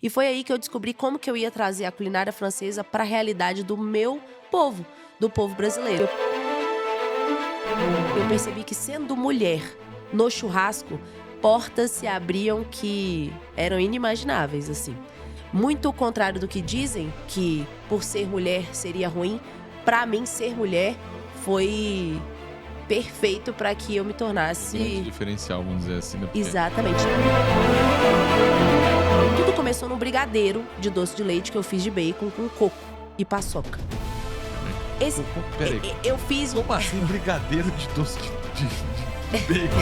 E foi aí que eu descobri como que eu ia trazer a culinária francesa para a realidade do meu povo, do povo brasileiro. Eu percebi que, sendo mulher no churrasco, portas se abriam que eram inimagináveis, assim. Muito ao contrário do que dizem, que por ser mulher seria ruim, pra mim ser mulher foi perfeito para que eu me tornasse... grande diferencial, vamos dizer assim. Né? Porque... Exatamente. Tudo começou num brigadeiro de doce de leite que eu fiz de bacon com coco e paçoca. Peraí. Eu fiz... Como assim brigadeiro de doce de bacon?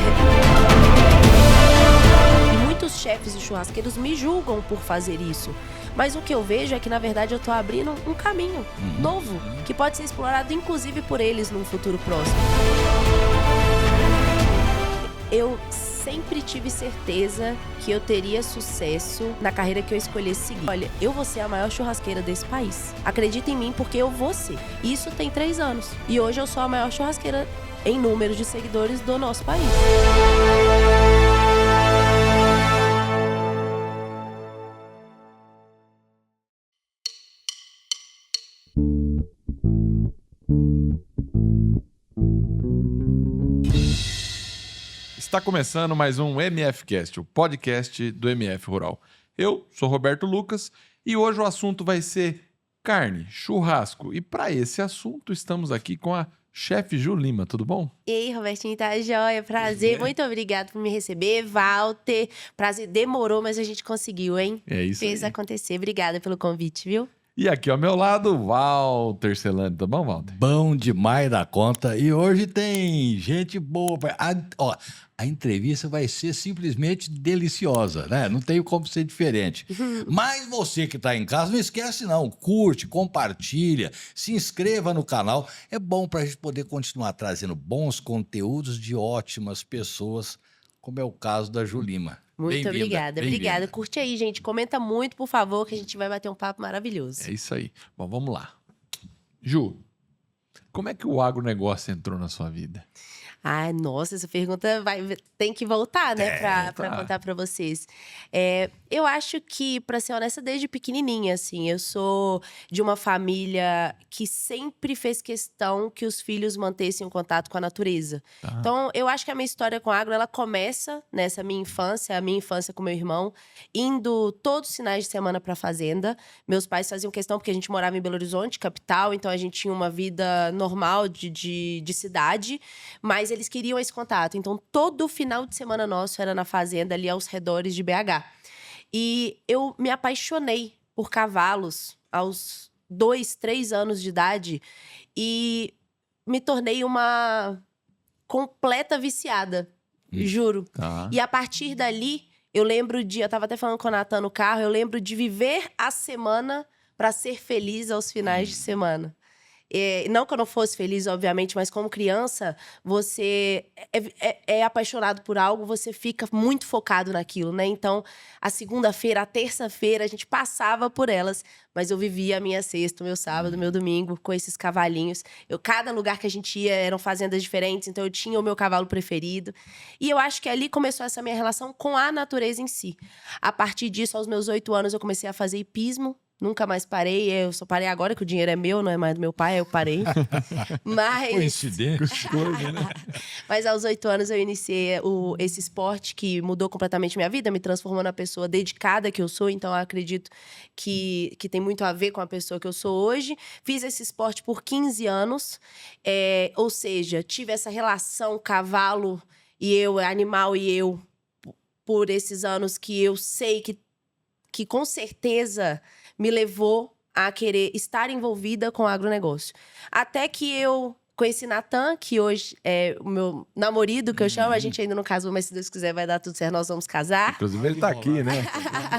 E muitos chefes e churrasqueiros me julgam por fazer isso. Mas o que eu vejo é que, na verdade, eu tô abrindo um caminho novo, que pode ser explorado, inclusive, por eles num futuro próximo. Eu sempre tive certeza que eu teria sucesso na carreira que eu escolhesse seguir. Olha, eu vou ser a maior churrasqueira desse país. Acredita em mim, porque eu vou ser. Isso tem 3 anos. E hoje eu sou a maior churrasqueira em número de seguidores do nosso país. Está começando mais um MFcast, o podcast do MF Rural. Eu sou Roberto Lucas e hoje o assunto vai ser carne, churrasco. E para esse assunto estamos aqui com a chefe Ju Lima, tudo bom? E aí, Robertinho, tá joia? Prazer, muito obrigado por me receber. Walter, prazer, demorou, mas a gente conseguiu, hein? É isso Fez aí. acontecer. Obrigada pelo convite, viu? E aqui ao meu lado, Walter Celani, tá bom, Walter? Bom demais da conta. E hoje tem gente boa. A entrevista vai ser simplesmente deliciosa, né? Não tem como ser diferente. Mas você que está em casa, não esquece não. Curte, compartilha, se inscreva no canal. É bom para a gente poder continuar trazendo bons conteúdos de ótimas pessoas, como é o caso da Ju Lima. Muito obrigada, obrigada. Curte aí, gente. Comenta muito, por favor, que a gente vai bater um papo maravilhoso. É isso aí. Bom, vamos lá. Ju, como é que o agronegócio entrou na sua vida? Ai, nossa, essa pergunta tem que voltar, né, pra contar pra vocês. Eu acho que, pra ser honesta, desde pequenininha, assim, eu sou de uma família que sempre fez questão que os filhos mantessem um contato com a natureza. Tá. Então, eu acho que a minha história com agro, ela começa nessa minha infância, a minha infância com meu irmão, indo todos os finais de semana pra fazenda. Meus pais faziam questão, porque a gente morava em Belo Horizonte, capital, então a gente tinha uma vida normal de cidade, mas eles queriam esse contato. Então, todo final de semana nosso era na fazenda, ali aos redores de BH. E eu me apaixonei por cavalos aos 2, 3 anos de idade e me tornei uma completa viciada, juro. Tá. E a partir dali, eu tava até falando com o Natan no carro, eu lembro de viver a semana para ser feliz aos finais de semana. Não que eu não fosse feliz, obviamente, mas como criança, você é apaixonado por algo, você fica muito focado naquilo, né? Então, a segunda-feira, a terça-feira, a gente passava por elas, mas eu vivia a minha sexta, o meu sábado, o meu domingo, com esses cavalinhos. Cada lugar que a gente ia eram fazendas diferentes, então eu tinha o meu cavalo preferido. E eu acho que ali começou essa minha relação com a natureza em si. A partir disso, aos meus 8 anos, eu comecei a fazer hipismo. Nunca mais parei, eu só parei agora que o dinheiro é meu, não é mais do meu pai, eu parei. Mas... Coincidência. Né? Mas aos 8 anos eu iniciei esse esporte que mudou completamente minha vida, me transformou na pessoa dedicada que eu sou, então eu acredito que tem muito a ver com a pessoa que eu sou hoje. Fiz esse esporte por 15 anos, ou seja, tive essa relação cavalo e eu, animal e eu, por esses anos que eu sei que com certeza me levou a querer estar envolvida com o agronegócio. Até que eu conheci Natan, que hoje é o meu namorado, que eu chamo. A gente ainda não casou, mas se Deus quiser vai dar tudo certo, nós vamos casar. Inclusive ele tá aqui, né?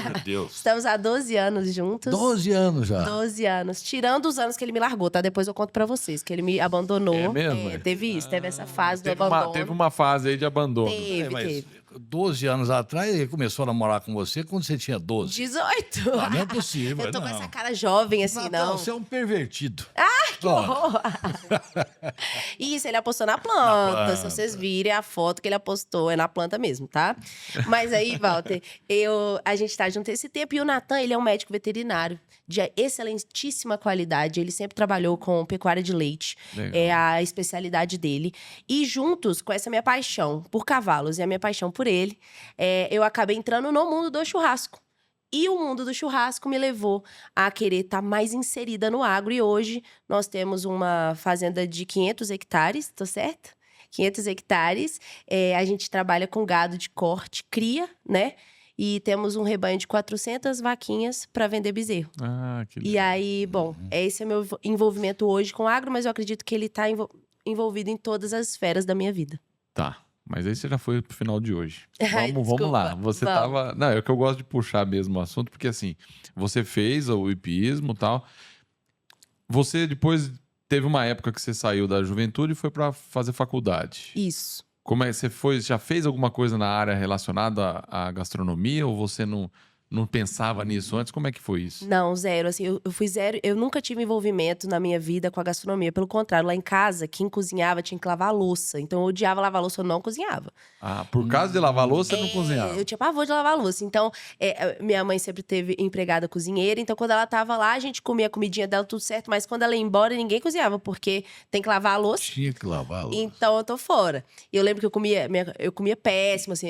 Meu Deus. Estamos há 12 anos juntos. 12 anos já. 12 anos. Tirando os anos que ele me largou, tá? Depois eu conto pra vocês, que ele me abandonou. É mesmo? Teve essa fase do abandono. Teve uma fase aí de abandono. Teve. 12 anos atrás, ele começou a namorar com você quando você tinha 12. 18. Ah, não é possível, Eu tô com não. essa cara jovem assim, não. Você é um pervertido. Que horror. Isso, ele apostou na planta. Se vocês virem a foto que ele apostou, é na planta mesmo, tá? Mas aí, Walter, a gente tá junto esse tempo. E o Natan, ele é um médico veterinário de excelentíssima qualidade. Ele sempre trabalhou com pecuária de leite. Legal. É a especialidade dele. E juntos, com essa minha paixão por cavalos e a minha paixão por ele, eu acabei entrando no mundo do churrasco. E o mundo do churrasco me levou a querer estar mais inserida no agro. E hoje nós temos uma fazenda de 500 hectares, tô certo? 500 hectares. A gente trabalha com gado de corte, cria, né? E temos um rebanho de 400 vaquinhas para vender bezerro. Ah, que legal. E aí, bom, esse é o meu envolvimento hoje com o agro, mas eu acredito que ele está envolvido em todas as esferas da minha vida. Tá. Mas aí você já foi pro final de hoje. Ai, Vamos desculpa. lá. Você Vamos. tava. Não, é que eu gosto de puxar mesmo o assunto, porque assim, você fez o hipismo e tal. Você depois teve uma época que você saiu da juventude e foi pra fazer faculdade. Isso. Como é que você foi? Já fez alguma coisa na área relacionada à gastronomia ou você não pensava nisso antes? Como é que foi isso? Não, zero. Assim, eu fui zero. Eu nunca tive envolvimento na minha vida com a gastronomia. Pelo contrário, lá em casa, quem cozinhava tinha que lavar a louça. Então eu odiava lavar a louça, eu não cozinhava. Ah, por causa de lavar louça, você não cozinhava. Eu tinha pavor de lavar a louça. Então, minha mãe sempre teve empregada cozinheira. Então, quando ela tava lá, a gente comia a comidinha dela, tudo certo. Mas quando ela ia embora, ninguém cozinhava, porque tem que lavar a louça. Tinha que lavar a louça. Então eu tô fora. E eu lembro que eu comia péssimo, assim,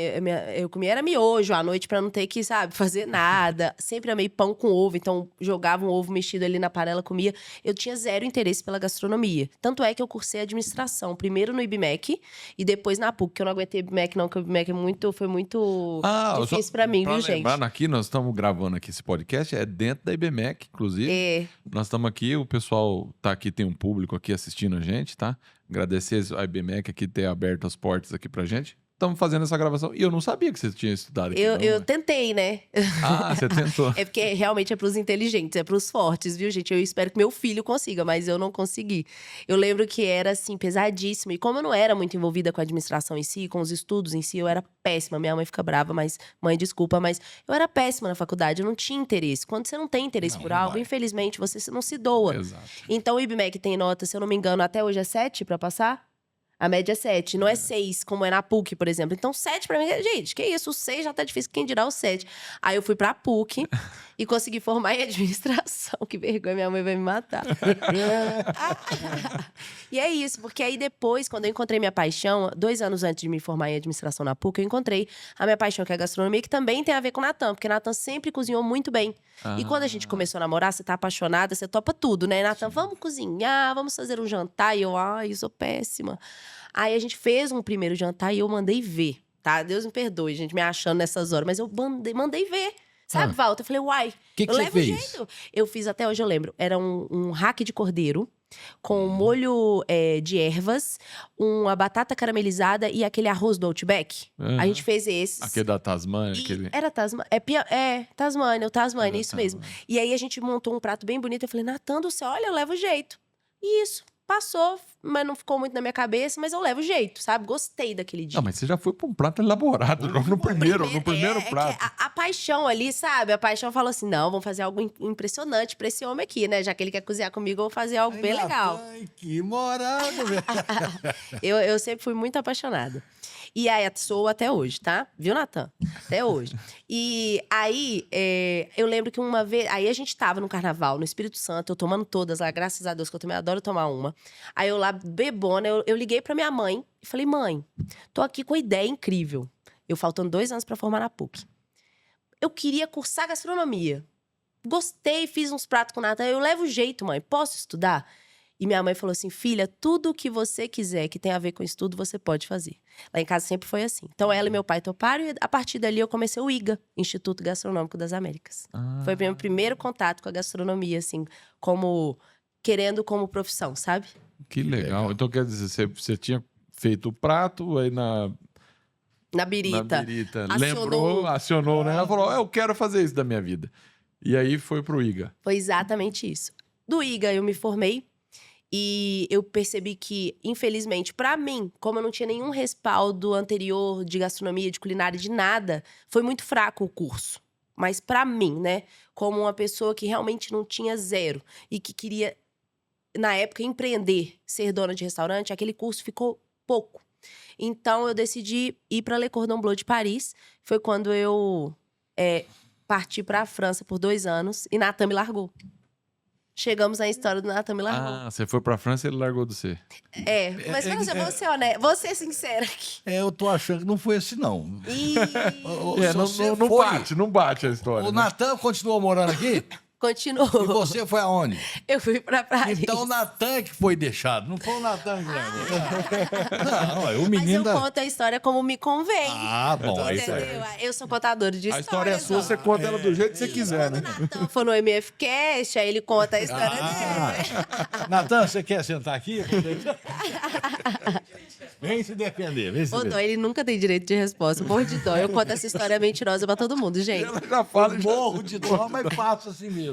eu comia era miojo à noite pra não ter que, sabe, fazer nada. Sempre amei pão com ovo, então jogava um ovo mexido ali na panela, comia. Eu tinha zero interesse pela gastronomia. Tanto é que eu cursei administração, primeiro no IBMEC e depois na PUC, que eu não aguentei IBMEC não, porque o IBMEC foi muito difícil pra mim, pra viu, gente? lembrar, aqui nós estamos gravando aqui esse podcast, é dentro da IBMEC, inclusive. Nós estamos aqui, o pessoal tá aqui, tem um público aqui assistindo a gente, tá? Agradecer a IBMEC aqui ter aberto as portas aqui pra gente. Estamos fazendo essa gravação. E eu não sabia que você tinha estudado aqui. Eu tentei, né? Ah, você tentou. É porque realmente é pros inteligentes, é pros fortes, viu, gente? Eu espero que meu filho consiga, mas eu não consegui. Eu lembro que era, assim, pesadíssimo. E como eu não era muito envolvida com a administração em si, com os estudos em si, eu era péssima. Minha mãe fica brava, mas… Mãe, desculpa, mas eu era péssima na faculdade. Eu não tinha interesse. Quando você não tem interesse por algo, infelizmente, você não se doa. Exato. Então, o IBMEC tem nota, se eu não me engano, até hoje é 7 pra passar? A média é 7, não é 6, como é na PUC, por exemplo. Então, 7 pra mim, gente, que isso? O 6 já tá difícil, quem dirá o 7. Aí eu fui pra PUC e consegui formar em administração. Que vergonha, minha mãe vai me matar. E é isso, porque aí depois, quando eu encontrei minha paixão, 2 anos antes de me formar em administração na PUC, eu encontrei a minha paixão, que é a gastronomia, que também tem a ver com o Natan, porque o Natan sempre cozinhou muito bem. E quando a gente começou a namorar, você tá apaixonada, você topa tudo, né? Natan, vamos cozinhar, vamos fazer um jantar. E eu, eu sou péssima. Aí a gente fez um primeiro jantar e eu mandei ver, tá? Deus me perdoe, gente, me achando nessas horas. Mas eu mandei ver, sabe, Walter? Eu falei, uai, Que eu você levo fez? jeito. Eu fiz, até hoje eu lembro, era um hack de cordeiro com molho de ervas, uma batata caramelizada e aquele arroz do Outback. A gente fez esses. Aquele da Tasmânia, E aquele… era Tasmânia. Tasmânia, o Tasmânia, isso mesmo. E aí a gente montou um prato bem bonito. Eu falei, Natan do céu, olha, eu levo jeito. E isso, passou, mas não ficou muito na minha cabeça, mas eu levo jeito, sabe? Gostei daquele dia. Não, mas você já foi pra um prato elaborado, no primeiro prato. Que a paixão ali, sabe? A paixão falou assim: não, vamos fazer algo impressionante pra esse homem aqui, né? Já que ele quer cozinhar comigo, eu vou fazer algo bem legal. Ai, que moral, velho. Eu sempre fui muito apaixonada. E aí, sou até hoje, tá? Viu, Natan? Até hoje. E aí, eu lembro que uma vez… Aí a gente tava no carnaval, no Espírito Santo, eu tomando todas lá, graças a Deus, que eu também adoro tomar uma. Aí eu lá, bebona, eu liguei pra minha mãe e falei, mãe, tô aqui com uma ideia incrível. Eu faltando 2 anos pra formar na PUC. Eu queria cursar gastronomia. Gostei, fiz uns pratos com o Natan. Eu levo jeito, mãe, posso estudar? E minha mãe falou assim, filha, tudo o que você quiser que tem a ver com estudo, você pode fazer. Lá em casa sempre foi assim. Então ela e meu pai toparam e a partir dali eu comecei o IGA, Instituto Gastronômico das Américas. Foi o meu primeiro contato com a gastronomia, assim, querendo como profissão, sabe? Que legal. Então, quer dizer, você tinha feito o prato, aí na birita. Lembrou, acionou, né? Ela falou, eu quero fazer isso da minha vida. E aí foi pro IGA. Foi exatamente isso. Do IGA eu me formei. E eu percebi que, infelizmente, pra mim, como eu não tinha nenhum respaldo anterior de gastronomia, de culinária, de nada, foi muito fraco o curso. Mas pra mim, né, como uma pessoa que realmente não tinha zero e que queria, na época, empreender, ser dona de restaurante, aquele curso ficou pouco. Então, eu decidi ir pra Le Cordon Bleu de Paris. Foi quando eu parti pra França por 2 anos e Natan me largou. Chegamos na história do Natan me largou. Ah, você foi pra França e ele largou de você. Mas eu vou ser honesta, vou ser sincera aqui. Eu tô achando que não foi assim, não. E Se você Não foi- não bate a história. O né? Natan continuou morando aqui? E continuou. você foi aonde? Eu fui pra Paris. Então o Natan que foi deixado, não foi o Natan que largou. Não, o Mas menino eu da... conto a história como me convém. Ah, bom, é isso Entendeu? aí. Eu sou contadora de A histórias. história é sua, você conta ela do jeito que você quiser, né? Quando o Natan for no MF Cash, aí ele conta a história dele. Natan, você quer sentar aqui? Vem se defender, vem se Ô, Dó, defender. ele nunca tem direito de resposta. Morro de dó. Eu conto essa história mentirosa pra todo mundo, gente. Ela já fala, já... Morro de dó, mas faço assim mesmo.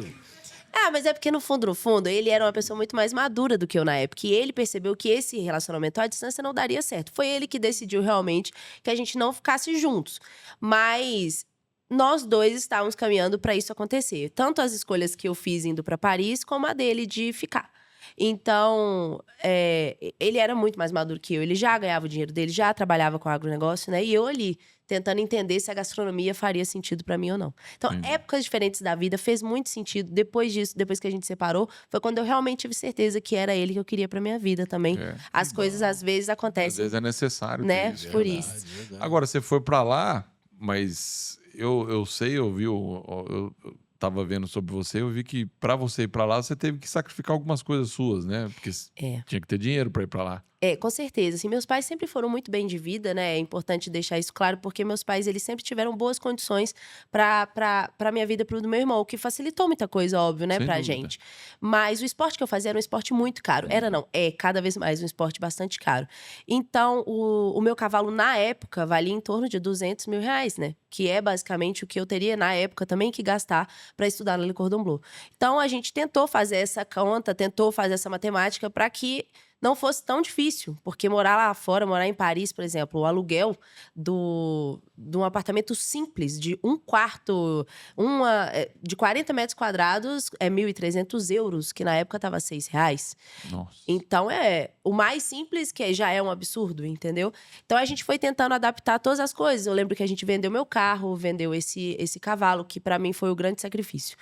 Ah, mas é porque no fundo, ele era uma pessoa muito mais madura do que eu na época. E ele percebeu que esse relacionamento à distância não daria certo. Foi ele que decidiu realmente que a gente não ficasse juntos. Mas nós dois estávamos caminhando para isso acontecer. Tanto as escolhas que eu fiz indo para Paris, como a dele de ficar. Então, ele era muito mais maduro que eu. Ele já ganhava o dinheiro dele, já trabalhava com agronegócio, né? E eu ali, tentando entender se a gastronomia faria sentido pra mim ou não. Então, épocas diferentes da vida fez muito sentido. Depois disso, depois que a gente separou, foi quando eu realmente tive certeza que era ele que eu queria pra minha vida também. As coisas, às vezes, Às acontecem, vezes é necessário. né? ter isso. Por isso. Agora, você foi pra lá, mas eu sei, eu vi, eu tava vendo sobre você, eu vi que pra você ir pra lá, você teve que sacrificar algumas coisas suas, né? Porque tinha que ter dinheiro pra ir pra lá. Com certeza. Assim, meus pais sempre foram muito bem de vida, né? É importante deixar isso claro, porque meus pais, eles sempre tiveram boas condições pra minha vida e pro do meu irmão, o que facilitou muita coisa, óbvio, né, Sem pra dúvida. gente. Mas o esporte que eu fazia era um esporte muito caro. Era não, é cada vez mais um esporte bastante caro. Então, o meu cavalo, na época, valia em torno de R$200 mil, né? Que é basicamente o que eu teria, na época, também que gastar pra estudar no Le Cordon Bleu. Então, a gente tentou fazer essa conta, tentou fazer essa matemática pra que não fosse tão difícil, porque morar lá fora, morar em Paris, por exemplo, o aluguel de um apartamento simples, de um quarto, de 40 metros quadrados, é 1.300 euros, que na época estava R$6. Nossa. Então, o mais simples, que já é um absurdo, entendeu? Então, a gente foi tentando adaptar todas as coisas. Eu lembro que a gente vendeu meu carro, vendeu esse cavalo, que pra mim foi o grande sacrifício.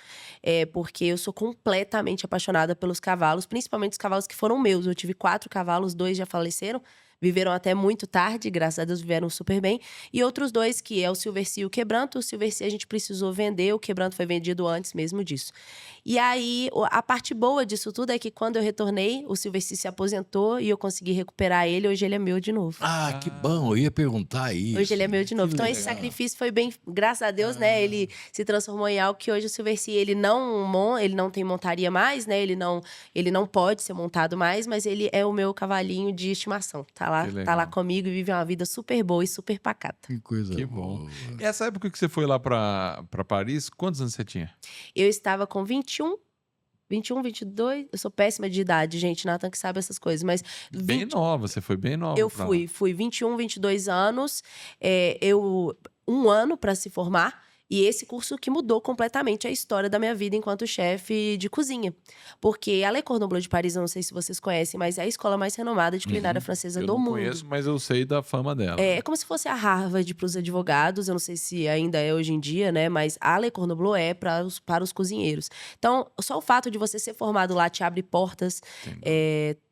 Porque eu sou completamente apaixonada pelos cavalos, principalmente os cavalos que foram meus. Eu tive 4 cavalos, 2 já faleceram. Viveram até muito tarde, graças a Deus viveram super bem. E outros 2, que é o Silvercy e o Quebranto. O Silvercy a gente precisou vender, o Quebranto foi vendido antes mesmo disso. E aí, a parte boa disso tudo é que quando eu retornei, o Silvercy se aposentou e eu consegui recuperar ele. Hoje ele é meu de novo. Ah, que bom, eu ia perguntar isso. Hoje ele é meu de novo. Que Então, esse legal. sacrifício foi bem, graças a Deus, né? Ele se transformou em algo que hoje o Silvercy, ele não tem montaria mais, né? Ele não pode ser montado mais, mas ele é o meu cavalinho de estimação. Que Tá legal. lá comigo e vive uma vida super boa e super pacata. Que coisa Que bom. boa. E essa época que você foi lá pra Paris, quantos anos você tinha? Eu estava com 21, 22. Eu sou péssima de idade, gente. Nathan que sabe essas coisas, mas Bem nova, você foi bem nova. eu pra lá. fui 21, 22 anos. Um ano para se formar. E esse curso que mudou completamente a história da minha vida enquanto chefe de cozinha. Porque a Le Cordon Bleu de Paris, eu não sei se vocês conhecem, mas é a escola mais renomada de culinária francesa Eu do não mundo. conheço, mas eu sei da fama dela. É como se fosse a Harvard para os advogados, eu não sei se ainda é hoje em dia, né? Mas a Le Cordon Bleu é para os cozinheiros. Então, só o fato de você ser formado lá te abre portas.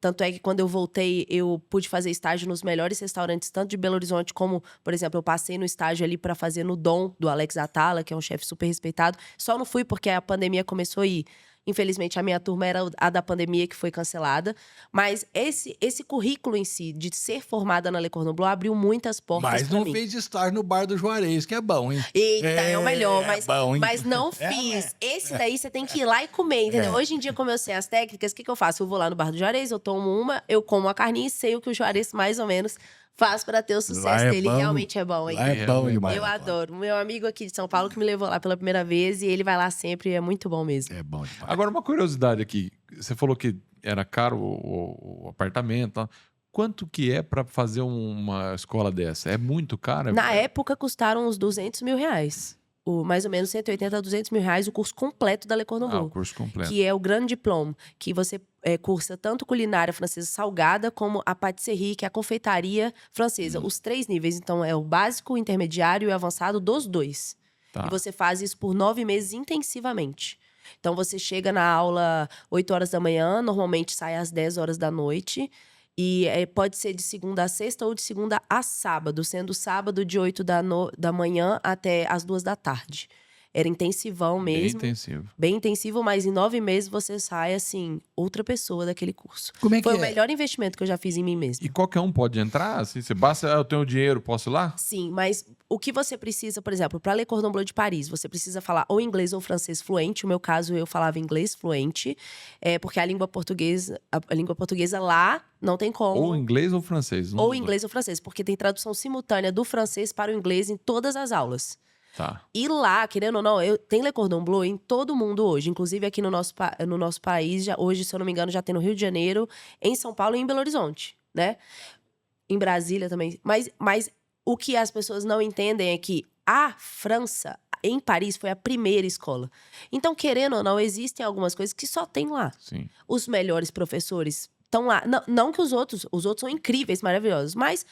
Tanto é que quando eu voltei, eu pude fazer estágio nos melhores restaurantes, tanto de Belo Horizonte como, por exemplo, eu passei no estágio ali para fazer no Dom, do Alex Atala, que é um chefe super respeitado. Só não fui porque a pandemia começou e infelizmente, a minha turma era a da pandemia que foi cancelada. Mas esse currículo em si, de ser formada na Le Cordon Bleu, abriu muitas portas Mas pra não mim. fez estágio no Bar do Juarez, que é bom, hein? Eita, é o melhor, mas, bom, hein? mas não fiz. Esse daí você tem que ir lá e comer, entendeu? Hoje em dia, como eu sei as técnicas, o que eu faço? Eu vou lá no Bar do Juarez, eu tomo eu como a carninha e sei o que o Juarez mais ou menos faz pra ter o Lá sucesso é dele. bom. Realmente é bom, hein? Lá é bom demais. Eu adoro. O meu amigo aqui de São Paulo que me levou lá pela primeira vez e ele vai lá sempre e é muito bom mesmo. É bom demais. Agora, uma curiosidade aqui. Você falou que era caro o apartamento. Tal. Quanto que é para fazer uma escola dessa? É muito caro? Na época, custaram uns 200 mil reais. Mais ou menos 180 a 200 mil reais o curso completo da Le Cordon Bleu. o curso completo. Que é o Grand Diplôme, que você cursa tanto culinária francesa salgada, como a pâtisserie, que é a confeitaria francesa. Os 3 níveis, então, é o básico, o intermediário e o avançado dos 2. Tá. E você faz isso por 9 meses intensivamente. Então, você chega na aula 8 horas da manhã, normalmente sai às 10 horas da noite. E pode ser de segunda a sexta ou de segunda a sábado, sendo sábado de 8 da manhã até as 2 da tarde. Era intensivão mesmo. Bem intensivo. Bem intensivo, mas em 9 meses você sai, assim, outra pessoa daquele curso. Como é que Foi é? o melhor investimento que eu já fiz em mim mesma. E qualquer um pode entrar? Assim, você basta, eu tenho dinheiro, posso ir lá? Sim, mas o que você precisa, por exemplo, para Le Cordon Bleu de Paris, você precisa falar ou inglês ou francês fluente. No meu caso, eu falava inglês fluente, porque a língua portuguesa lá não tem como. Ou inglês ou francês? Ou inglês ou francês, porque tem tradução simultânea do francês para o inglês em todas as aulas. Tá. E lá, querendo ou não, tem Le Cordon Bleu em todo mundo hoje. Inclusive aqui no nosso país, hoje, se eu não me engano, já tem no Rio de Janeiro, em São Paulo e em Belo Horizonte, né? Em Brasília também. Mas o que as pessoas não entendem é que a França, em Paris, foi a primeira escola. Então, querendo ou não, existem algumas coisas que só tem lá. Sim. Os melhores professores estão lá. Não que os outros são incríveis, maravilhosos, mas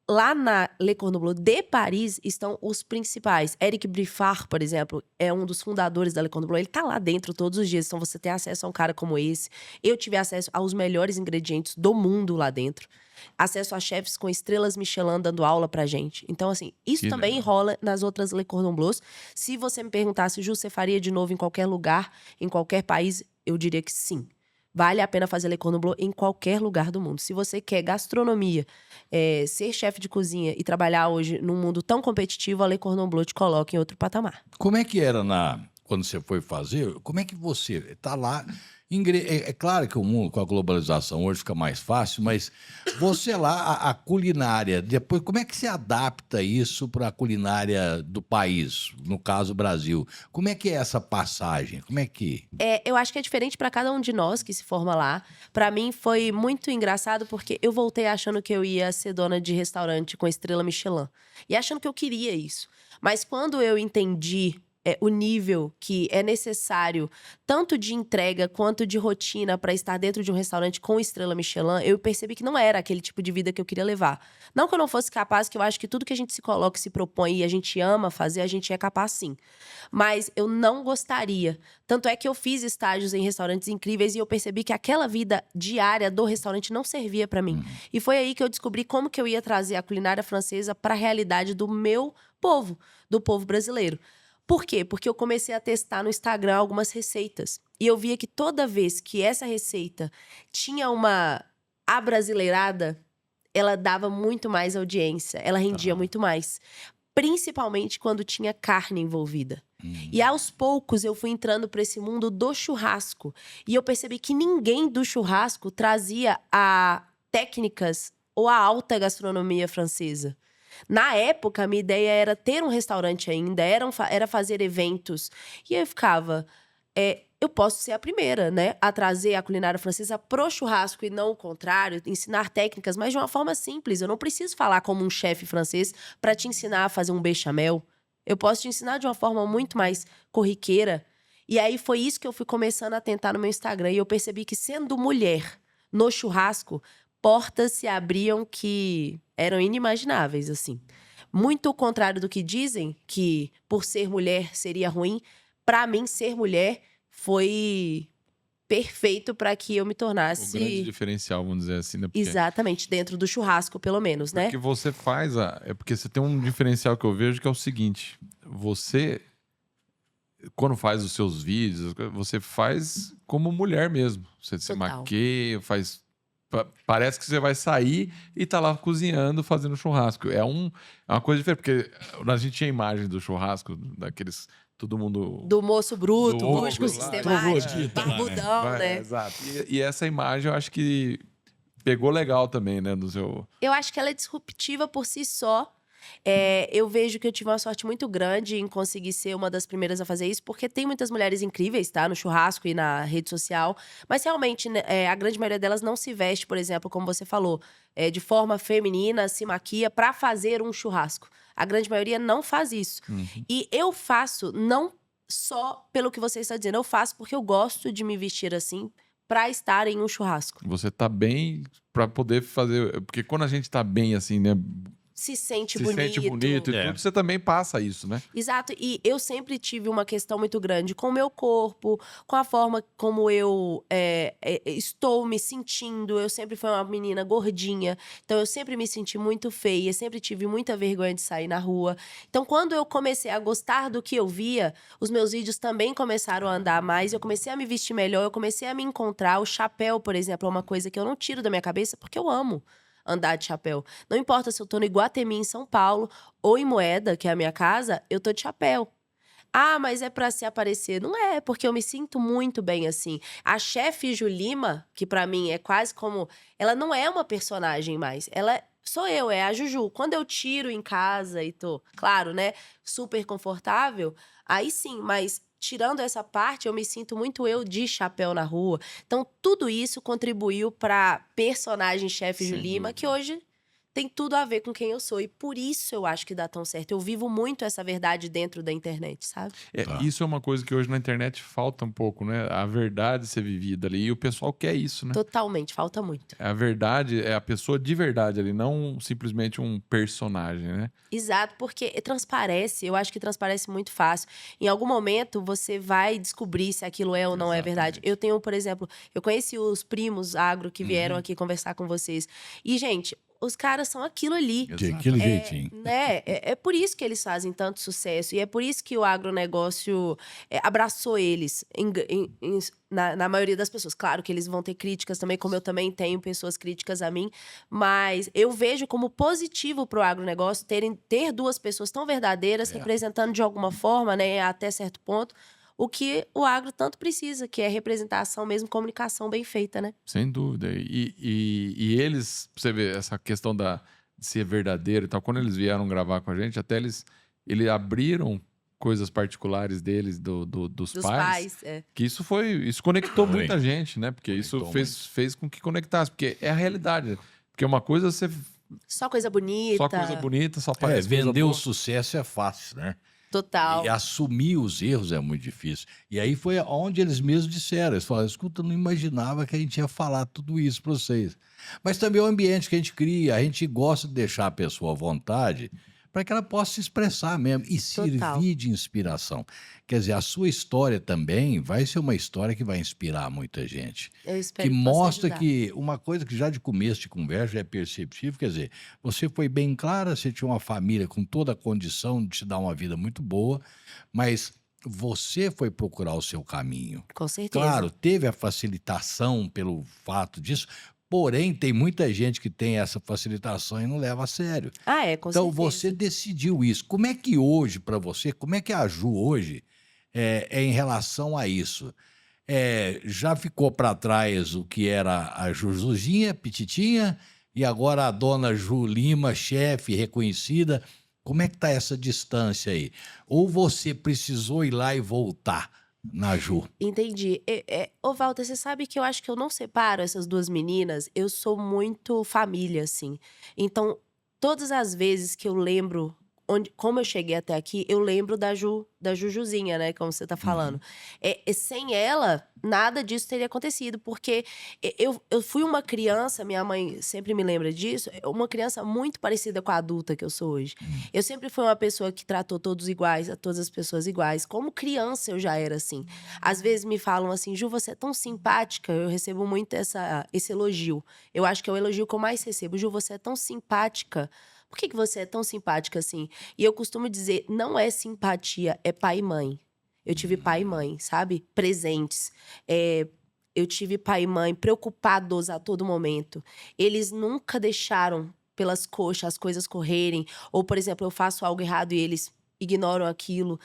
lá na Le Cordon Bleu de Paris estão os principais. Eric Briffard, por exemplo, é um dos fundadores da Le Cordon Bleu. Ele tá lá dentro todos os dias. Então você tem acesso a um cara como esse. Eu tive acesso aos melhores ingredientes do mundo lá dentro. Acesso a chefes com estrelas Michelin dando aula pra gente. Então, assim, isso Que também legal. rola nas outras Le Cordon Bleus. Se você me perguntasse, Ju, você faria de novo em qualquer lugar, em qualquer país? Eu diria que sim. Vale a pena fazer Le Cordon Bleu em qualquer lugar do mundo. Se você quer gastronomia, ser chefe de cozinha e trabalhar hoje num mundo tão competitivo, a Le Cordon Bleu te coloca em outro patamar. Como é que era quando você foi fazer? Como é que você está lá? É claro que o mundo com a globalização hoje fica mais fácil, mas você lá, a culinária, depois, como é que você adapta isso para a culinária do país, no caso Brasil? Como é que é essa passagem? Como é que... Eu acho que é diferente para cada um de nós que se forma lá. Para mim foi muito engraçado porque eu voltei achando que eu ia ser dona de restaurante com estrela Michelin. E achando que eu queria isso. Mas quando eu entendi o nível que é necessário, tanto de entrega quanto de rotina, para estar dentro de um restaurante com estrela Michelin, eu percebi que não era aquele tipo de vida que eu queria levar. Não que eu não fosse capaz, que eu acho que tudo que a gente se coloca, se propõe e a gente ama fazer, a gente é capaz sim. Mas eu não gostaria. Tanto é que eu fiz estágios em restaurantes incríveis e eu percebi que aquela vida diária do restaurante não servia para mim. E foi aí que eu descobri como que eu ia trazer a culinária francesa para a realidade do meu povo, do povo brasileiro. Por quê? Porque eu comecei a testar no Instagram algumas receitas. E eu via que toda vez que essa receita tinha uma abrasileirada, ela dava muito mais audiência, ela rendia muito mais. Principalmente quando tinha carne envolvida. E aos poucos eu fui entrando para esse mundo do churrasco. E eu percebi que ninguém do churrasco trazia a técnicas ou a alta gastronomia francesa. Na época, a minha ideia era ter um restaurante ainda, era fazer eventos. E eu ficava, eu posso ser a primeira, né? A trazer a culinária francesa pro churrasco e não o contrário, ensinar técnicas, mas de uma forma simples. Eu não preciso falar como um chefe francês para te ensinar a fazer um bechamel. Eu posso te ensinar de uma forma muito mais corriqueira. E aí foi isso que eu fui começando a tentar no meu Instagram. E eu percebi que sendo mulher no churrasco, portas se abriam que eram inimagináveis, assim. Muito ao contrário do que dizem, que por ser mulher seria ruim, pra mim ser mulher foi perfeito para que eu me tornasse... O grande diferencial, vamos dizer assim, né? Porque, exatamente, dentro do churrasco, pelo menos, né? porque você faz... É porque você tem um diferencial que eu vejo que é o seguinte. Você, quando faz os seus vídeos, você faz como mulher mesmo. Você se Total. maqueia, faz... Parece que você vai sair e tá lá cozinhando, fazendo churrasco. É uma coisa diferente, porque a gente tinha a imagem do churrasco, daqueles... Todo mundo... Do moço bruto, do rústico, ogro lá, sistemático, troglodita lá, né? barbudão, né? Exato. E essa imagem eu acho que pegou legal também, né? No seu... Eu acho que ela é disruptiva por si só, Eu vejo que eu tive uma sorte muito grande em conseguir ser uma das primeiras a fazer isso, porque tem muitas mulheres incríveis, tá? No churrasco e na rede social. Mas realmente, né, a grande maioria delas não se veste, por exemplo, como você falou, de forma feminina, se maquia pra fazer um churrasco. A grande maioria não faz isso. Uhum. E eu faço não só pelo que você está dizendo, eu faço porque eu gosto de me vestir assim pra estar em um churrasco. Você tá bem pra poder fazer. Porque quando a gente tá bem, assim, né? Se sente Se bonito. sente bonito e É. tudo, você também passa isso, né? Exato, e eu sempre tive uma questão muito grande com o meu corpo, com a forma como eu estou me sentindo. Eu sempre fui uma menina gordinha, então eu sempre me senti muito feia, sempre tive muita vergonha de sair na rua. Então, quando eu comecei a gostar do que eu via, os meus vídeos também começaram a andar mais, eu comecei a me vestir melhor, eu comecei a me encontrar. O chapéu, por exemplo, é uma coisa que eu não tiro da minha cabeça porque eu amo andar de chapéu. Não importa se eu tô no Iguatemi, em São Paulo, ou em Moeda, que é a minha casa, eu tô de chapéu. Ah, mas é pra se aparecer. Não é, porque eu me sinto muito bem assim. A chefe Julima, que pra mim é quase como... Ela não é uma personagem mais. Ela sou eu, é a Juju. Quando eu tiro em casa e tô, claro, né, super confortável, aí sim, mas... Tirando essa parte, eu me sinto muito eu de chapéu na rua. Então, tudo isso contribuiu pra personagem chefe Sem Julima, dúvida. que hoje tem tudo a ver com quem eu sou. E por isso eu acho que dá tão certo. Eu vivo muito essa verdade dentro da internet, sabe? Tá. Isso é uma coisa que hoje na internet falta um pouco, né? A verdade ser vivida ali. E o pessoal quer isso, né? Totalmente, falta muito. A verdade é a pessoa de verdade ali, não simplesmente um personagem, né? Exato, porque transparece, eu acho que transparece muito fácil. Em algum momento você vai descobrir se aquilo é ou não é verdade. Exatamente. Eu tenho, por exemplo, eu conheci os primos agro que vieram aqui conversar com vocês. E, gente, os caras são aquilo ali. De aquele jeitinho. Né? É por isso que eles fazem tanto sucesso. E é por isso que o agronegócio abraçou eles na maioria das pessoas. Claro que eles vão ter críticas também, como eu também tenho pessoas críticas a mim. Mas eu vejo como positivo pro agronegócio ter duas pessoas tão verdadeiras, representando de alguma forma, né, até certo ponto, o que o agro tanto precisa, que é representação mesmo, comunicação bem feita, né? Sem dúvida. E eles, pra você ver, essa questão de ser verdadeiro e tal, quando eles vieram gravar com a gente, até eles abriram coisas particulares deles, dos Dos pais, pais. que isso conectou Foi. muita gente, né? Porque isso Conectou fez com que conectasse, porque é a realidade. Porque uma coisa é você Só coisa bonita. só coisa bonita, só parece coisa Vender o boa. sucesso é fácil, né? Total. E assumir os erros é muito difícil. E aí foi onde eles mesmos disseram. Eles falaram, escuta, eu não imaginava que a gente ia falar tudo isso para vocês. Mas também é o ambiente que a gente cria. A gente gosta de deixar a pessoa à vontade para que ela possa se expressar mesmo e Total. servir de inspiração. Quer dizer, a sua história também vai ser uma história que vai inspirar muita gente. Eu espero Que que possa mostra ajudar. que uma coisa que já de começo de conversa já é perceptível, quer dizer, você foi bem clara, você tinha uma família com toda a condição de te dar uma vida muito boa, mas você foi procurar o seu caminho. Com certeza. Claro, teve a facilitação pelo fato disso, porém tem muita gente que tem essa facilitação e não leva a sério. Com Então certeza. você decidiu isso. Como é que hoje, para você, como é que a Ju hoje é em relação a isso? Já ficou para trás o que era a Jujuzinha, Pititinha, e agora a dona Ju Lima, chefe reconhecida. Como é que tá essa distância aí? Ou você precisou ir lá e voltar na Ju? Entendi. Ô, Walter, você sabe que eu acho que eu não separo essas duas meninas. Eu sou muito família, assim. Então, todas as vezes que eu lembro como eu cheguei até aqui, eu lembro da Jujuzinha, né? Como você tá falando. Sem ela, nada disso teria acontecido. Porque eu fui uma criança, minha mãe sempre me lembra disso, uma criança muito parecida com a adulta que eu sou hoje. Eu sempre fui uma pessoa que tratou todos iguais, a todas as pessoas iguais. Como criança eu já era assim. Às vezes me falam assim, Ju, você é tão simpática. Eu recebo muito esse elogio. Eu acho que é o elogio que eu mais recebo. Ju, você é tão simpática. Por que você é tão simpática assim? E eu costumo dizer, não é simpatia, é pai e mãe. Eu tive pai e mãe, sabe? Presentes. Eu tive pai e mãe preocupados a todo momento. Eles nunca deixaram pelas coxas as coisas correrem. Ou, por exemplo, eu faço algo errado e eles ignoram aquilo.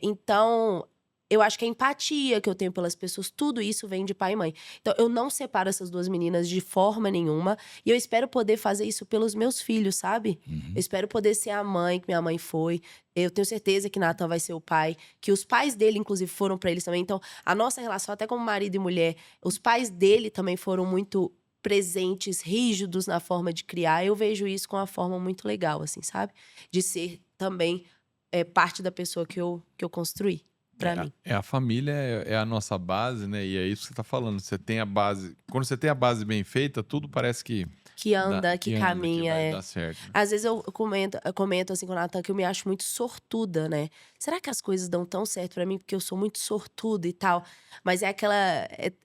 Então, eu acho que a empatia que eu tenho pelas pessoas, tudo isso vem de pai e mãe. Então, eu não separo essas duas meninas de forma nenhuma. E eu espero poder fazer isso pelos meus filhos, sabe? Eu espero poder ser a mãe que minha mãe foi. Eu tenho certeza que Nathan vai ser o pai. Que os pais dele, inclusive, foram pra eles também. Então, a nossa relação, até como marido e mulher, os pais dele também foram muito presentes, rígidos na forma de criar. Eu vejo isso com uma forma muito legal, assim, sabe? De ser também parte da pessoa que eu construí. Pra mim. A família é a nossa base, né? E é isso que você tá falando. Você tem a base. Quando você tem a base bem feita, tudo parece que anda, que caminha. que vai dar certo. Às vezes eu comento assim com o Nathan que eu me acho muito sortuda, né? Será que as coisas dão tão certo pra mim porque eu sou muito sortuda e tal? Mas é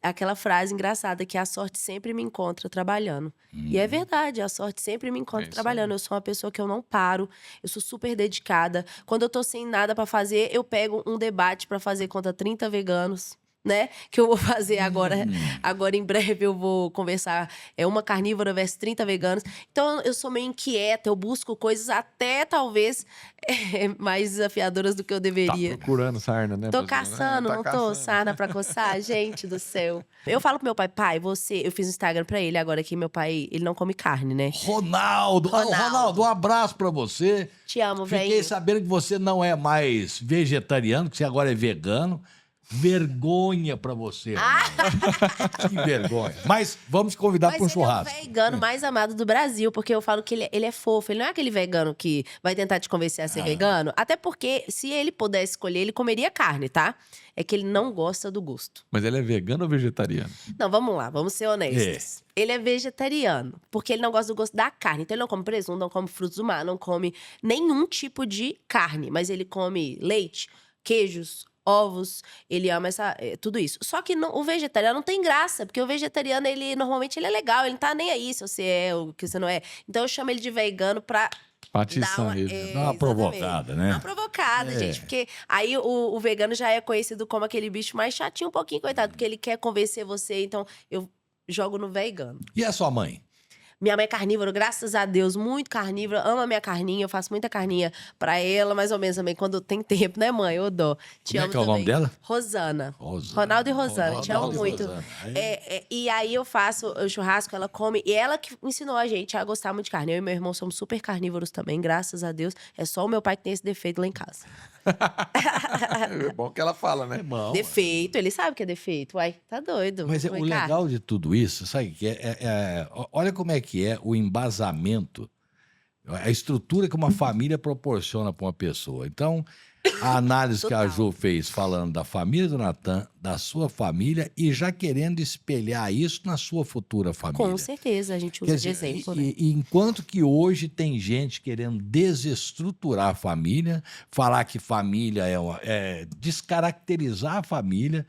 aquela frase engraçada que a sorte sempre me encontra trabalhando. E é verdade, a sorte sempre me encontra trabalhando. Eu sou uma pessoa que eu não paro, eu sou super dedicada. Quando eu tô sem nada pra fazer, eu pego um debate pra fazer contra 30 veganos. Né? Que eu vou fazer agora. Agora, em breve, eu vou conversar. Uma carnívora versus 30 veganos. Então, eu sou meio inquieta. Eu busco coisas até, talvez, mais desafiadoras do que eu deveria. Tá procurando sarna, né? Tô caçando, tá não tô caçando. sarna pra coçar? Gente do céu. Eu falo pro meu pai, eu fiz um Instagram pra ele agora que meu pai, ele não come carne, né? Ronaldo, um abraço pra você. Te amo, velho. Fiquei sabendo que você não é mais vegetariano, que você agora é vegano. Vergonha pra você. Que vergonha. Mas vamos te convidar para um churrasco. Ele é o vegano mais amado do Brasil, porque eu falo que ele é fofo. Ele não é aquele vegano que vai tentar te convencer a ser vegano. Até porque, se ele pudesse escolher, ele comeria carne, tá? É que ele não gosta do gosto. Mas ele é vegano ou vegetariano? Não, vamos lá, vamos ser honestos. Ele é vegetariano, porque ele não gosta do gosto da carne. Então ele não come presunto, não come frutos do mar, não come nenhum tipo de carne. Mas ele come leite, queijos, ovos, ele ama tudo isso. Só que o vegetariano não tem graça, porque o vegetariano, normalmente ele é legal, ele não tá nem aí se você é ou que você não é. Então eu chamo ele de vegano pra Atiçar ele. Dá uma provocada, né? Uma provocada, gente. Porque aí o vegano já é conhecido como aquele bicho mais chatinho um pouquinho, coitado, porque ele quer convencer você, então eu jogo no vegano. E a sua mãe? Minha mãe é carnívora, graças a Deus, muito carnívora, ama minha carninha, eu faço muita carninha pra ela, mais ou menos também, quando tem tempo, né, mãe? Ô, dó. Te amo Como é que é o nome dela? Rosana. Ronaldo e Rosana, te amo muito. E aí eu faço o churrasco, ela come, e ela que ensinou a gente a gostar muito de carne. Eu e meu irmão somos super carnívoros também, graças a Deus. É só o meu pai que tem esse defeito lá em casa. É bom que ela fala, né? Bom, defeito, ele sabe que é defeito. Uai, tá doido. Mas o legal de tudo isso, sabe o que olha como é que é o embasamento, a estrutura que uma família proporciona para uma pessoa. Então, a análise que a Ju fez falando da família do Nathan, da sua família e já querendo espelhar isso na sua futura família. Com certeza, a gente usa de exemplo, né? E enquanto que hoje tem gente querendo desestruturar a família, falar que família descaracterizar a família,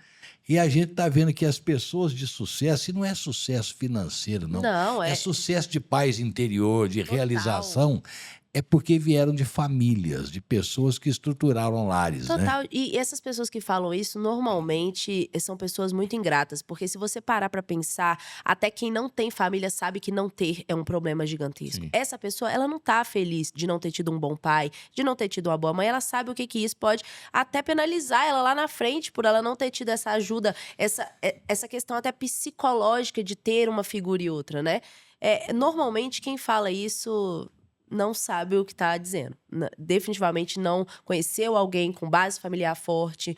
e a gente tá vendo que as pessoas de sucesso, e não é sucesso financeiro, não. Não, é sucesso de paz interior, de realização. É porque vieram de famílias, de pessoas que estruturaram lares, Total. né? E essas pessoas que falam isso, normalmente, são pessoas muito ingratas. Porque se você parar pra pensar, até quem não tem família sabe que não ter é um problema gigantesco. Sim. Essa pessoa, ela não tá feliz de não ter tido um bom pai, de não ter tido uma boa mãe. Ela sabe o que isso pode até penalizar ela lá na frente, por ela não ter tido essa ajuda, essa questão até psicológica de ter uma figura e outra, né? Normalmente, quem fala isso não sabe o que tá dizendo. Definitivamente não conheceu alguém com base familiar forte.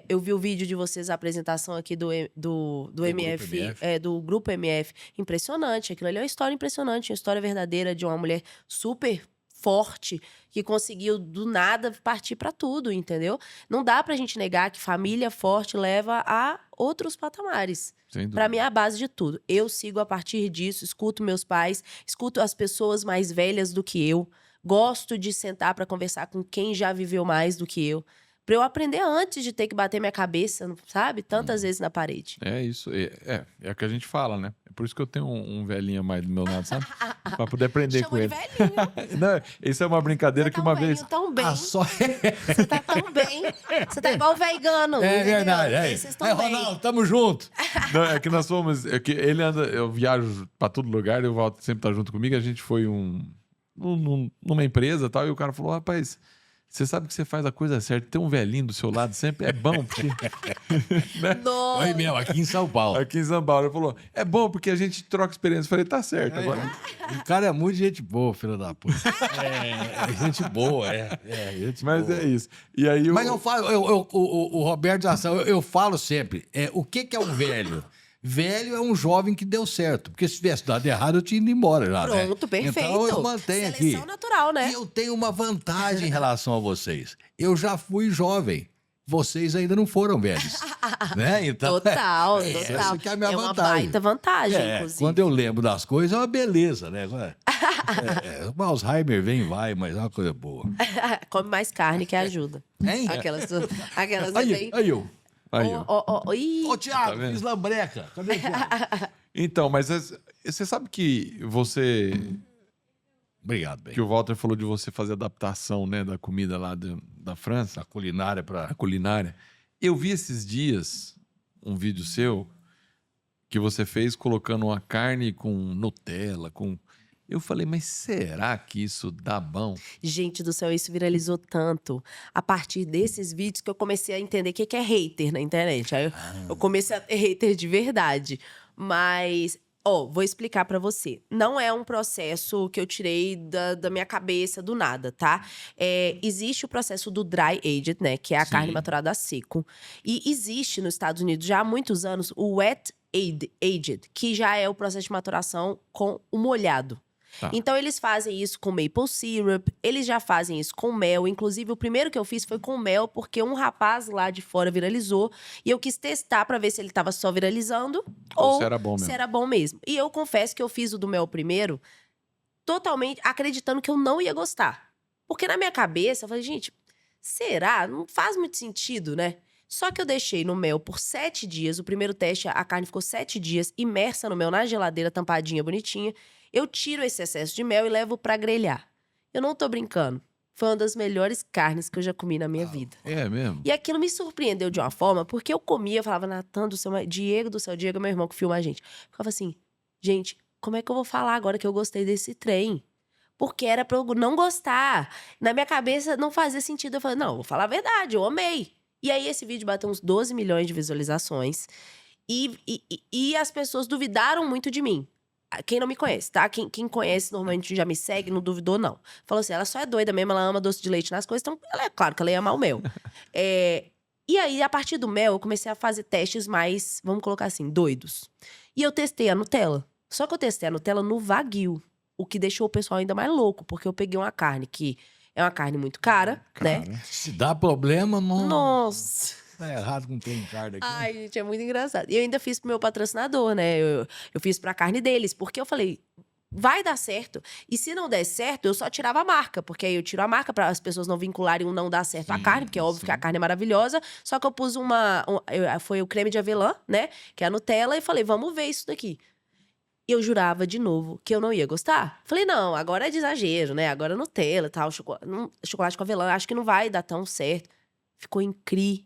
Eu vi o vídeo de vocês, a apresentação aqui do MF, do Grupo MF. Impressionante. Aquilo ali é uma história impressionante, uma história verdadeira de uma mulher super forte que conseguiu do nada partir pra tudo, entendeu? Não dá pra gente negar que família forte leva a outros patamares. Pra mim é a base de tudo. Eu sigo a partir disso, escuto meus pais, escuto as pessoas mais velhas do que eu, gosto de sentar pra conversar com quem já viveu mais do que eu, pra eu aprender antes de ter que bater minha cabeça, sabe? Tantas vezes na parede. É isso. É o que a gente fala, né? É por isso que eu tenho um velhinho mais do meu lado, sabe? Pra poder aprender com ele. Velhinho. Não, isso é uma brincadeira que uma vez... Tão bem. Só... Você tá tão bem. Você tá igual o vegano. É verdade. Vocês estão bem. Ronaldo, tamo junto. Não, é que nós fomos... É que ele anda... Eu viajo pra todo lugar, eu volto sempre tá junto comigo. A gente foi numa empresa e tal, e o cara falou, rapaz... você sabe que você faz a coisa certa. Ter um velhinho do seu lado sempre é bom, porque... Oi, meu, aqui em São Paulo. Aqui em São Paulo, ele falou, é bom porque a gente troca experiência. Eu falei, tá certo. Agora... O cara é muito gente boa, filho da puta. É gente boa, gente Mas boa. é isso. E aí Mas eu falo, o Roberto Ação, eu falo sempre, o que é um velho? Velho é um jovem que deu certo. Porque se tivesse dado errado, eu tinha ido embora já, né? Pronto, perfeito. Então eu mantenho aqui. Seleção natural, né? E eu tenho uma vantagem em relação a vocês. Eu já fui jovem. Vocês ainda não foram velhos. Né? Então, Total. essa que é a minha uma vantagem. baita vantagem, inclusive. Quando eu lembro das coisas, é uma beleza, né? O Alzheimer vem e vai, mas é uma coisa boa. Come mais carne que ajuda. Hein? Aquelas Aí, aí eu. Aí, ó. Ih, Ô, Thiago, Tá vendo? fiz lambreca. Cadê o Thiago? Então, mas você sabe que você... Obrigado, bem. Que o Walter falou de você fazer adaptação, né, da comida lá da França, A culinária a para. culinária. Eu vi esses dias um vídeo seu que você fez colocando uma carne com Nutella, com... Eu falei, mas será que isso dá bom? gente do céu, isso viralizou tanto. A partir desses vídeos que eu comecei a entender o que é hater na internet. Aí eu comecei a ter hater de verdade. Mas, vou explicar pra você. Não é um processo que eu tirei da minha cabeça do nada, tá? Existe o processo do dry aged, né? Que é a Sim. carne maturada a seco. E existe nos Estados Unidos já há muitos anos o wet aged, que já é o processo de maturação com o molhado. Tá. Então, eles fazem isso com maple syrup, eles já fazem isso com mel. Inclusive, o primeiro que eu fiz foi com mel, porque um rapaz lá de fora viralizou. E eu quis testar pra ver se ele tava só viralizando ou se era bom mesmo. se era bom mesmo. E eu confesso que eu fiz o do mel primeiro, totalmente acreditando que eu não ia gostar. Porque na minha cabeça, eu falei, gente, será? Não faz muito sentido, né? Só que eu deixei no mel por 7 dias. O primeiro teste, a carne ficou 7 dias imersa no mel, na geladeira, tampadinha, bonitinha. Eu tiro esse excesso de mel e levo pra grelhar. Eu não tô brincando. Foi uma das melhores carnes que eu já comi na minha vida. É mesmo? E aquilo me surpreendeu de uma forma, porque eu comia, eu falava, Natan do céu, Diego do céu, Diego é meu irmão que filma a gente. Eu ficava assim, gente, como é que eu vou falar agora que eu gostei desse trem? Porque era pra eu não gostar. Na minha cabeça não fazia sentido. Eu falei, não, vou falar a verdade, eu amei. E aí esse vídeo bateu uns 12 milhões de visualizações. E as pessoas duvidaram muito de mim. Quem não me conhece, tá? Quem conhece normalmente já me segue, não duvidou, não. Falou assim, ela só é doida mesmo, ela ama doce de leite nas coisas, então claro que ela ia amar o mel. E aí, a partir do mel, eu comecei a fazer testes mais, vamos colocar assim, doidos. E eu testei a Nutella. Só que eu testei a Nutella no Wagyu, o que deixou o pessoal ainda mais louco, porque eu peguei uma carne que é uma carne muito cara, né? Se dá problema, não. Nossa! Tá errado com o trem de carne aqui. Ai, gente, é muito engraçado. E eu ainda fiz pro meu patrocinador, né? Eu fiz pra carne deles, porque eu falei, vai dar certo. E se não der certo, eu só tirava a marca, porque aí eu tiro a marca para as pessoas não vincularem um não dar certo à carne, porque é óbvio que a carne é maravilhosa. Só que eu pus foi o creme de avelã, né? Que é a Nutella, e falei, vamos ver isso daqui. E eu jurava de novo que eu não ia gostar. Falei, não, agora é de exagero, né? Agora é Nutella e tal, chocolate com avelã, acho que não vai dar tão certo. Ficou incrível.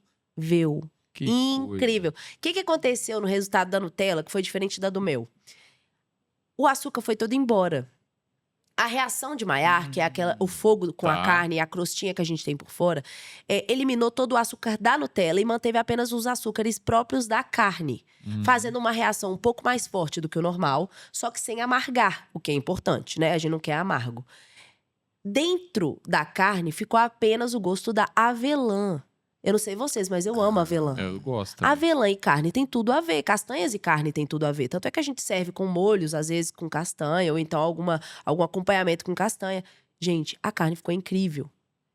Que Incrível. O que aconteceu no resultado da Nutella, que foi diferente da do mel? O açúcar foi todo embora. A reação de Maillard, que é o fogo com a carne e a crostinha que a gente tem por fora, eliminou todo o açúcar da Nutella e manteve apenas os açúcares próprios da carne, fazendo uma reação um pouco mais forte do que o normal, só que sem amargar, o que é importante, né? A gente não quer amargo. Dentro da carne ficou apenas o gosto da avelã. Eu não sei vocês, mas eu amo avelã. Eu gosto. também. Avelã e carne tem tudo a ver. Castanhas e carne tem tudo a ver. Tanto é que a gente serve com molhos, às vezes com castanha, ou então algum acompanhamento com castanha. Gente, a carne ficou incrível.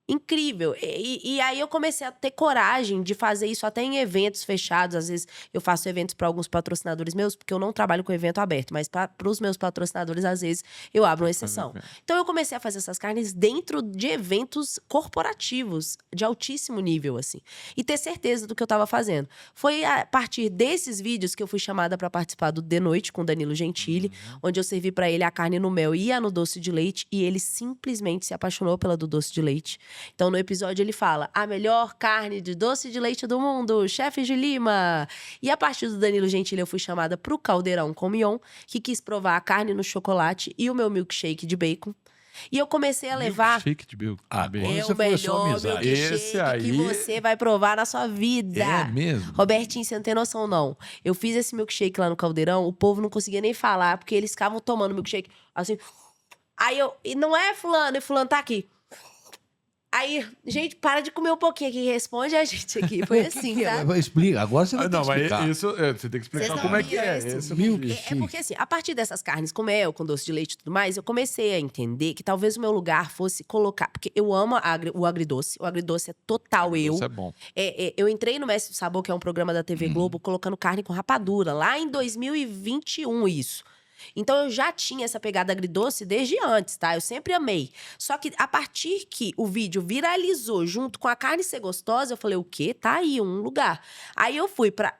Incrível. E aí eu comecei a ter coragem de fazer isso até em eventos fechados. Às vezes eu faço eventos para alguns patrocinadores meus, porque eu não trabalho com evento aberto, mas para os meus patrocinadores, às vezes, eu abro uma exceção. Então eu comecei a fazer essas carnes dentro de eventos corporativos, de altíssimo nível, assim. E ter certeza do que eu tava fazendo. Foi a partir desses vídeos que eu fui chamada para participar do De Noite com Danilo Gentili, onde eu servi para ele a carne no mel e a no doce de leite, e ele simplesmente se apaixonou pela do doce de leite. Então, no episódio, ele fala, a melhor carne de doce de leite do mundo, chefe de Lima. E a partir do Danilo Gentili, eu fui chamada pro Caldeirão com Mion, que quis provar a carne no chocolate e o meu milkshake de bacon. E eu comecei a levar... Milkshake de bacon. Agora É você o foi só melhor amizade. milkshake Esse aí- que você vai provar na sua vida. É mesmo? Robertinho, você não tem noção, não. Eu fiz esse milkshake lá no Caldeirão, o povo não conseguia nem falar, porque eles ficavam tomando milkshake assim. Aí eu... E não é fulano, e fulano tá aqui. Aí, gente, para de comer um pouquinho aqui, responde a gente aqui. Foi assim, tá? Explica, agora você vai ter Não, que mas explicar. isso você tem que explicar Vocês como é não que é. viram Esse isso? milkshake. É porque, assim, a partir dessas carnes com mel, com doce de leite e tudo mais, eu comecei a entender que talvez o meu lugar fosse colocar... Porque eu amo o agridoce. O agridoce é total eu. Isso é bom. Eu entrei no Mestre do Sabor, que é um programa da TV Globo, colocando carne com rapadura. Lá em 2021, isso. Então, eu já tinha essa pegada agridoce desde antes, tá? Eu sempre amei. Só que, a partir que o vídeo viralizou junto com a carne ser gostosa, eu falei, o quê? Tá aí, um lugar. Aí, eu fui pra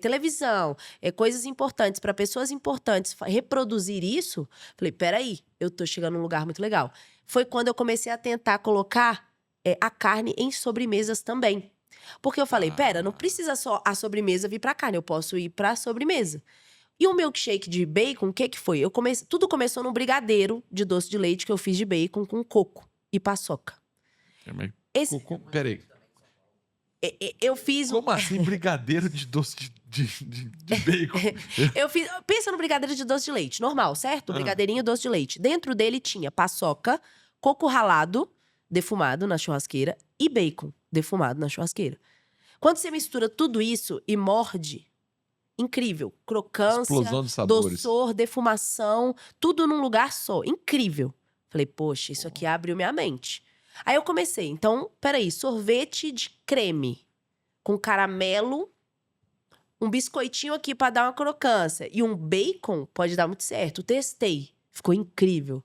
televisão, coisas importantes, pra pessoas importantes reproduzir isso. Falei, peraí, eu tô chegando num lugar muito legal. Foi quando eu comecei a tentar colocar a carne em sobremesas também. Porque eu falei, pera, não precisa só a sobremesa vir pra carne, eu posso ir pra sobremesa. E o milkshake de bacon, o que foi? Tudo começou num brigadeiro de doce de leite que eu fiz de bacon com coco e paçoca. Peraí. Eu fiz Como assim brigadeiro de doce de bacon? Pensa no brigadeiro de doce de leite, normal, certo? Brigadeirinho doce de leite. Dentro dele tinha paçoca, coco ralado, defumado na churrasqueira, e bacon, defumado na churrasqueira. Quando você mistura tudo isso e morde, incrível. Crocância, Explosão de sabores. doçor, defumação, tudo num lugar só. Incrível. Falei, poxa, isso aqui abriu minha mente. Aí eu comecei. Então, peraí, sorvete de creme com caramelo, um biscoitinho aqui pra dar uma crocância e um bacon pode dar muito certo. Testei. Ficou incrível.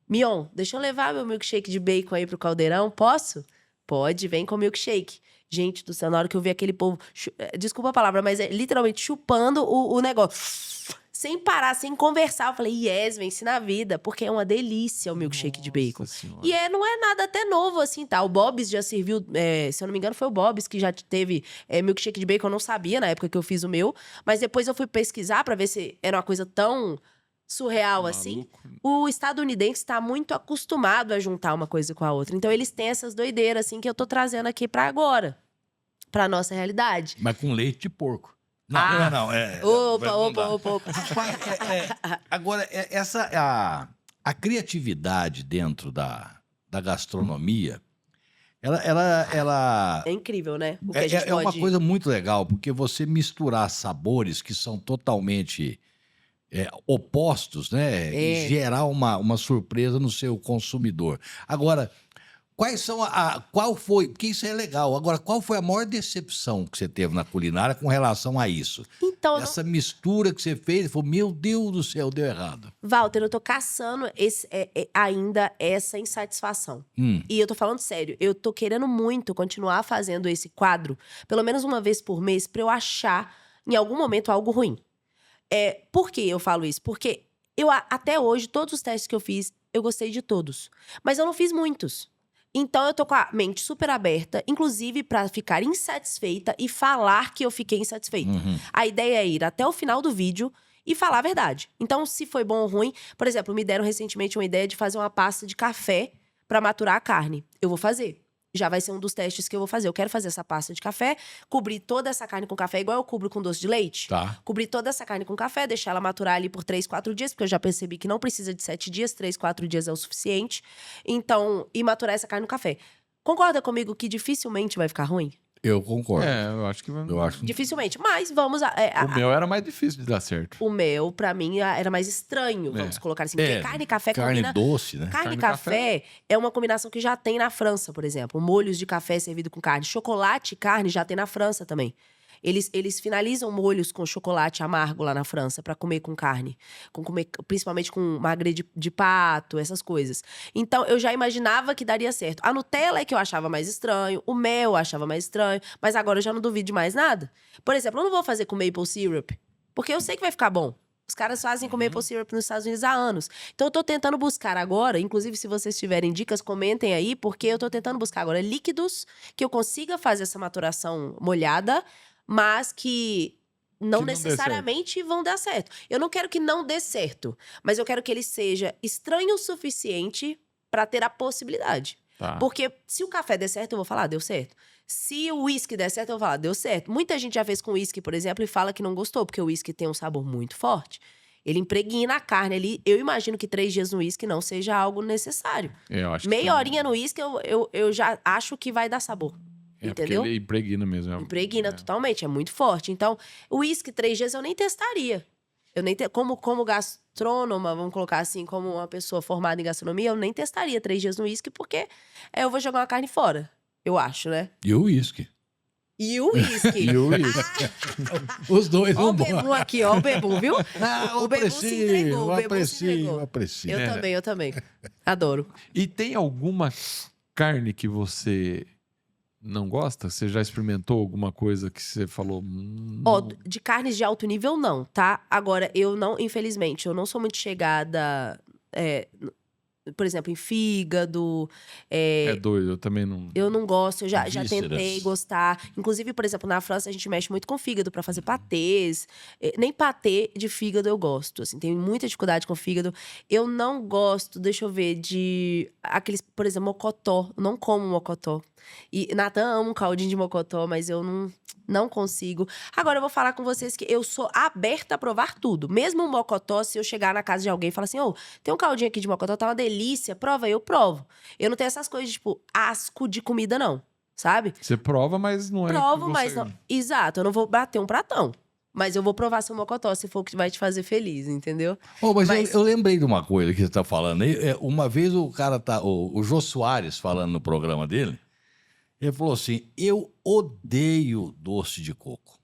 Mion, deixa eu levar meu milkshake de bacon aí pro Caldeirão, posso? Pode, vem com milkshake. Gente do céu, na hora que eu vi aquele povo... Desculpa a palavra, mas é literalmente chupando o negócio. Sem parar, sem conversar. Eu falei, yes, vence na vida. Porque é uma delícia o milkshake de bacon. Senhora. E não é nada até novo, assim, tá? O Bob's já serviu... se eu não me engano, foi o Bob's que já teve milkshake de bacon. Eu não sabia na época que eu fiz o meu. Mas depois eu fui pesquisar pra ver se era uma coisa tão surreal assim. O estadunidense está muito acostumado a juntar uma coisa com a outra. Então, eles têm essas doideiras, assim, que eu tô trazendo aqui pra agora. Pra nossa realidade. Mas com leite de porco. Não. Opa. Agora, a criatividade dentro da gastronomia, ela É incrível, né? O que a gente é uma pode... coisa muito legal, porque você misturar sabores que são totalmente opostos, né? E gerar uma surpresa no seu consumidor. Agora, quais são qual foi... Porque isso é legal. Agora, qual foi a maior decepção que você teve na culinária com relação a isso? Então, Essa mistura que você fez, falou, meu Deus do céu, deu errado. Walter, eu tô caçando ainda essa insatisfação. E eu tô falando sério, eu tô querendo muito continuar fazendo esse quadro, pelo menos uma vez por mês, pra eu achar, em algum momento, algo ruim. Por que eu falo isso? Porque até hoje, todos os testes que eu fiz, eu gostei de todos. Mas eu não fiz muitos. Então, eu tô com a mente super aberta, inclusive pra ficar insatisfeita e falar que eu fiquei insatisfeita. A ideia é ir até o final do vídeo e falar a verdade. Então, se foi bom ou ruim... Por exemplo, me deram recentemente uma ideia de fazer uma pasta de café pra maturar a carne. Eu vou fazer. Já vai ser um dos testes que eu vou fazer. Eu quero fazer essa pasta de café, cobrir toda essa carne com café, igual eu cubro com doce de leite. Tá. Cobrir toda essa carne com café, deixar ela maturar ali por 3, 4 dias, porque eu já percebi que não precisa de 7 dias, 3, 4 dias é o suficiente. Então, e maturar essa carne no café. Concorda comigo que dificilmente vai ficar ruim? Eu concordo. Eu acho que... Eu acho. Dificilmente, mas vamos... O meu era mais difícil de dar certo. O meu, pra mim, era mais estranho, vamos colocar assim. Porque carne e café Carne combina... doce, né? Carne e café é uma combinação que já tem na França, por exemplo. Molhos de café servido com carne. Chocolate e carne já tem na França também. Eles finalizam molhos com chocolate amargo lá na França pra comer com carne. Principalmente com magre de pato, essas coisas. Então, eu já imaginava que daria certo. A Nutella é que eu achava mais estranho. O mel eu achava mais estranho. Mas agora eu já não duvido de mais nada. Por exemplo, eu não vou fazer com maple syrup. Porque eu sei que vai ficar bom. Os caras fazem com maple syrup nos Estados Unidos há anos. Então, eu tô tentando buscar agora, inclusive se vocês tiverem dicas, comentem aí, porque eu tô tentando buscar agora líquidos que eu consiga fazer essa maturação molhada, mas que não necessariamente vão dar certo. Eu não quero que não dê certo, mas eu quero que ele seja estranho o suficiente pra ter a possibilidade. Tá. Porque se o café der certo, eu vou falar, deu certo. Se o uísque der certo, eu vou falar, deu certo. Muita gente já fez com uísque, por exemplo, e fala que não gostou, porque o uísque tem um sabor muito forte. Ele impregna a carne ali. Eu imagino que 3 dias no uísque não seja algo necessário. Eu acho Meia que horinha no uísque, eu já acho que vai dar sabor. Entendeu? Porque ele impregna mesmo. Impregna totalmente, é muito forte. Então, o uísque 3 dias eu nem testaria. Como gastrônoma, vamos colocar assim, como uma pessoa formada em gastronomia, eu nem testaria 3 dias no uísque, porque eu vou jogar uma carne fora. Eu acho, né? E o uísque. E o uísque. E o uísque. Os dois Ó vão o Bebum embora. aqui, ó o Bebum, viu? Eu O Bebum se entregou, o Bebum se entregou. aprecio. Eu também. Adoro. E tem alguma carne que você não gosta? Você já experimentou alguma coisa que você falou? Ó, não. de carnes de alto nível, não, tá? Agora, eu não, infelizmente, eu não sou muito chegada, por exemplo, em fígado. É doido, eu também não. Eu não gosto, eu já Vísceras. tentei gostar. Inclusive, por exemplo, na França a gente mexe muito com fígado pra fazer patês. Nem patê de fígado eu gosto, assim, tenho muita dificuldade com fígado. Eu não gosto, deixa eu ver, de aqueles, por exemplo, mocotó. Eu não como mocotó. E Natan ama um caldinho de mocotó, mas eu não consigo. Agora eu vou falar com vocês que eu sou aberta a provar tudo. Mesmo o mocotó, se eu chegar na casa de alguém e falar assim, ô, tem um caldinho aqui de mocotó, tá uma delícia, prova aí, eu provo. Eu não tenho essas coisas, tipo, asco de comida, não. Sabe? Você prova, mas não é. Provo, que mas você... não. Exato, eu não vou bater um pratão. Mas eu vou provar seu mocotó, se for o que vai te fazer feliz, entendeu? Mas eu lembrei de uma coisa que você está falando aí. Uma vez o cara o Jô Soares falando no programa dele, ele falou assim: eu odeio doce de coco.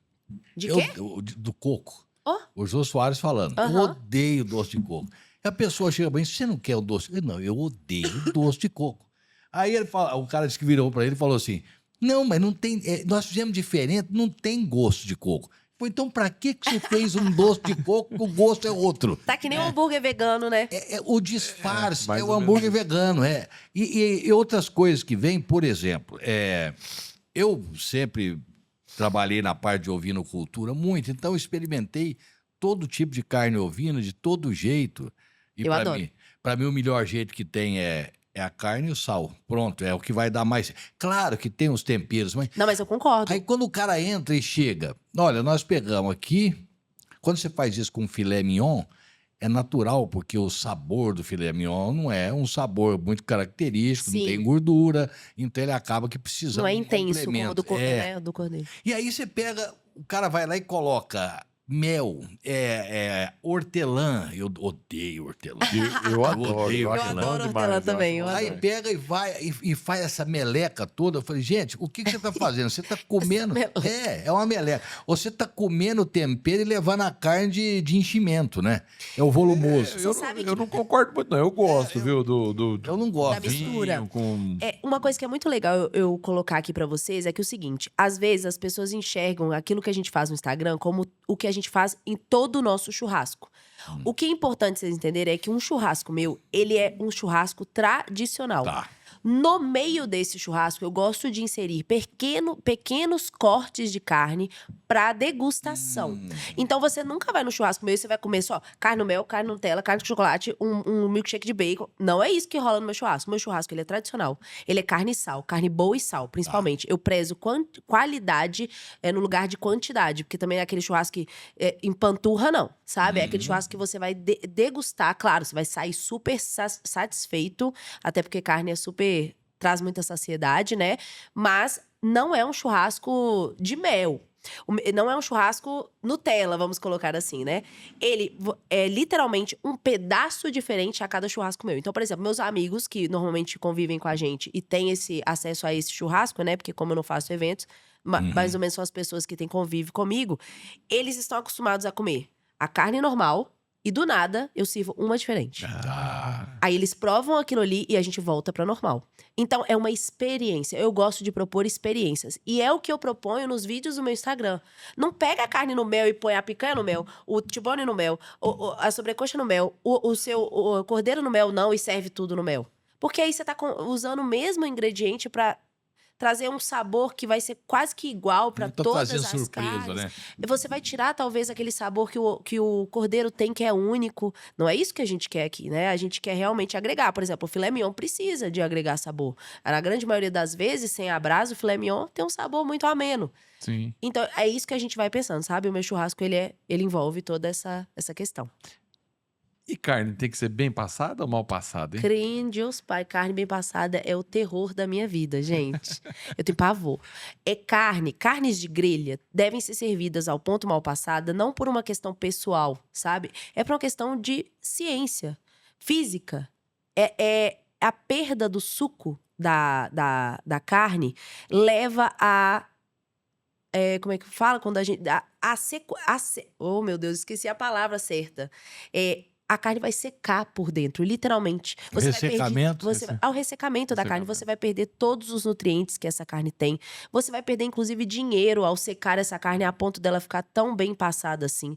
De quê? Do coco. Ó. O Jô Soares falando: eu Aham. odeio doce de coco. E a pessoa chega bem, você não quer o doce? Eu, não, eu odeio doce de coco. Aí ele fala, o cara disse que virou para ele e falou assim: não, mas não tem. Nós fizemos diferente, não tem gosto de coco. Falei, então, pra que você fez um doce de coco que o gosto é outro? Tá que nem um hambúrguer vegano, né? O disfarce, mais é ou o hambúrguer vegano, é. E outras coisas que vêm, por exemplo, eu sempre trabalhei na parte de ovinocultura muito, então eu experimentei todo tipo de carne ovina, de todo jeito. E Eu adoro. Para mim, o melhor jeito que tem é a carne e o sal. Pronto, é o que vai dar mais. Claro que tem os temperos, mas Não, mas eu concordo. aí quando o cara entra e chega, olha, nós pegamos aqui, quando você faz isso com filé mignon, é natural, porque o sabor do filé mignon não é um sabor muito característico, não Sim. tem gordura, então ele acaba que precisando Não é de um intenso como o complemento. do cordeiro, né? Do cordeiro. E aí você pega, o cara vai lá e coloca mel, hortelã, eu odeio hortelã. Eu adoro. odeio Eu hortelã. adoro demais, hortelã eu também, eu acho Aí adoro. pega e vai e faz essa meleca toda. Eu falei, gente, o que você tá fazendo? Você tá comendo. meleca. É uma meleca. Você tá comendo tempero e levando a carne de enchimento, né? É o volumoso. Eu, Você sabe eu que- não concordo muito, não. Eu gosto, viu? Eu não gosto. Da mistura. vinho com. Uma coisa que é muito legal eu colocar aqui pra vocês é que é o seguinte: às vezes as pessoas enxergam aquilo que a gente faz no Instagram como o que a gente faz em todo o nosso churrasco. O que é importante vocês entenderem é que um churrasco meu, ele é um churrasco tradicional. Tá. No meio desse churrasco, eu gosto de inserir pequenos cortes de carne para degustação. Então, você nunca vai no churrasco meu e você vai comer só carne no mel, carne Nutella, carne com chocolate, um milkshake de bacon. Não é isso que rola no meu churrasco. O meu churrasco, ele é tradicional. Ele é carne e sal, carne boa e sal, principalmente. Eu prezo qualidade no lugar de quantidade, porque também é aquele churrasco que empanturra, não, sabe? É aquele churrasco que você vai degustar. Claro, você vai sair super satisfeito, até porque carne é super traz muita saciedade, né? Mas não é um churrasco de mel. Não é um churrasco Nutella, vamos colocar assim, né? Ele é literalmente um pedaço diferente a cada churrasco meu. Então, por exemplo, meus amigos que normalmente convivem com a gente e têm esse acesso a esse churrasco, né? Porque como eu não faço eventos, mais ou menos são as pessoas que têm convívio comigo, eles estão acostumados a comer a carne normal e do nada eu sirvo uma diferente. Aí eles provam aquilo ali e a gente volta pra normal. Então, é uma experiência. Eu gosto de propor experiências. E é o que eu proponho nos vídeos do meu Instagram. Não pega a carne no mel e põe a picanha no mel, o tibone no mel, a sobrecoxa no mel, o cordeiro no mel não e serve tudo no mel. Porque aí você tá usando o mesmo ingrediente pra trazer um sabor que vai ser quase que igual para Não tá todas trazendo as surpresa, carnes. né? Você vai tirar talvez aquele sabor que o cordeiro tem, que é único. Não é isso que a gente quer aqui, né? A gente quer realmente agregar. Por exemplo, o filé mignon precisa de agregar sabor. Na grande maioria das vezes, sem a brasa, o filé mignon tem um sabor muito ameno. Sim. Então, é isso que a gente vai pensando, sabe? O meu churrasco, ele envolve toda essa questão. E carne tem que ser bem passada ou mal passada, hein? Crê Deus Pai, carne bem passada é o terror da minha vida, gente. Eu tenho pavor. Carnes de grelha devem ser servidas ao ponto mal passada, não por uma questão pessoal, sabe? É por uma questão de ciência, física. É a perda do suco da carne leva a... como é que fala quando a gente... Oh, meu Deus, esqueci a palavra certa. A carne vai secar por dentro, literalmente. Ressecamento? Ao ressecamento da carne, você vai perder todos os nutrientes que essa carne tem. Você vai perder, inclusive, dinheiro ao secar essa carne a ponto dela ficar tão bem passada assim.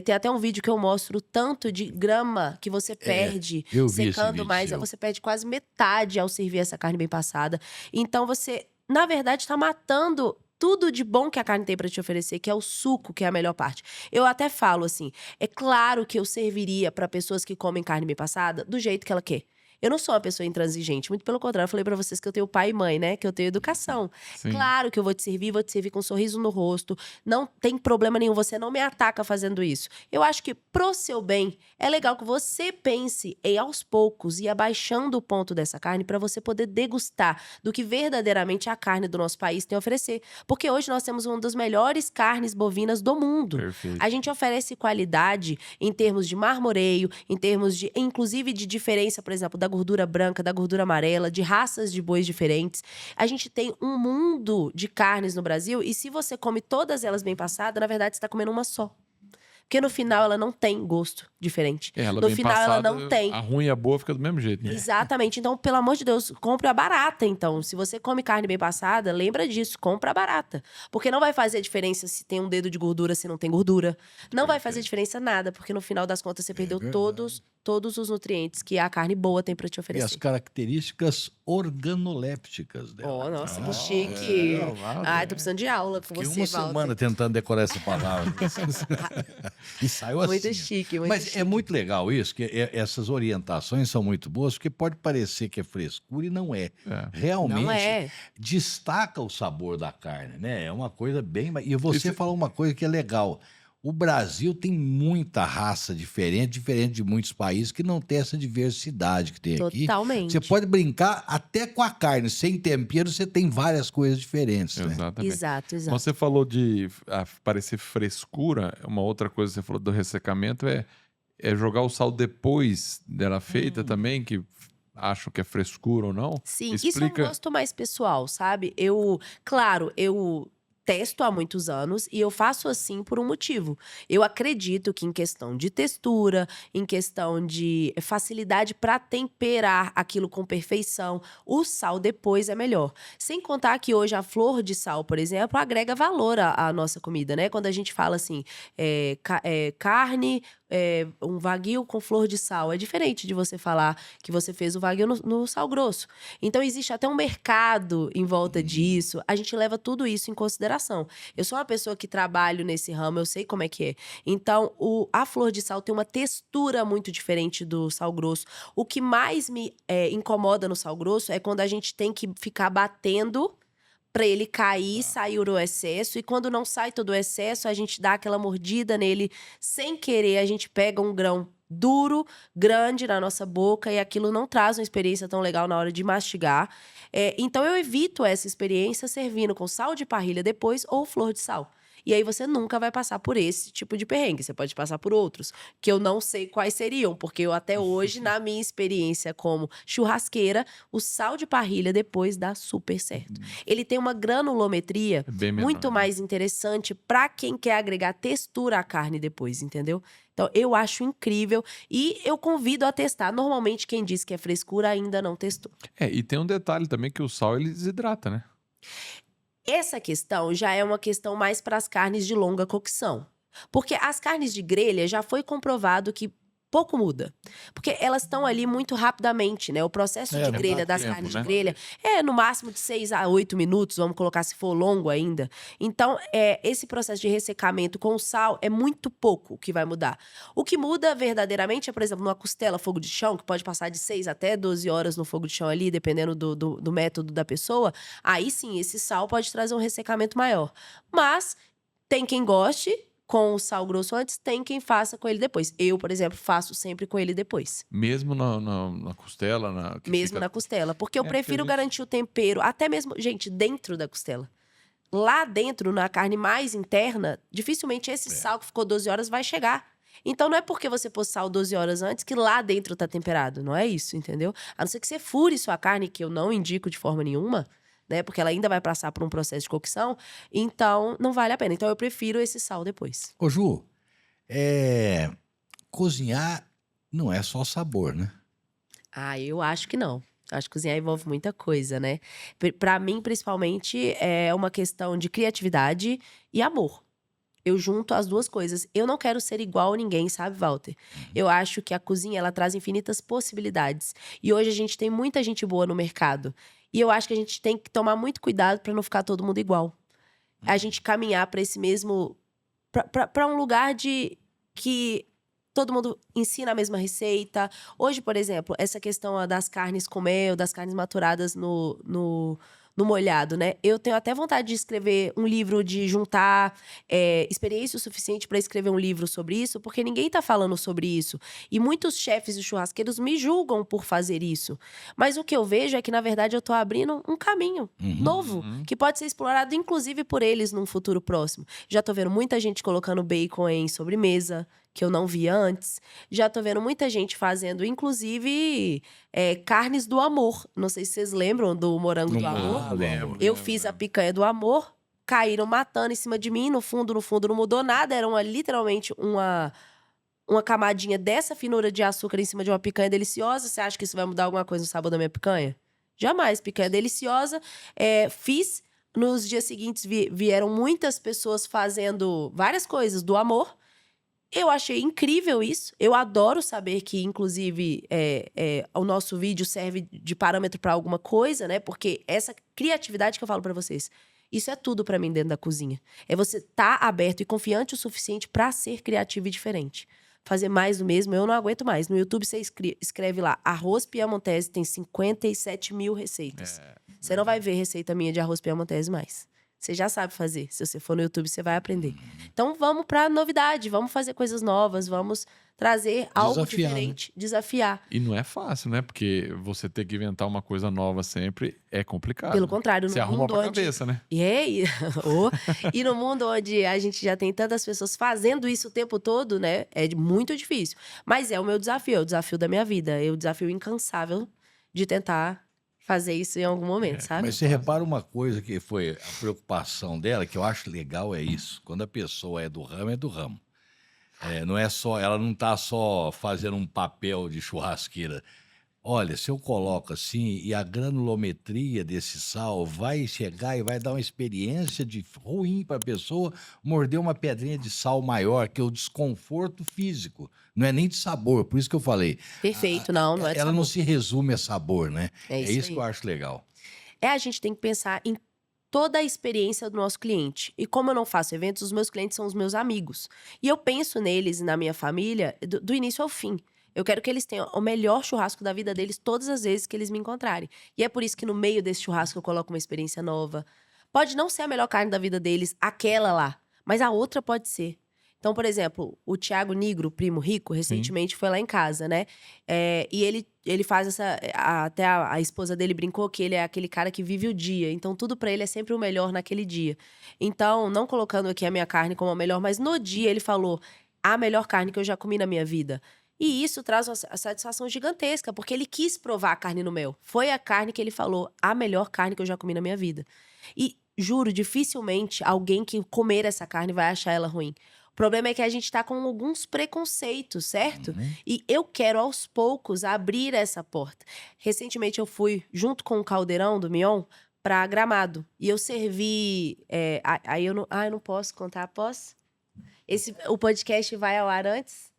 Tem até um vídeo que eu mostro o tanto de grama que você perde eu vi esse secando vídeo mais. seu. Você perde quase metade ao servir essa carne bem passada. Então, você, na verdade, está matando tudo de bom que a carne tem para te oferecer, que é o suco, que é a melhor parte. Eu até falo assim, é claro que eu serviria para pessoas que comem carne bem passada do jeito que ela quer. Eu não sou uma pessoa intransigente, muito pelo contrário, eu falei pra vocês que eu tenho pai e mãe, né? Que eu tenho educação. Sim. Claro que eu vou te servir com um sorriso no rosto. Não tem problema nenhum, você não me ataca fazendo isso. Eu acho que pro seu bem, é legal que você pense em aos poucos ir abaixando o ponto dessa carne pra você poder degustar do que verdadeiramente a carne do nosso país tem a oferecer. Porque hoje nós temos uma das melhores carnes bovinas do mundo. Perfeito. A gente oferece qualidade em termos de marmoreio, em termos de, inclusive de diferença, por exemplo, da gordura branca, da gordura amarela, de raças de bois diferentes. A gente tem um mundo de carnes no Brasil e se você come todas elas bem passadas, na verdade você está comendo uma só. Porque no final ela não tem gosto diferente. Ela No bem final passada, ela não tem. A ruim e a boa fica do mesmo jeito, né? Exatamente. Então, pelo amor de Deus, compre a barata, então. Se você come carne bem passada, lembra disso, compra a barata. Porque não vai fazer diferença se tem um dedo de gordura, se não tem gordura. Não vai fazer diferença nada, porque no final das contas você perdeu todos os nutrientes que a carne boa tem pra te E as oferecer. características organolépticas dela. Oh, nossa, que chique. Valdo, Ai, tô precisando de aula com Fiquei você, uma Walter. semana tentando decorar essa palavra. E saiu assim. Muito chique, muito Mas chique. é muito legal isso, que essas orientações são muito boas, porque pode parecer que é frescura e não é. Realmente Não é. destaca o sabor da carne, né? É uma coisa bem... E você Isso- falou uma coisa que é legal. O Brasil tem muita raça diferente de muitos países que não tem essa diversidade que tem aqui. Totalmente. Você pode brincar até com a carne, sem tempero, você tem várias coisas diferentes, né? Exatamente. Exato, exato. Você falou de parecer frescura, uma outra coisa que você falou do ressecamento é jogar o sal depois dela feita também, que acham que é frescura ou não. Sim, isso é um gosto mais pessoal, sabe? Eu testo há muitos anos e eu faço assim por um motivo. Eu acredito que em questão de textura, em questão de facilidade para temperar aquilo com perfeição, o sal depois é melhor. Sem contar que hoje a flor de sal, por exemplo, agrega valor à nossa comida, né? Quando a gente fala assim, carne, um wagyu com flor de sal, é diferente de você falar que você fez o wagyu no sal grosso. Então existe até um mercado em volta disso. A gente leva tudo isso em consideração. Eu sou uma pessoa que trabalho nesse ramo, eu sei como é que é. Então, a flor de sal tem uma textura muito diferente do sal grosso. O que mais me incomoda no sal grosso é quando a gente tem que ficar batendo pra ele cair, sair o excesso. E quando não sai todo o excesso, a gente dá aquela mordida nele sem querer. A gente pega um grão duro, grande na nossa boca e aquilo não traz uma experiência tão legal na hora de mastigar. Então eu evito essa experiência servindo com sal de parrilha depois ou flor de sal. E aí você nunca vai passar por esse tipo de perrengue. Você pode passar por outros, que eu não sei quais seriam, porque eu até hoje, na minha experiência como churrasqueira, o sal de parrilha depois dá super certo. Ele tem uma granulometria Bem menor, muito né? mais interessante para quem quer agregar textura à carne depois, entendeu? Então, eu acho incrível e eu convido a testar. Normalmente, quem diz que é frescura ainda não testou. E tem um detalhe também que o sal ele desidrata, né? Essa questão já é uma questão mais para as carnes de longa cocção. Porque as carnes de grelha já foi comprovado que pouco muda. Porque elas estão ali muito rapidamente, né? O processo de grelha das tempo, carnes né? de grelha é no máximo de 6 a 8 minutos, vamos colocar se for longo ainda. Então, esse processo de ressecamento com o sal é muito pouco o que vai mudar. O que muda verdadeiramente é, por exemplo, numa costela fogo de chão, que pode passar de 6 até 12 horas no fogo de chão ali, dependendo do método da pessoa. Aí sim, esse sal pode trazer um ressecamento maior. Mas tem quem goste com o sal grosso antes, tem quem faça com ele depois. Eu, por exemplo, faço sempre com ele depois. Mesmo na costela, que Mesmo fica... na costela. Porque eu porque prefiro a gente- garantir o tempero, até mesmo, gente, dentro da costela. Lá dentro, na carne mais interna, dificilmente esse sal que ficou 12 horas vai chegar. Então não é porque você pôs sal 12 horas antes que lá dentro tá temperado. Não é isso, entendeu? A não ser que você fure sua carne, que eu não indico de forma nenhuma, né? Porque ela ainda vai passar por um processo de cocção. Então, não vale a pena. Então, eu prefiro esse sal depois. Ô, Ju, cozinhar não é só sabor, né? Ah, eu acho que não. Acho que cozinhar envolve muita coisa, né? Pra mim, principalmente, é uma questão de criatividade e amor. Eu junto as duas coisas. Eu não quero ser igual a ninguém, sabe, Walter? Eu acho que a cozinha, ela traz infinitas possibilidades. E hoje a gente tem muita gente boa no mercado. E eu acho que a gente tem que tomar muito cuidado pra não ficar todo mundo igual. A gente caminhar pra esse mesmo... Pra um lugar de que todo mundo ensina a mesma receita. Hoje, por exemplo, essa questão das carnes com mel, das carnes maturadas no molhado, né? Eu tenho até vontade de escrever um livro, de juntar experiência o suficiente para escrever um livro sobre isso, porque ninguém tá falando sobre isso. E muitos chefes e churrasqueiros me julgam por fazer isso. Mas o que eu vejo é que, na verdade, eu tô abrindo um caminho novo, que pode ser explorado, inclusive, por eles num futuro próximo. Já tô vendo muita gente colocando bacon em sobremesa, que eu não via antes. Já tô vendo muita gente fazendo, inclusive, carnes do amor. Não sei se vocês lembram do morango do amor. lembro. Eu fiz a picanha do amor, caíram matando em cima de mim. No fundo, não mudou nada. Era literalmente uma camadinha dessa finura de açúcar em cima de uma picanha deliciosa. Você acha que isso vai mudar alguma coisa no sabor da minha picanha? Jamais. Picanha deliciosa. Fiz. Nos dias seguintes vieram muitas pessoas fazendo várias coisas do amor. Eu achei incrível isso. Eu adoro saber que, inclusive, o nosso vídeo serve de parâmetro para alguma coisa, né? Porque essa criatividade que eu falo para vocês, isso é tudo para mim dentro da cozinha. É você estar aberto e confiante o suficiente para ser criativo e diferente. Fazer mais do mesmo, eu não aguento mais. No YouTube você escreve lá, arroz piamontese, tem 57 mil receitas. Você não vai ver receita minha de arroz piamontese mais. Você já sabe fazer. Se você for no YouTube, você vai aprender. Então, vamos pra novidade. Vamos fazer coisas novas. Vamos trazer algo diferente. Desafiar. E não é fácil, né? Porque você ter que inventar uma coisa nova sempre é complicado. Pelo contrário, no Você arruma mundo pra onde... cabeça, né? E no mundo onde a gente já tem tantas pessoas fazendo isso o tempo todo, né? É muito difícil. Mas é o meu desafio. É o desafio da minha vida. É o desafio incansável de tentar fazer isso em algum momento, sabe? Mas você repara uma coisa que foi a preocupação dela, que eu acho legal, é isso. Quando a pessoa é do ramo, é do ramo. Não é só, ela não está só fazendo um papel de churrasqueira. Olha, se eu coloco assim, e a granulometria desse sal vai chegar e vai dar uma experiência ruim para a pessoa morder uma pedrinha de sal maior, que é o desconforto físico. Não é nem de sabor, por isso que eu falei. Perfeito, não é de Ela não sabor. se resume a sabor, né? É isso aí. Que eu acho legal. A gente tem que pensar em toda a experiência do nosso cliente. E como eu não faço eventos, os meus clientes são os meus amigos. E eu penso neles e na minha família do início ao fim. Eu quero que eles tenham o melhor churrasco da vida deles todas as vezes que eles me encontrarem. E é por isso que no meio desse churrasco eu coloco uma experiência nova. Pode não ser a melhor carne da vida deles, aquela lá, mas a outra pode ser. Então, por exemplo, o Thiago Nigro, primo rico, recentemente foi lá em casa, né? E ele faz essa... Até a esposa dele brincou que ele é aquele cara que vive o dia. Então, tudo pra ele é sempre o melhor naquele dia. Então, não colocando aqui a minha carne como a melhor, mas no dia ele falou a melhor carne que eu já comi na minha vida. E isso traz uma satisfação gigantesca, porque ele quis provar a carne no mel. Foi a carne que ele falou, a melhor carne que eu já comi na minha vida. E, juro, dificilmente alguém que comer essa carne vai achar ela ruim. O problema é que a gente tá com alguns preconceitos, certo? E eu quero, aos poucos, abrir essa porta. Recentemente eu fui, junto com o Caldeirão do Mion, pra Gramado. E eu servi... aí eu não posso contar, posso? O podcast vai ao ar antes?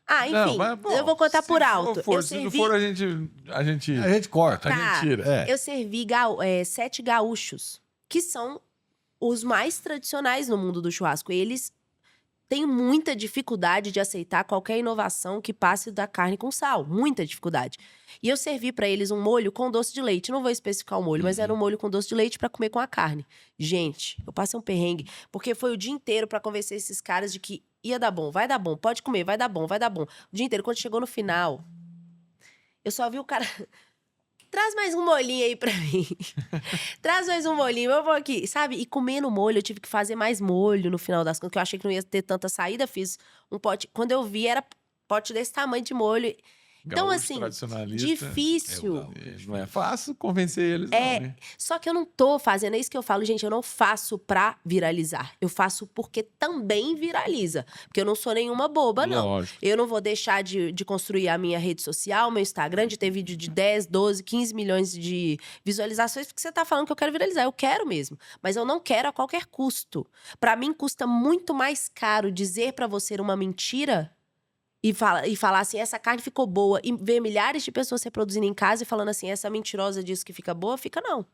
Ah, enfim, Não, mas, bom, eu vou contar se por alto. for, Eu se servi... não for, a gente A gente corta. Tá, tira. É. eu servi 7 gaúchos, que são os mais tradicionais no mundo do churrasco. Eles têm muita dificuldade de aceitar qualquer inovação que passe da carne com sal. Muita dificuldade. E eu servi pra eles um molho com doce de leite. Não vou especificar o molho, mas era um molho com doce de leite pra comer com a carne. Gente, eu passei um perrengue, porque foi o dia inteiro pra convencer esses caras de que ia dar bom, vai dar bom, pode comer, vai dar bom, vai dar bom. O dia inteiro. Quando chegou no final, eu só vi o cara... Traz mais um molhinho aí pra mim. Traz mais um molhinho, eu vou aqui. Sabe? E comendo molho, eu tive que fazer mais molho no final das contas, porque eu achei que não ia ter tanta saída. Fiz um pote. Quando eu vi, era pote desse tamanho de molho. Então, Gaúcho assim, tradicionalista. difícil. Não é fácil convencer eles, É. não, né? Só que eu não tô fazendo, é isso que eu falo, gente, eu não faço pra viralizar. Eu faço porque também viraliza. Porque eu não sou nenhuma boba, não. Lógico. Eu não vou deixar de construir a minha rede social, meu Instagram, de ter vídeo de 10, 12, 15 milhões de visualizações, porque você tá falando que eu quero viralizar. Eu quero mesmo. Mas eu não quero a qualquer custo. Pra mim, custa muito mais caro dizer pra você uma mentira e falar assim, essa carne ficou boa, e ver milhares de pessoas reproduzindo em casa e falando assim, essa mentirosa diz que fica boa, fica não.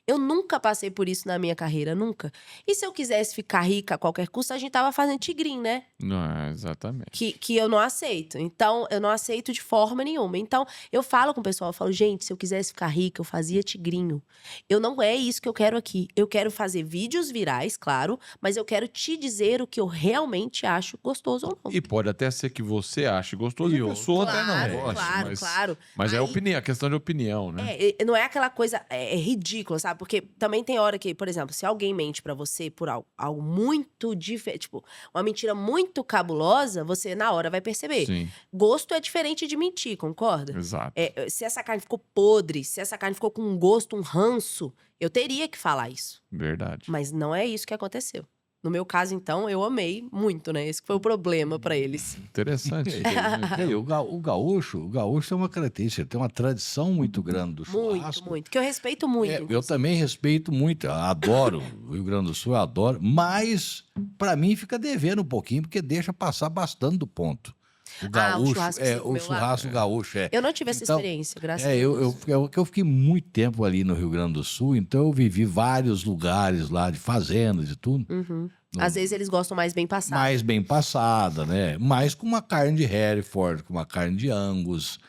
Eu nunca passei por isso na minha carreira, nunca. E se eu quisesse ficar rica a qualquer custo, a gente tava fazendo tigrinho, né? Não, exatamente. Que eu não aceito. Então, eu não aceito de forma nenhuma. Então, eu falo com o pessoal, eu falo, gente, se eu quisesse ficar rica, eu fazia tigrinho. Eu não é isso que eu quero aqui. Eu quero fazer vídeos virais, claro, mas eu quero te dizer o que eu realmente acho gostoso ou não. E pode até ser que você ache gostoso e a pessoa até Claro, não goste. claro, mas, claro. Mas é Aí- opinião, questão de opinião, né? não é aquela coisa ridícula, sabe? Porque também tem hora que, por exemplo, se alguém mente pra você por algo muito diferente, tipo, uma mentira muito cabulosa, você na hora vai perceber. Sim, Gosto é diferente de mentir, concorda? exato. Se essa carne ficou podre, se essa carne ficou com um gosto, um ranço, eu teria que falar isso. Verdade. Mas não é isso que aconteceu. No meu caso, então, eu amei muito, né? Esse que foi o problema pra eles. Interessante. E aí, o gaúcho tem uma característica, tem uma tradição muito grande do Muito, churrasco. muito. Que eu respeito muito. Eu também respeito muito, adoro o Rio Grande do Sul, eu adoro, mas pra mim fica devendo um pouquinho, porque deixa passar bastante do ponto. O gaúcho, churrasco, sim, do o meu churrasco gaúcho, Eu não tive essa Então, experiência, graças a Deus. eu fiquei muito tempo ali no Rio Grande do Sul, então eu vivi vários lugares lá de fazendas e tudo. Uhum. Às vezes eles gostam mais bem passado. Mais bem passada, né? Mais com uma carne de Hereford, com uma carne de Angus,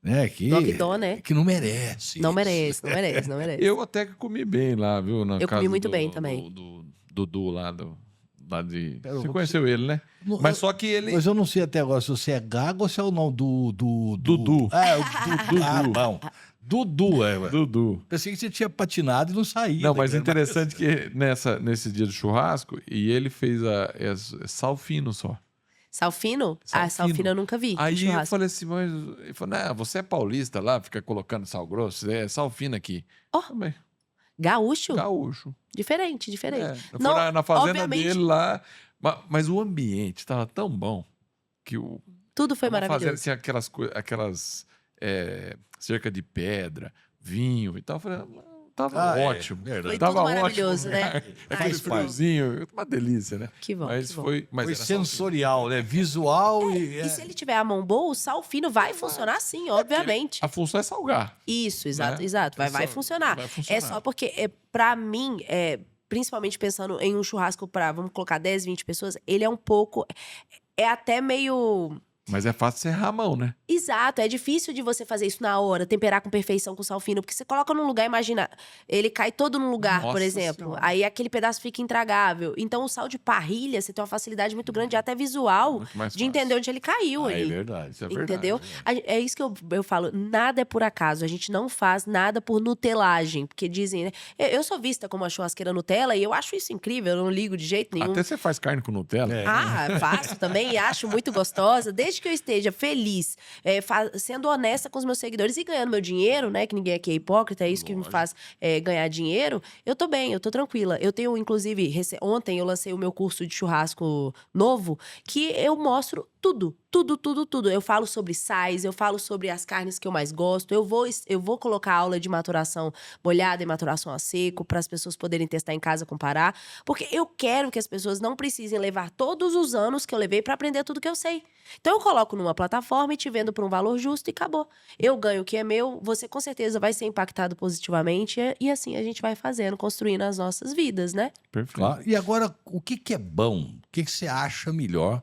né? Dog-dó, né? Que não merece. Não isso. merece, não merece, não merece. Eu até que comi bem lá, viu? Na Eu casa comi muito do- bem também. Do Dudu lá, lá de... Pera, eu Você vou conheceu ele, né? Não, Mas só que ele... Mas eu não sei até agora se você é gago ou se é o nome do... Dudu. É, o Dudu. Ah, bom. Dudu, ué. Dudu. Pensei que você tinha patinado e não saía. Não, mas daquele- interessante que nesse dia do churrasco, e ele fez sal fino só. Salfino? Sal Ah, salfino fino. eu nunca vi. Aí eu churrasco. falei assim, mas... Ele falou, não, você é paulista lá, fica colocando sal grosso, é sal fino aqui. Ó. Também, Gaúcho? gaúcho. Diferente, diferente. É, eu fui Não, na fazenda obviamente- dele lá, mas o ambiente tava tão bom que o... Tudo foi uma maravilhoso. fazenda, assim, aquelas cerca de pedra, vinho e tal. Eu falei, tava Ah, é, ótimo. verdade. Foi Tava tudo ótimo. maravilhoso, né? Aquele Ai, friozinho, uma delícia, né? Que bom, Mas que bom. foi... Mas Foi era salfino. sensorial, né? Visual e... E se ele tiver a mão boa, o sal fino vai funcionar sim, obviamente. A função é salgar. Isso, exato, né? exato. Vai, É vai só- funcionar. vai funcionar. É só porque, pra mim, principalmente pensando em um churrasco pra, vamos colocar 10, 20 pessoas, ele é um pouco... É até meio... Mas é fácil você errar a mão, né? Exato, é difícil de você fazer isso na hora, temperar com perfeição com sal fino, porque você coloca num lugar, imagina, ele cai todo num lugar, por Nossa exemplo, Senhora. aí aquele pedaço fica intragável. Então o sal de parrilha, você tem uma facilidade muito grande, até visual, Muito mais de fácil. entender onde ele caiu Ah, é ali. verdade. Isso é verdade. Entendeu? É isso que eu falo, nada é por acaso, a gente não faz nada por nutelagem, porque dizem, né? Eu sou vista como uma churrasqueira Nutella e eu acho isso incrível, eu não ligo de jeito nenhum. Até você faz carne com Nutella. É. Ah, faço também e acho muito gostosa, desde que eu esteja feliz, sendo honesta com os meus seguidores e ganhando meu dinheiro, né? Que ninguém aqui é hipócrita, é isso que me faz ganhar dinheiro. Eu tô bem, eu tô tranquila. Eu tenho, inclusive, ontem eu lancei o meu curso de churrasco novo, que eu mostro tudo, tudo, tudo, tudo. Eu falo sobre sais, eu falo sobre as carnes que eu mais gosto. Eu vou colocar aula de maturação molhada e maturação a seco para as pessoas poderem testar em casa, comparar. Porque eu quero que as pessoas não precisem levar todos os anos que eu levei para aprender tudo que eu sei. Então eu coloco numa plataforma e te vendo por um valor justo e acabou. Eu ganho o que é meu, você com certeza vai ser impactado positivamente e assim a gente vai fazendo, construindo as nossas vidas, né? Perfeito. Claro. E agora, o que que é bom? O que que você acha melhor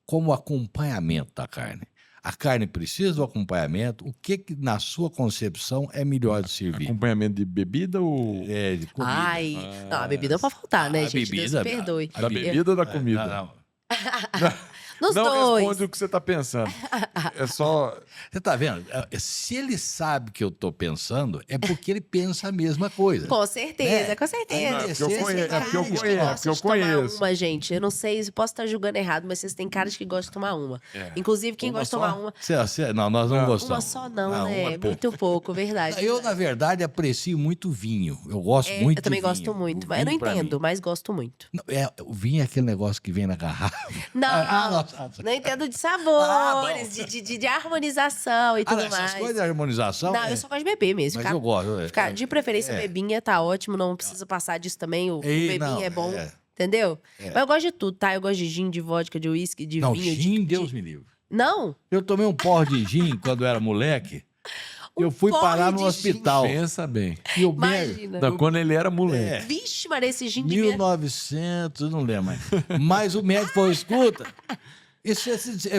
como acompanhamento da carne? A carne precisa do acompanhamento? O que que, na sua concepção, é melhor de servir? Acompanhamento de bebida ou É, de comida. Ai, não, a bebida não pode faltar, né, A gente? Deus bebida, me perdoe. da bebida ou da comida? Não. Nos Não dois. responde o que você tá pensando. É só... Você tá vendo? Se ele sabe que eu tô pensando, é porque ele pensa a mesma coisa. Com certeza, É. com certeza. Não, é porque eu Vocês conheço- têm é porque eu caras que conheço, gostam porque eu de tomar conheço. uma, gente. Eu não sei, posso estar julgando errado, mas vocês têm caras que gostam de tomar uma. É. Inclusive, quem Uma gosta de só? tomar uma. Não, nós não Uma gostamos. Uma só não, Uma né? é pouco. Muito pouco, verdade. Eu, na verdade, aprecio muito vinho. Eu gosto É, muito eu também de vinho. gosto muito, O mas eu não vinho, pra entendo, mim- mas gosto muito. Não, o vinho é aquele negócio que vem na garrafa. Não, nossa. não entendo de sabores, bom. de harmonização e tudo Essas mais. coisas de harmonização. Não, eu só gosto de beber mesmo. Mas eu gosto. De preferência, é. bebinha tá ótimo, não precisa passar disso também. O Ei, bebinha não, é bom, é. entendeu? É. Mas eu gosto de tudo, tá? Eu gosto de gin, de vodka, de uísque, de Não, vinho. gin, de... Deus me livre. Não? Eu tomei um porre de gin quando eu era moleque. Eu fui porre parar de no gin. hospital. Pensa bem. E o médico... Imagina. Da quando ele era moleque. É. Vixe, mas esse gin devia... 1900, não lembro mais. Mas o médico falou, escuta,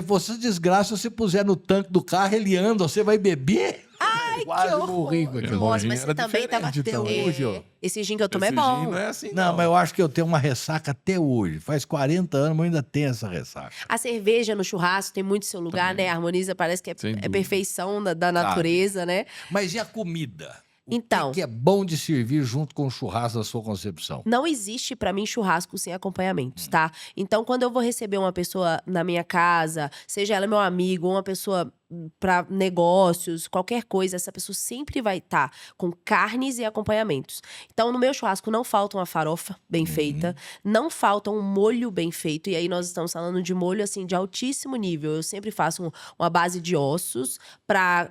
você desgraça se puser no tanque do carro, ele anda, você vai beber? Ai, Quase que horror. morri com aquilo. Nossa, gin mas era você também tava... diferente, então. Até hoje, ó. Esse gin que eu tomo é Esse bom. gin não é assim, Não, mas eu acho que eu tenho uma ressaca até hoje. Faz 40 anos, mas eu ainda tenho essa ressaca. A cerveja no churrasco tem muito seu lugar, né? A harmoniza parece que Sem é dúvida. perfeição da natureza, né? Mas e a comida? O Então. que é bom de servir junto com o churrasco na sua concepção? Não existe pra mim churrasco sem acompanhamentos, tá? Então, quando eu vou receber uma pessoa na minha casa, seja ela meu amigo, ou uma pessoa pra negócios, qualquer coisa, essa pessoa sempre vai estar com carnes e acompanhamentos. Então, no meu churrasco não falta uma farofa bem feita, não falta um molho bem feito, e aí nós estamos falando de molho assim de altíssimo nível. Eu sempre faço uma base de ossos pra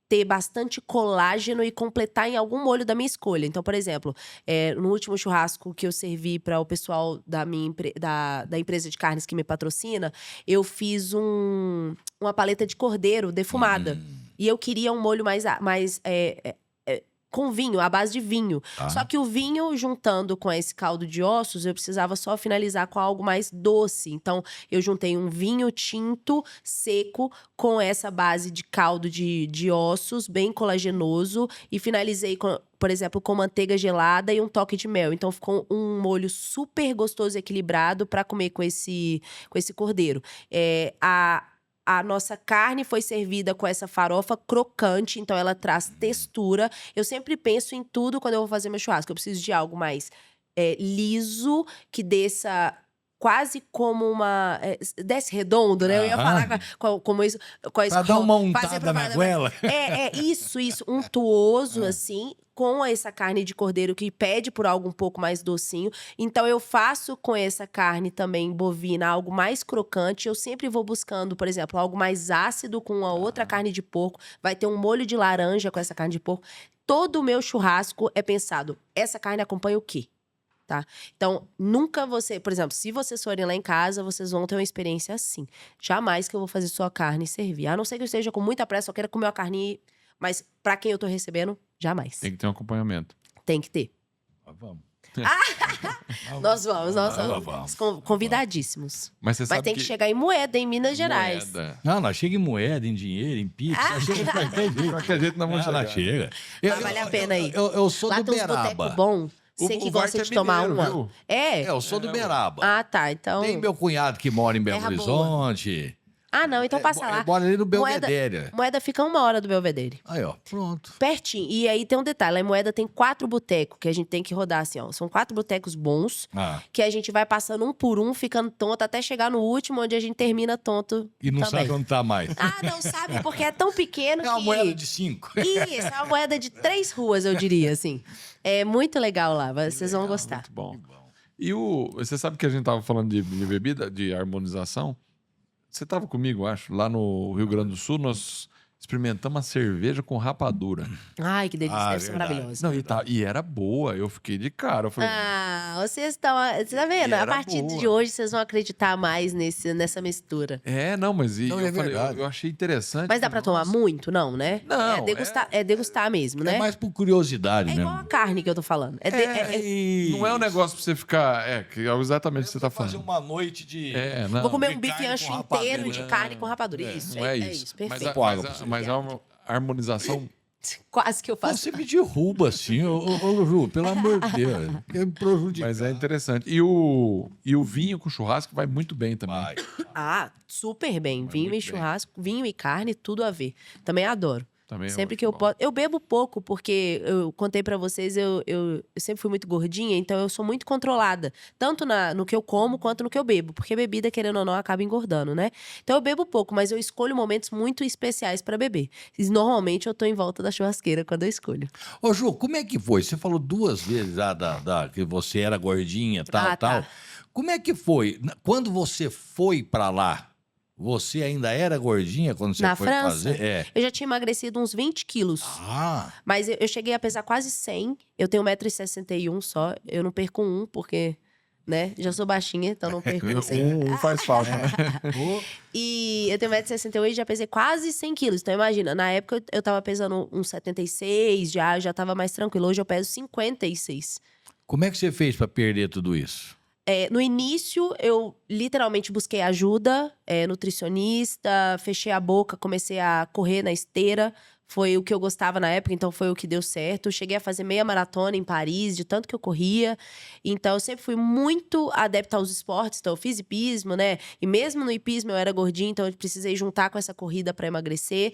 ter bastante colágeno e completar em algum molho da minha escolha. Então, por exemplo, no último churrasco que eu servi para o pessoal da empresa de carnes que me patrocina, eu fiz uma paleta de cordeiro defumada. E eu queria um molho mais com vinho, à base de vinho. Tá. Só que o vinho, juntando com esse caldo de ossos, eu precisava só finalizar com algo mais doce. Então, eu juntei um vinho tinto, seco, com essa base de caldo de ossos, bem colagenoso. E finalizei, por exemplo, com manteiga gelada e um toque de mel. Então, ficou um molho super gostoso e equilibrado para comer com esse cordeiro. A nossa carne foi servida com essa farofa crocante, então ela traz textura. Eu sempre penso em tudo quando eu vou fazer meu churrasco. Eu preciso de algo mais liso, que desça quase como uma... desce redondo, né? Eu ia falar como isso... Pra dar uma untada na goela. Isso. Untuoso, assim, com essa carne de cordeiro que pede por algo um pouco mais docinho. Então, eu faço com essa carne também bovina algo mais crocante. Eu sempre vou buscando, por exemplo, algo mais ácido com uma outra carne de porco. Vai ter um molho de laranja com essa carne de porco. Todo o meu churrasco é pensado, essa carne acompanha o quê? Tá? Então, nunca você... Por exemplo, se vocês forem lá em casa, vocês vão ter uma experiência assim. Jamais que eu vou fazer sua carne servir. A não ser que eu esteja com muita pressa, eu quero comer uma carne... Mas pra quem eu tô recebendo, jamais. Tem que ter um acompanhamento. Tem que ter. Vamos. Nós vamos. Convidadíssimos. Mas você Mas sabe tem que chegar em moeda, em Minas Gerais. Moeda. Não, nós chega em moeda, em dinheiro, em pix. Nós chega em qualquer jeito. Qualquer jeito nós vamos Ela chegar. chega. Mas vale a pena aí. Eu sou Lá do tem uns Beraba. botecos bons. Você que gosta Vart de é tomar mineiro, uma. viu? Eu sou do Beraba. Ah, tá. Então... Tem meu cunhado que mora em Belo Terra boa. Horizonte. Ah, não. Então passa lá. Ele mora ali no Belvedere. Moeda fica 1 hora do Belvedere. Aí, ó, pronto. Pertinho. E aí tem um detalhe. Lá em Moeda tem 4 botecos que a gente tem que rodar assim, ó. São 4 botecos bons. Que a gente vai passando um por um, ficando tonto, até chegar no último, onde a gente termina tonto E não também. sabe onde tá mais. Ah, não sabe, porque é tão pequeno É que... uma moeda de 5. Isso, é uma moeda de 3 ruas, eu diria, assim. É muito legal lá, vocês vão gostar. Muito bom. E você sabe que a gente tava falando de bebida, de harmonização? Você tava comigo, acho, lá no Rio Grande do Sul, nós experimentamos uma cerveja com rapadura. Ai, que delícia, deve ser verdade. maravilhosa. Não, e era boa, eu fiquei de cara. Eu falei, Vocês estão. Você tá vendo? E A era partir boa. de hoje, vocês vão acreditar mais nessa mistura. não, mas Não, eu é falei, verdade. eu achei interessante. Mas dá pra tomar Nossa. muito? Não, né? Não, É degustar mesmo, né? É mais por curiosidade, É né? igual a carne que eu tô falando. Não é um negócio pra você ficar. Que é exatamente o que você tá fazer falando. uma noite de... Não. Vou comer de um bife carne com ancho rapadura. inteiro de carne com rapadura. Isso, Não é isso. isso. Perfeito. Mas é uma harmonização. Quase que eu faço. Você me derruba assim, ô Ju, pelo amor de Deus. Quer me prejudicar. Mas é interessante. E o vinho com churrasco vai muito bem também. Vai. Super bem. Vinho muito e churrasco, vinho e carne, tudo a ver. Também adoro. Também Sempre acho que eu bom. posso. Eu bebo pouco, porque eu contei pra vocês, eu sempre fui muito gordinha, então eu sou muito controlada. Tanto no que eu como quanto no que eu bebo. Porque bebida, querendo ou não, acaba engordando, né? Então eu bebo pouco, mas eu escolho momentos muito especiais pra beber. E normalmente eu tô em volta da churrasqueira quando eu escolho. Ô Ju, como é que foi? Você falou 2 vezes que você era gordinha, tal. Tá. Como é que foi? Quando você foi pra lá, você ainda era gordinha quando você Na foi França? fazer? É. Eu já tinha emagrecido uns 20 quilos. Mas eu cheguei a pesar quase 100. Eu tenho 1,61 m só. Eu não perco porque, né? Já sou baixinha, então não perco 100. Faz falta, né? E eu tenho 1,68 m e já pesei quase 100 quilos. Então imagina, na época eu tava pesando uns 76, já tava mais tranquilo. Hoje eu peso 56. Como é que você fez pra perder tudo isso? No início, eu literalmente busquei ajuda, nutricionista, fechei a boca, comecei a correr na esteira. Foi o que eu gostava na época, então foi o que deu certo. Eu cheguei a fazer meia maratona em Paris, de tanto que eu corria. Então, eu sempre fui muito adepta aos esportes. Então, eu fiz hipismo, né? E mesmo no hipismo eu era gordinha, então eu precisei juntar com essa corrida pra emagrecer.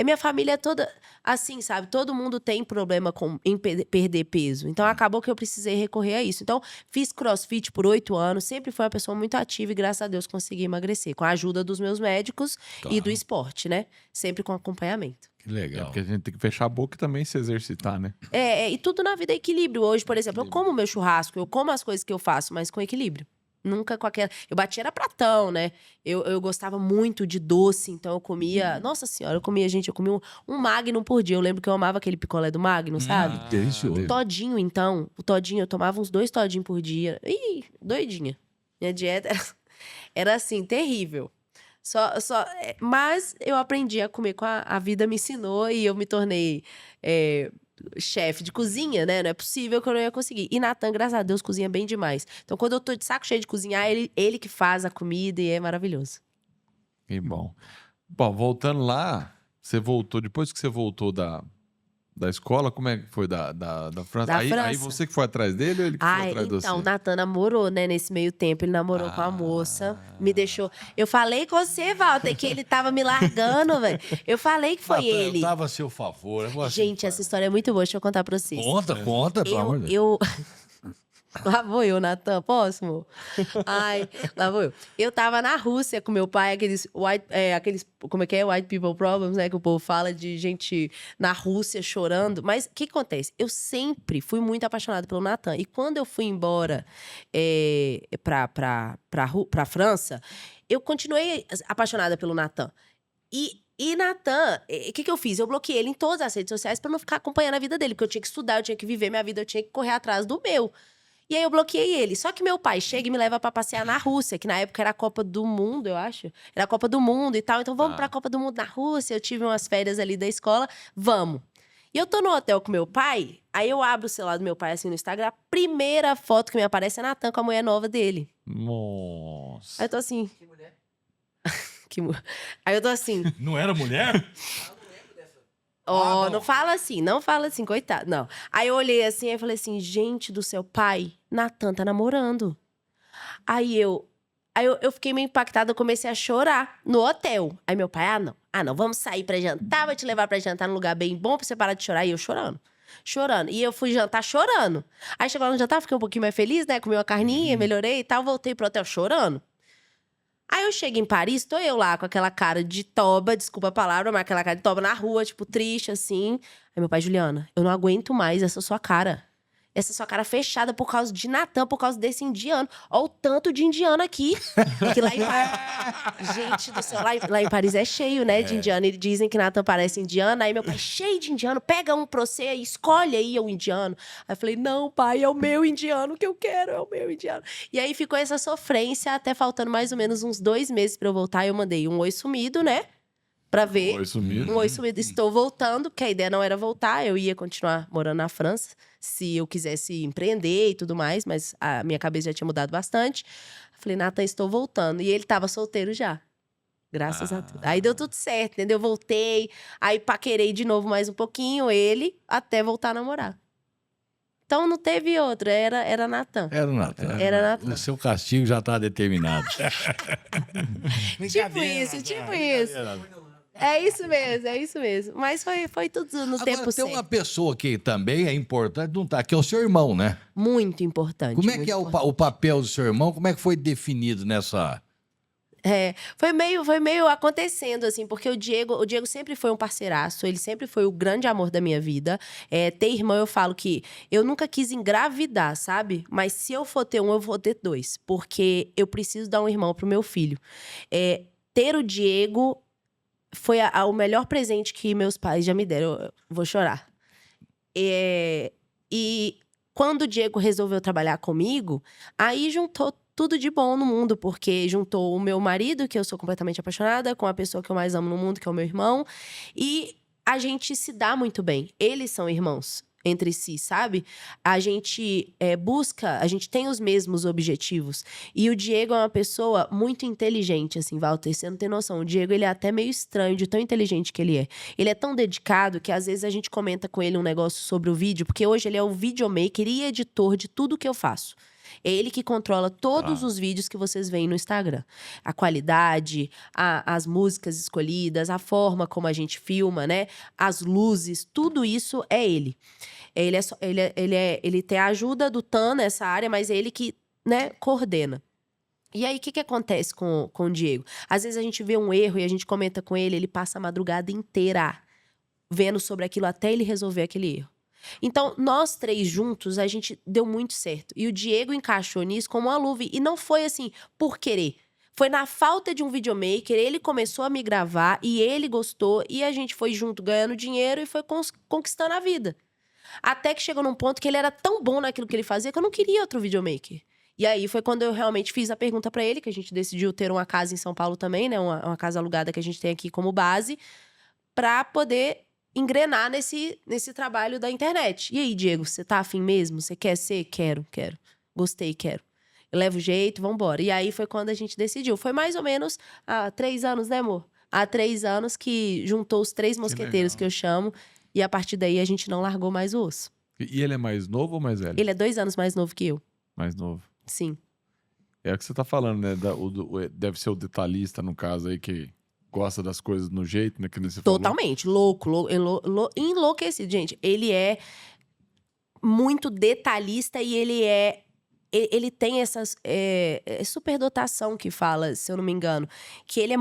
Minha família é toda assim, sabe? Todo mundo tem problema em perder peso. Então, acabou que eu precisei recorrer a isso. Então, fiz crossfit por 8 anos. Sempre fui uma pessoa muito ativa e, graças a Deus, consegui emagrecer. Com a ajuda dos meus médicos e do esporte, né? Sempre com acompanhamento. Que legal. Porque a gente tem que fechar a boca e também se exercitar, né? E tudo na vida é equilíbrio. Hoje, por exemplo, eu como meu churrasco, eu como as coisas que eu faço, mas com equilíbrio. Nunca com aquela... Eu batia era pratão, né? Eu gostava muito de doce, então eu comia... Nossa senhora, eu comia um Magnum por dia. Eu lembro que eu amava aquele picolé do Magnum, sabe? Delicioso. O todinho, então. O todinho, eu tomava uns 2 todinhos por dia. Ih, doidinha. Minha dieta era assim, terrível. Mas eu aprendi a comer a vida me ensinou e eu me tornei chefe de cozinha, né? Não é possível que eu não ia conseguir. E Natan, graças a Deus, cozinha bem demais. Então, quando eu tô de saco cheio de cozinhar, ele que faz a comida e é maravilhoso. Que bom. Bom, voltando lá, você voltou, depois que você voltou da escola, como é que foi da França? Da Aí França. você que foi atrás dele ou ele que foi atrás de você? Então, o Natan namorou, né? Nesse meio tempo, ele namorou com a moça. Me deixou... Eu falei com você, Walter, que ele tava me largando, velho. Eu falei que foi ele. Eu tava a seu favor. Gente, essa história é muito boa. Deixa eu contar pra vocês. Conta, pelo amor de Deus. Lá vou eu, Natan, posso, amor? Ai, lá vou eu. Eu tava na Rússia com meu pai, aqueles como é que é? White people problems, né? Que o povo fala de gente na Rússia chorando. Mas o que acontece? Eu sempre fui muito apaixonada pelo Natan. E quando eu fui embora pra França, eu continuei apaixonada pelo Natan. E Natan, o que eu fiz? Eu bloqueei ele em todas as redes sociais pra não ficar acompanhando a vida dele. Porque eu tinha que estudar, eu tinha que viver minha vida, eu tinha que correr atrás do meu. E aí eu bloqueei ele. Só que meu pai chega e me leva pra passear na Rússia, que na época era a Copa do Mundo, eu acho. Era a Copa do Mundo e tal. Então vamos pra Copa do Mundo na Rússia. Eu tive umas férias ali da escola. Vamos. E eu tô no hotel com meu pai, aí eu abro o celular do meu pai assim no Instagram. A primeira foto que me aparece é Natan com a mulher nova dele. Nossa. Aí eu tô assim. Aí eu tô assim. Não era mulher? Não fala assim, coitado. Não. Aí eu olhei assim e falei assim, gente do céu, pai, Natan tá namorando. Aí eu fiquei meio impactada, eu comecei a chorar no hotel. Aí meu pai, não, vamos sair pra jantar, vou te levar pra jantar num lugar bem bom pra você parar de chorar. E eu chorando. E eu fui jantar chorando. Aí chegou lá no jantar, fiquei um pouquinho mais feliz, né? Comi uma carninha, melhorei e tal, voltei pro hotel chorando. Aí eu chego em Paris, tô eu lá com aquela cara de toba, desculpa a palavra, mas aquela cara de toba na rua, tipo, triste, assim. Aí meu pai, Juliana, eu não aguento mais essa sua cara. essa sua cara fechada por causa de Natan, por causa desse indiano. Ó o tanto de indiano aqui. Que lá em Paris... Gente do céu, lá em Paris é cheio, né, de indiano. Eles dizem que Natan parece indiano. Aí meu pai, cheio de indiano, pega um pra você e escolhe aí o indiano. Aí eu falei, não, pai, é o meu indiano que eu quero, é o meu indiano. E aí ficou essa sofrência, até faltando mais ou menos uns 2 meses pra eu voltar. Eu mandei um oi sumido, né? Pra ver. Oi sumido. Um oi sumido. Estou voltando, porque a ideia não era voltar. Eu ia continuar morando na França, se eu quisesse empreender e tudo mais. Mas a minha cabeça já tinha mudado bastante. Falei, Natan, estou voltando. E ele tava solteiro já. Graças a Deus. Aí deu tudo certo, entendeu? Voltei. Aí paquerei de novo mais um pouquinho ele, até voltar a namorar. Então não teve outro, era Natan. Era o Natan. Era Natan. O seu castigo já está determinado. Tipo isso. É isso mesmo. Mas foi tudo no tempo Agora, tem certo. uma pessoa que também é importante, não tá, que é o seu irmão, né? Muito importante. Como é muito que é importante. o papel do seu irmão? Como é que foi definido nessa... Foi meio acontecendo, assim, porque o Diego sempre foi um parceiraço, ele sempre foi o grande amor da minha vida. Ter irmão, eu falo que eu nunca quis engravidar, sabe? Mas se eu for ter um, eu vou ter 2, porque eu preciso dar um irmão pro meu filho. Ter o Diego foi o melhor presente que meus pais já me deram. Eu vou chorar. E quando o Diego resolveu trabalhar comigo, aí juntou tudo de bom no mundo, porque juntou o meu marido, que eu sou completamente apaixonada, com a pessoa que eu mais amo no mundo, que é o meu irmão. E a gente se dá muito bem. Eles são irmãos entre si, sabe? A gente busca, a gente tem os mesmos objetivos. E o Diego é uma pessoa muito inteligente, assim, Walter, você não tem noção. O Diego, ele é até meio estranho de tão inteligente que ele é. Ele é tão dedicado que às vezes a gente comenta com ele um negócio sobre o vídeo, porque hoje ele é o videomaker e editor de tudo que eu faço. É ele que controla todos os vídeos que vocês veem no Instagram. A qualidade, as músicas escolhidas, a forma como a gente filma, né? As luzes, tudo isso é ele. Ele tem a ajuda do Tan nessa área, mas é ele que, né, coordena. E aí, o que acontece com o Diego? Às vezes a gente vê um erro e a gente comenta com ele, ele passa a madrugada inteira vendo sobre aquilo até ele resolver aquele erro. Então, nós 3 juntos, a gente deu muito certo. E o Diego encaixou nisso como uma luva. E não foi assim, por querer. Foi na falta de um videomaker, ele começou a me gravar e ele gostou. E a gente foi junto ganhando dinheiro e foi conquistando a vida. Até que chegou num ponto que ele era tão bom naquilo que ele fazia que eu não queria outro videomaker. E aí foi quando eu realmente fiz a pergunta pra ele, que a gente decidiu ter uma casa em São Paulo também, né? Uma casa alugada que a gente tem aqui como base, pra poder engrenar nesse trabalho da internet. E aí, Diego, você tá afim mesmo? Você quer ser? Quero. Gostei, quero. Eu levo jeito, vambora. E aí foi quando a gente decidiu. Foi mais ou menos há 3 anos, né, amor? Há 3 anos que juntou os 3 mosqueteiros que eu chamo. E a partir daí a gente não largou mais o osso. E ele é mais novo ou mais velho? Ele é 2 anos mais novo que eu. Mais novo. Sim. É o que você tá falando, né? Deve ser o detalhista, no caso aí, que gosta das coisas no jeito, né? Que você Totalmente. Louco, enlouquecido. Gente, ele é muito detalhista e ele tem essas superdotação que fala, se eu não me engano, que ele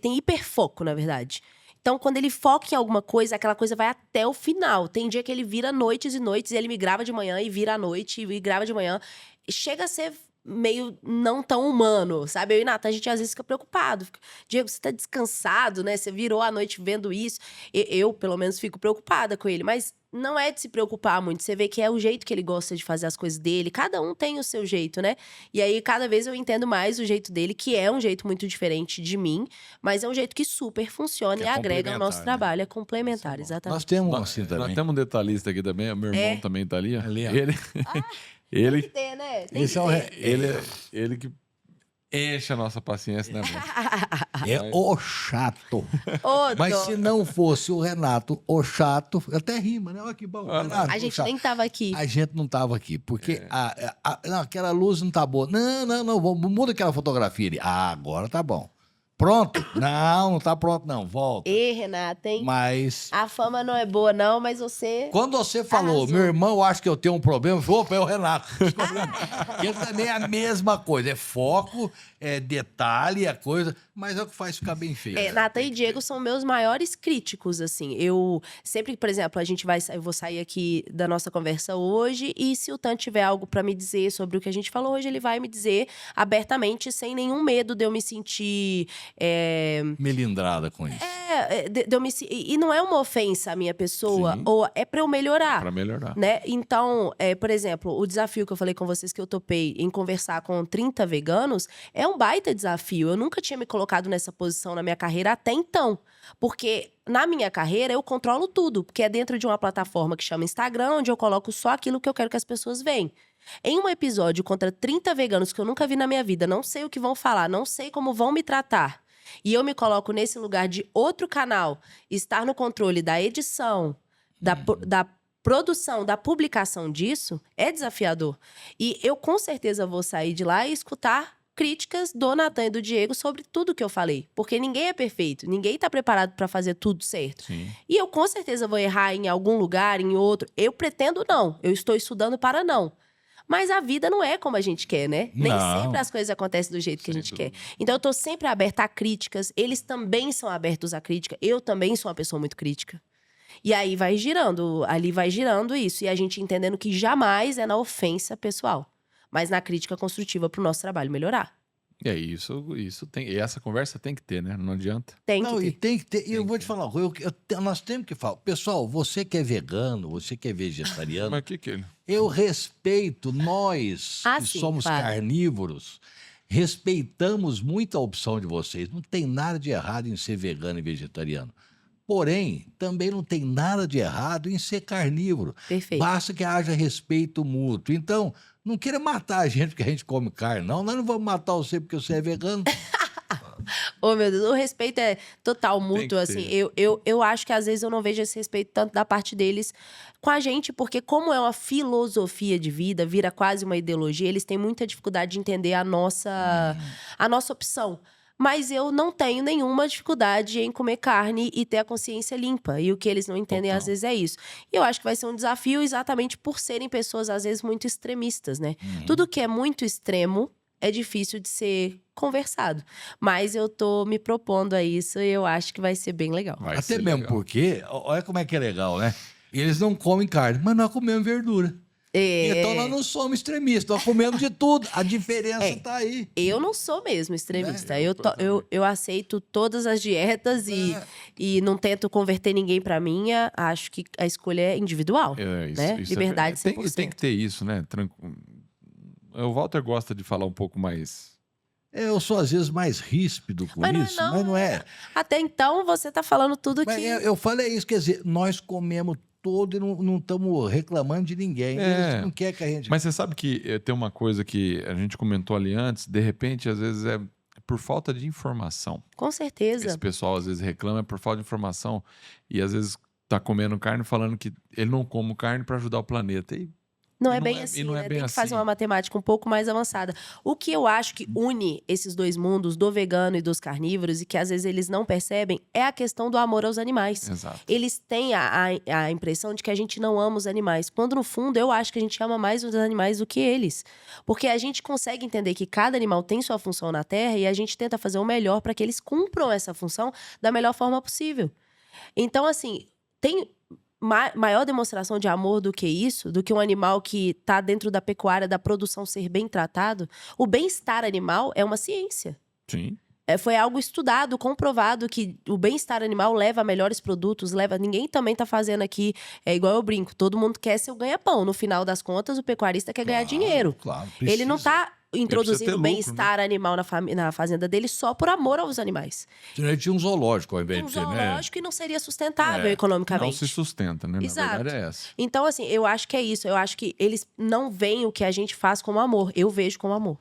tem hiperfoco, na verdade. Então, quando ele foca em alguma coisa, aquela coisa vai até o final. Tem dia que ele vira noites e noites, e ele me grava de manhã e vira à noite e grava de manhã. Chega a ser meio não tão humano, sabe? Eu e Natan, a gente às vezes fica preocupado. Diego, você tá descansado, né? Você virou a noite vendo isso. Eu, pelo menos, fico preocupada com ele. Mas não é de se preocupar muito. Você vê que é o jeito que ele gosta de fazer as coisas dele. Cada um tem o seu jeito, né? E aí, cada vez eu entendo mais o jeito dele, que é um jeito muito diferente de mim. Mas é um jeito que super funciona e agrega ao nosso trabalho. É complementar, exatamente. Nós temos assim também. Nós temos um detalhista aqui também. Meu irmão também tá ali. Ó. Ali, ó. Ele... Tem que ter, né? Ele que enche a nossa paciência, né, amor? É o chato. Ô, Mas dó. se não fosse o Renato, o chato, até rima, né? Olha que bom. Renato, A o gente chato. nem tava aqui. A gente não tava aqui, porque não, aquela luz não tá boa. Não, muda aquela fotografia ali. Ah, agora tá bom. Pronto? Não tá pronto não, volta. Ê, Renata, hein? Mas A fama não é boa, não, mas você... quando você falou, Arrasou. meu irmão, acho que eu tenho um problema, eu falei, opa, é o Renato. Ele também é a mesma coisa, é foco detalhe, a coisa, mas é o que faz ficar bem feio. Nathan e Diego são meus maiores críticos, assim. Eu sempre, por exemplo, eu vou sair aqui da nossa conversa hoje e se o Tan tiver algo pra me dizer sobre o que a gente falou hoje, ele vai me dizer abertamente, sem nenhum medo de eu me sentir... Melindrada com isso. E não é uma ofensa à minha pessoa, Sim. ou é pra eu melhorar. Pra melhorar. Né? Então, por exemplo, o desafio que eu falei com vocês que eu topei em conversar com 30 veganos é um baita desafio. Eu nunca tinha me colocado nessa posição na minha carreira até então. Porque na minha carreira eu controlo tudo, porque é dentro de uma plataforma que chama Instagram, onde eu coloco só aquilo que eu quero que as pessoas vejam. Em um episódio contra 30 veganos que eu nunca vi na minha vida, não sei o que vão falar, não sei como vão me tratar, e eu me coloco nesse lugar de outro canal, estar no controle da edição, da produção, da publicação disso, é desafiador. E eu com certeza vou sair de lá e escutar críticas do Nathan e do Diego sobre tudo que eu falei. Porque ninguém é perfeito, ninguém tá preparado para fazer tudo certo. Sim. E eu com certeza vou errar em algum lugar, em outro. Eu pretendo não, eu estou estudando para não. Mas a vida não é como a gente quer, né? Nem Não. sempre as coisas acontecem do jeito que a Sem gente dúvida. quer. Então eu tô sempre aberta a críticas, eles também são abertos à crítica. Eu também sou uma pessoa muito crítica. E aí vai girando, ali vai girando isso. E a gente entendendo que jamais é na ofensa pessoal, mas na crítica construtiva pro nosso trabalho melhorar. Isso tem. E essa conversa tem que ter, né? Não adianta. Tem Não, e que ter. tem que ter. E eu Tem vou que te falar, nós temos que falar. Pessoal, você que é vegano, você que é vegetariano, Mas o que ele. eu respeito nós que sim, somos claro. carnívoros, respeitamos muito a opção de vocês. Não tem nada de errado em ser vegano e vegetariano. Porém, também não tem nada de errado em ser carnívoro. Perfeito. Basta que haja respeito mútuo. Então, não queira matar a gente porque a gente come carne, não. Nós não vamos matar você porque você é vegano. Oh, meu Deus, o respeito é total mútuo, que assim. ter. Eu acho que às vezes eu não vejo esse respeito tanto da parte deles com a gente, porque como é uma filosofia de vida, vira quase uma ideologia, eles têm muita dificuldade de entender a nossa opção. Mas eu não tenho nenhuma dificuldade em comer carne e ter a consciência limpa. E o que eles não entendem, Total. às vezes, é isso. E eu acho que vai ser um desafio exatamente por serem pessoas, às vezes, muito extremistas, né? Tudo que é muito extremo é difícil de ser conversado. Mas eu tô me propondo a isso e eu acho que vai ser bem legal. Vai Até ser mesmo legal. porque, olha como é que é legal, né? Eles não comem carne, mas nós comemos verdura. Então nós não somos extremistas, nós comemos de tudo. A diferença está aí. Eu não sou mesmo extremista. eu Eu aceito todas as dietas e não tento converter ninguém pra minha. Acho que a escolha é individual. Né? Liberdade tem, 100%. tem que ter isso, né? O Walter gosta de falar um pouco mais. Eu sou, às vezes, mais ríspido com Mas não é isso, não, mas não é. Até então, você tá falando tudo Mas que... eu falei isso, quer dizer, nós comemos todo e não estamos reclamando de ninguém. Eles não querem que a gente... Mas você sabe que tem uma coisa que a gente comentou ali antes, de repente, às vezes é por falta de informação. Com certeza. Esse pessoal às vezes reclama por falta de informação e às vezes tá comendo carne falando que ele não come carne para ajudar o planeta. E Não E é não bem é- assim, e não é né? bem Tem que fazer assim. uma matemática um pouco mais avançada. O que eu acho que une esses dois mundos, do vegano e dos carnívoros, e que às vezes eles não percebem, é a questão do amor aos animais. Exato. Eles têm a impressão de que a gente não ama os animais, quando no fundo eu acho que a gente ama mais os animais do que eles. Porque a gente consegue entender que cada animal tem sua função na Terra e a gente tenta fazer o melhor para que eles cumpram essa função da melhor forma possível. Então, assim, tem maior demonstração de amor do que isso, do que um animal que está dentro da pecuária, da produção ser bem tratado. O bem-estar animal é uma ciência. Sim. Foi algo estudado, comprovado que o bem-estar animal leva a melhores produtos, ninguém também tá fazendo aqui, é igual eu brinco, todo mundo quer seu ganha-pão. No final das contas, o pecuarista quer ganhar dinheiro. Claro, Ele não tá ter introduzindo lucro, bem-estar animal na fazenda dele só por amor aos animais. Senão ele tinha um zoológico ao invés Um de ser, né? zoológico e não seria sustentável É, economicamente. Não se sustenta, né? Exato. Na verdade é essa. Então, assim, eu acho que é isso. Eu acho que eles não veem o que a gente faz como amor. Eu vejo como amor.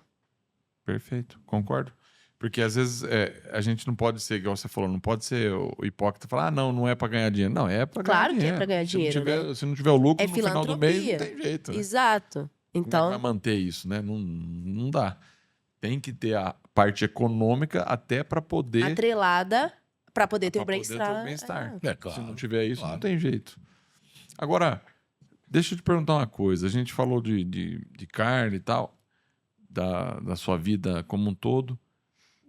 Perfeito, concordo. Porque às vezes a gente não pode ser, igual você falou, não pode ser o hipócrita e falar, não é pra ganhar dinheiro. Não, é pra ganhar Claro que é dinheiro. pra ganhar dinheiro, Se não tiver, né? se não tiver o lucro É no final do mês, não filantropia. tem jeito. Né? Exato. Como é que Então, vai manter isso, né? Não dá. Tem que ter a parte econômica até pra poder... atrelada pra poder ter o pra poder ter bem-estar. o bem-estar. É, claro, Se não tiver isso, claro. não tem jeito. Agora, deixa eu te perguntar uma coisa. A gente falou de carne e tal, da sua vida como um todo.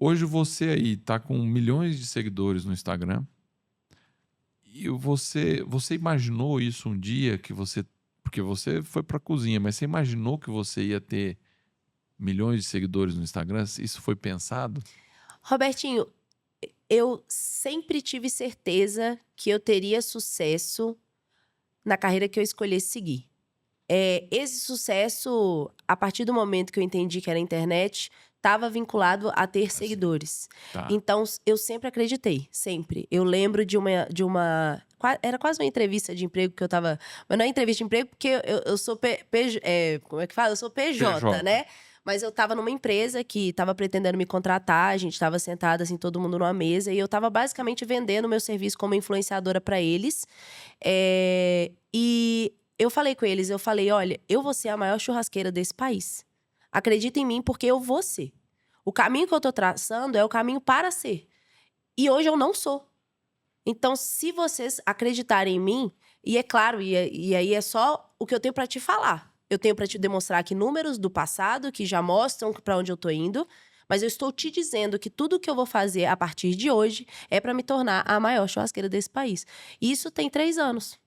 Hoje você aí tá com milhões de seguidores no Instagram. E você imaginou isso um dia que você... Porque você foi pra cozinha, mas você imaginou que você ia ter milhões de seguidores no Instagram? Isso foi pensado? Robertinho, eu sempre tive certeza que eu teria sucesso na carreira que eu escolhesse seguir. Esse sucesso, a partir do momento que eu entendi que era internet, estava vinculado a ter seguidores. Tá. Então, eu sempre acreditei, sempre. Eu lembro de uma era quase uma entrevista de emprego que eu tava... Mas não é entrevista de emprego porque eu sou como é que fala? Eu sou PJ, né? Mas eu tava numa empresa que tava pretendendo me contratar, a gente tava sentada, assim, todo mundo numa mesa, e eu tava basicamente vendendo meu serviço como influenciadora para eles. E eu falei com eles, olha, eu vou ser a maior churrasqueira desse país. Acredita em mim, porque eu vou ser. O caminho que eu tô traçando é o caminho para ser. E hoje eu não sou. Então, se vocês acreditarem em mim, e é claro, e aí é só o que eu tenho para te falar. Eu tenho para te demonstrar aqui números do passado que já mostram para onde eu tô indo, mas eu estou te dizendo que tudo que eu vou fazer a partir de hoje é para me tornar a maior churrasqueira desse país. E isso tem 3 anos.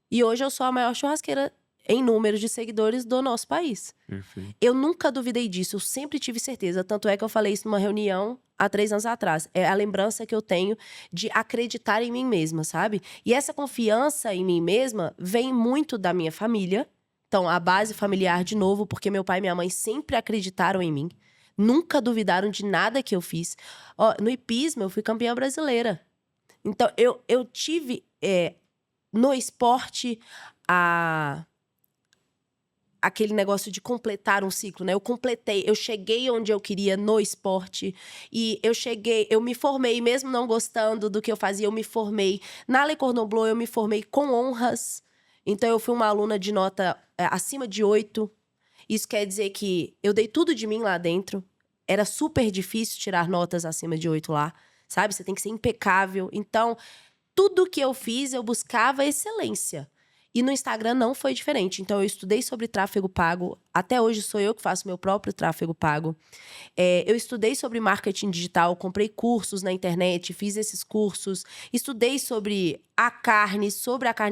E hoje eu sou a maior churrasqueira em número de seguidores do nosso país. Perfeito. Eu nunca duvidei disso, eu sempre tive certeza. Tanto é que eu falei isso numa reunião há 3 anos atrás. É a lembrança que eu tenho de acreditar em mim mesma, sabe? E essa confiança em mim mesma vem muito da minha família. Então, a base familiar, de novo, porque meu pai e minha mãe sempre acreditaram em mim. Nunca duvidaram de nada que eu fiz. No hipismo, eu fui campeã brasileira. Então, eu tive no esporte aquele negócio de completar um ciclo, né? Eu cheguei onde eu queria no esporte. E eu me formei, mesmo não gostando do que eu fazia, eu me formei. Na Le Cordon Bleu, eu me formei com honras. Então, eu fui uma aluna de nota acima de 8. Isso quer dizer que eu dei tudo de mim lá dentro. Era super difícil tirar notas acima de 8 lá, sabe? Você tem que ser impecável. Então, tudo que eu fiz, eu buscava excelência. E no Instagram não foi diferente. Então, eu estudei sobre tráfego pago. Até hoje, sou eu que faço meu próprio tráfego pago. Eu estudei sobre marketing digital, comprei cursos na internet, fiz esses cursos. Estudei sobre a carne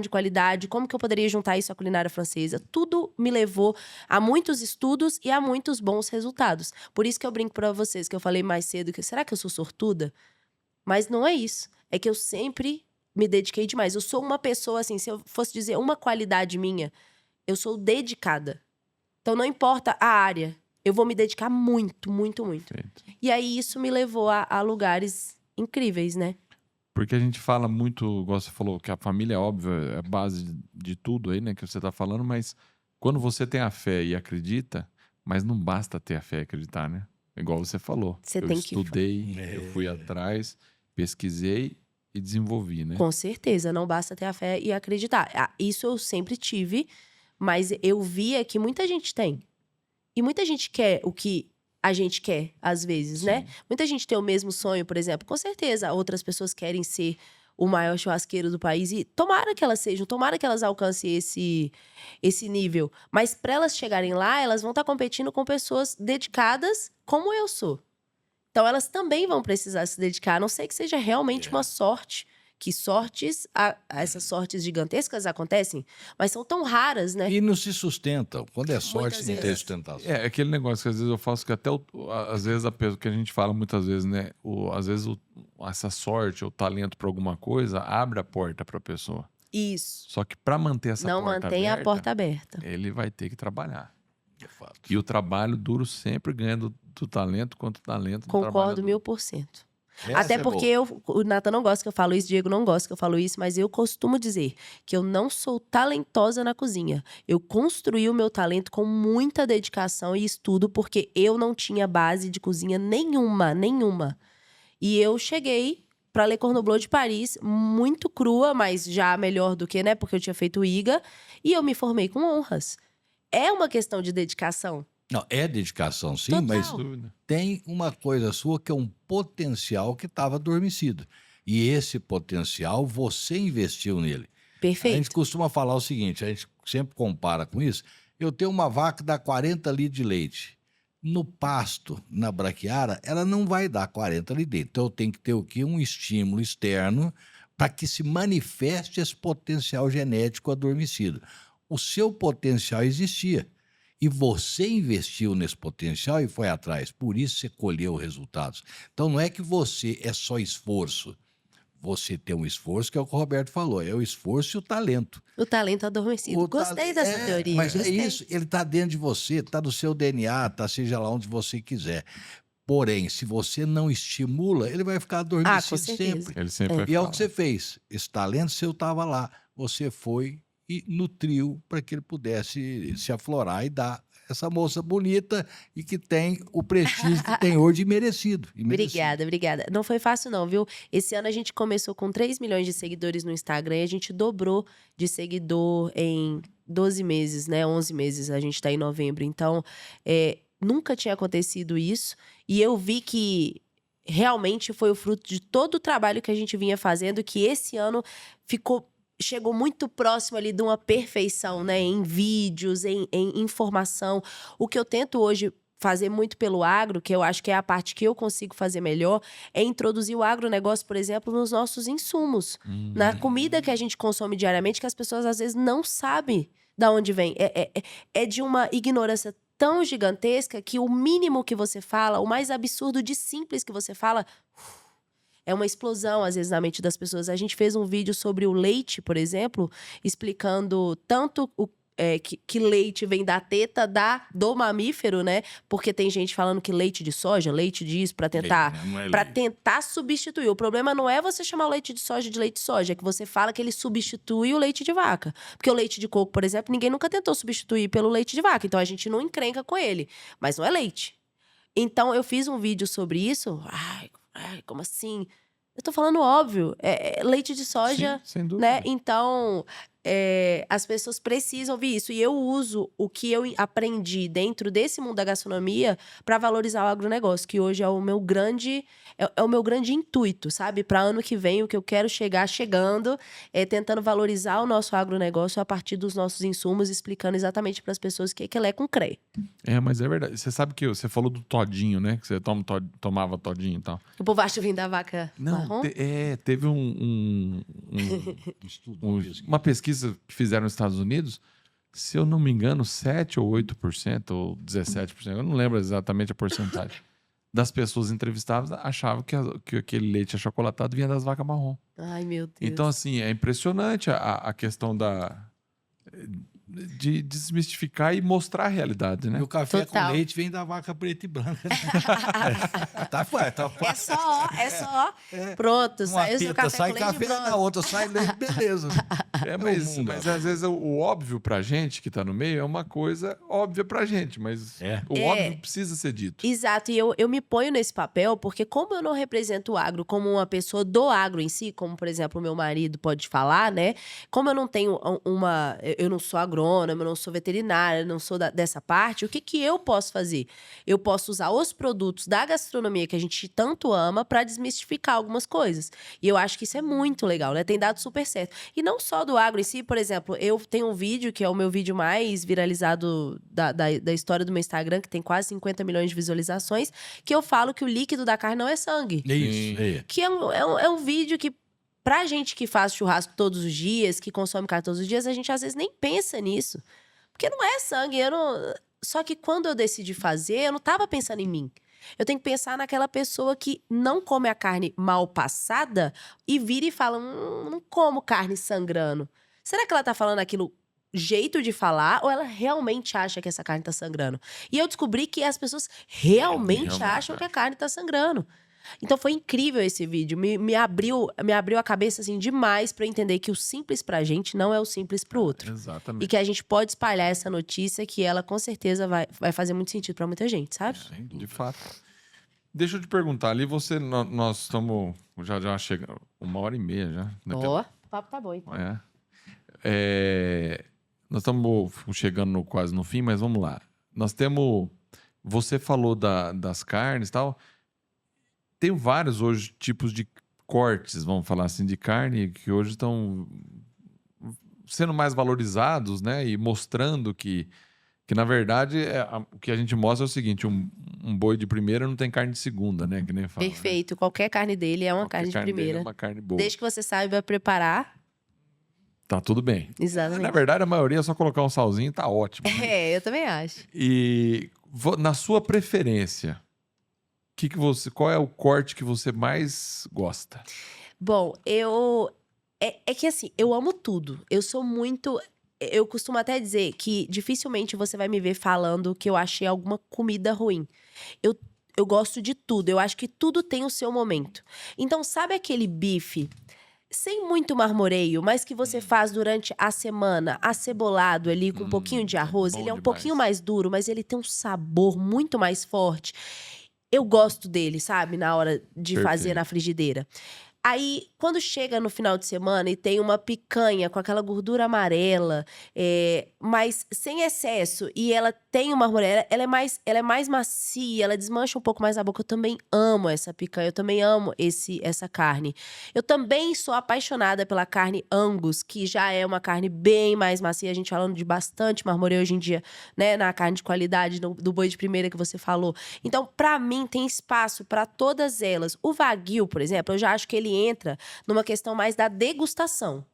de qualidade, como que eu poderia juntar isso à culinária francesa. Tudo me levou a muitos estudos e a muitos bons resultados. Por isso que eu brinco pra vocês, que eu falei mais cedo, que será que eu sou sortuda? Mas não é isso. É que eu sempre me dediquei demais. Eu sou uma pessoa, assim, se eu fosse dizer uma qualidade minha, eu sou dedicada. Então, não importa a área, eu vou me dedicar muito, muito, muito. Perfeito. E aí, isso me levou a lugares incríveis, né? Porque a gente fala muito, igual você falou, que a família, óbvio, é a base de tudo aí, né, que você tá falando, mas quando você tem a fé e acredita, mas não basta ter a fé e acreditar, né? Igual você falou. Você Eu tem que... estudei, eu fui atrás, pesquisei e desenvolvi, né? Com certeza, não basta ter a fé e acreditar. Isso eu sempre tive, mas eu via que muita gente tem. E muita gente quer o que a gente quer, às vezes, Sim. né? Muita gente tem o mesmo sonho, por exemplo. Com certeza, outras pessoas querem ser o maior churrasqueiro do país. E tomara que elas sejam, tomara que elas alcancem esse nível. Mas para elas chegarem lá, elas vão estar competindo com pessoas dedicadas como eu sou. Então, elas também vão precisar se dedicar, a não ser que seja realmente uma sorte. Que essas sortes gigantescas acontecem, mas são tão raras, né? E não se sustentam. Quando é sorte, Muitas não tem vezes. sustentação. É aquele negócio que às vezes eu faço que até, às vezes, que a gente fala muitas vezes, né? Às vezes essa sorte ou talento para alguma coisa abre a porta para a pessoa. Isso. Só que para manter essa Não porta mantém aberta, a porta aberta. ele vai ter que trabalhar. De fato. E o trabalho duro sempre ganha do talento, quanto o talento do trabalho Concordo duro. 1000%. Essa Até é porque boa. o Nathan não gosta que eu falo isso, Diego não gosta que eu falo isso, mas eu costumo dizer que eu não sou talentosa na cozinha. Eu construí o meu talento com muita dedicação e estudo, porque eu não tinha base de cozinha nenhuma. E eu cheguei pra Le Cordon Bleu de Paris, muito crua, mas já melhor do que, né? Porque eu tinha feito IGA, e eu me formei com honras. É uma questão de dedicação. Não, é dedicação, sim, Total. mas Sem dúvida. tem uma coisa sua que é um potencial que estava adormecido. E esse potencial, você investiu nele. A Perfeito. gente costuma falar o seguinte, a gente sempre compara com isso. Eu tenho uma vaca que dá 40 litros de leite. No pasto, na braquiária, ela não vai dar 40 ali dentro. Então, eu tenho que ter o quê? Um estímulo externo para que se manifeste esse potencial genético adormecido. O seu potencial existia. E você investiu nesse potencial e foi atrás. Por isso você colheu resultados. Então, não é que você é só esforço. Você tem um esforço, que é o que o Roberto falou. É o esforço e o talento. O talento adormecido. Gostei dessa teoria. Mas gostei. é isso, ele está dentro de você, está no seu DNA, está seja lá onde você quiser. Porém, se você não estimula, ele vai ficar com adormecido certeza. sempre. Ele sempre vai E é o falar. que você fez. Esse talento seu estava lá. Você foi e nutriu para que ele pudesse se aflorar e dar essa moça bonita e que tem o prestígio que tem hoje merecido. Obrigada. Não foi fácil não, viu? Esse ano a gente começou com 3 milhões de seguidores no Instagram e a gente dobrou de seguidor em 12 meses, né? 11 meses, a gente tá em novembro. Então, nunca tinha acontecido isso. E eu vi que realmente foi o fruto de todo o trabalho que a gente vinha fazendo, que esse ano chegou muito próximo ali de uma perfeição, né? Em vídeos, em informação. O que eu tento hoje fazer muito pelo agro, que eu acho que é a parte que eu consigo fazer melhor, é introduzir o agronegócio, por exemplo, nos nossos insumos. Na comida que a gente consome diariamente, que as pessoas às vezes não sabem de onde vem. É de uma ignorância tão gigantesca que o mínimo que você fala, o mais absurdo de simples que você fala, é uma explosão, às vezes, na mente das pessoas. A gente fez um vídeo sobre o leite, por exemplo, explicando tanto que leite vem da teta do mamífero, né? Porque tem gente falando que leite de soja, leite disso, para tentar substituir. O problema não é você chamar o leite de soja, é que você fala que ele substitui o leite de vaca. Porque o leite de coco, por exemplo, ninguém nunca tentou substituir pelo leite de vaca. Então, a gente não encrenca com ele. Mas não é leite. Então, eu fiz um vídeo sobre isso. Ai, como assim? Eu tô falando óbvio. É leite de soja, Sim, sem dúvida. né? Então, as pessoas precisam ouvir isso. E eu uso o que eu aprendi dentro desse mundo da gastronomia para valorizar o agronegócio, que hoje é o meu grande intuito, sabe? Para ano que vem, o que eu quero chegando, é tentando valorizar o nosso agronegócio a partir dos nossos insumos, explicando exatamente para as pessoas o que ele é com CREA. Mas é verdade. Você sabe que você falou do todinho, né? Que você tomava todinho e tal. O povo acha vir da vaca marrom? Teve uma pesquisa que fizeram nos Estados Unidos, se eu não me engano, 7 ou 8% ou 17%, eu não lembro exatamente a porcentagem, das pessoas entrevistadas achavam que aquele leite achocolatado vinha das vacas marrom. Ai, meu Deus. Então, assim, é impressionante a questão de desmistificar e mostrar a realidade, né? E o café Total. com leite vem da vaca preta e branca. Né? Tá É só. Pronto, Uma saiu seu teta café sai com leite café, pronto. na outra sai leite, beleza. Mas às vezes o óbvio pra gente que tá no meio é uma coisa óbvia pra gente, mas o óbvio precisa ser dito. Exato, e eu me ponho nesse papel porque como eu não represento o agro como uma pessoa do agro em si, como, por exemplo, o meu marido pode falar, né? Como eu não tenho eu não sou agrônomo, eu não sou veterinária, eu não sou dessa parte, o que eu posso fazer? Eu posso usar os produtos da gastronomia que a gente tanto ama pra desmistificar algumas coisas. E eu acho que isso é muito legal, né? Tem dado super certo. E não só do agro em si, por exemplo, eu tenho um vídeo que é o meu vídeo mais viralizado da história do meu Instagram, que tem quase 50 milhões de visualizações, que eu falo que o líquido da carne não é sangue. Isso. Que é um vídeo que, pra gente que faz churrasco todos os dias, que consome carne todos os dias, a gente às vezes nem pensa nisso. Porque não é sangue, Só que quando eu decidi fazer, eu não tava pensando em mim. Eu tenho que pensar naquela pessoa que não come a carne mal passada e vira e fala, não como carne sangrando. Será que ela tá falando aquilo jeito de falar ou ela realmente acha que essa carne tá sangrando? E eu descobri que as pessoas realmente acham que a carne tá sangrando. Então foi incrível esse vídeo, me abriu a cabeça assim demais pra entender que o simples pra gente não é o simples pro outro. Exatamente. E que a gente pode espalhar essa notícia que ela com certeza vai fazer muito sentido pra muita gente, sabe? De fato. Deixa eu te perguntar, ali nós estamos já chegando 1h30 já. Ó, o papo tá bom então. Nós estamos chegando quase no fim, mas vamos lá. Você falou das carnes e tal. Tem vários hoje tipos de cortes, vamos falar assim, de carne, que hoje estão sendo mais valorizados, né? E mostrando que Que, na verdade, o que a gente mostra é o seguinte, um boi de primeira não tem carne de segunda, né? Que nem fala, né? Perfeito. Qualquer carne dele é uma Qualquer carne de dele primeira. é uma carne boa. Desde que você saiba preparar. Tá tudo bem. Exatamente. Na verdade, a maioria é só colocar um salzinho e tá ótimo. Né? É, eu também acho. E na sua preferência, qual é o corte que você mais gosta? Bom, É que assim, eu amo tudo. Eu sou muito. Eu costumo até dizer que dificilmente você vai me ver falando que eu achei alguma comida ruim. Eu gosto de tudo. Eu acho que tudo tem o seu momento. Então, sabe aquele bife sem muito marmoreio, mas que você faz durante a semana, acebolado ali, com um pouquinho de arroz? bom Ele é um demais. pouquinho mais duro, mas ele tem um sabor muito mais forte. Eu gosto dele, sabe? Na hora de fazer Perfeito. na frigideira. Aí, quando chega no final de semana e tem uma picanha com aquela gordura amarela, mas sem excesso, e ela tem uma marmoreio, ela é mais macia, ela desmancha um pouco mais a boca. Eu também amo essa picanha, eu também amo essa carne. Eu também sou apaixonada pela carne Angus, que já é uma carne bem mais macia, a gente falando de bastante marmoreio hoje em dia, né? Na carne de qualidade, do boi de primeira que você falou. Então, pra mim, tem espaço pra todas elas. O Wagyu, por exemplo, eu já acho que ele entra numa questão mais da degustação.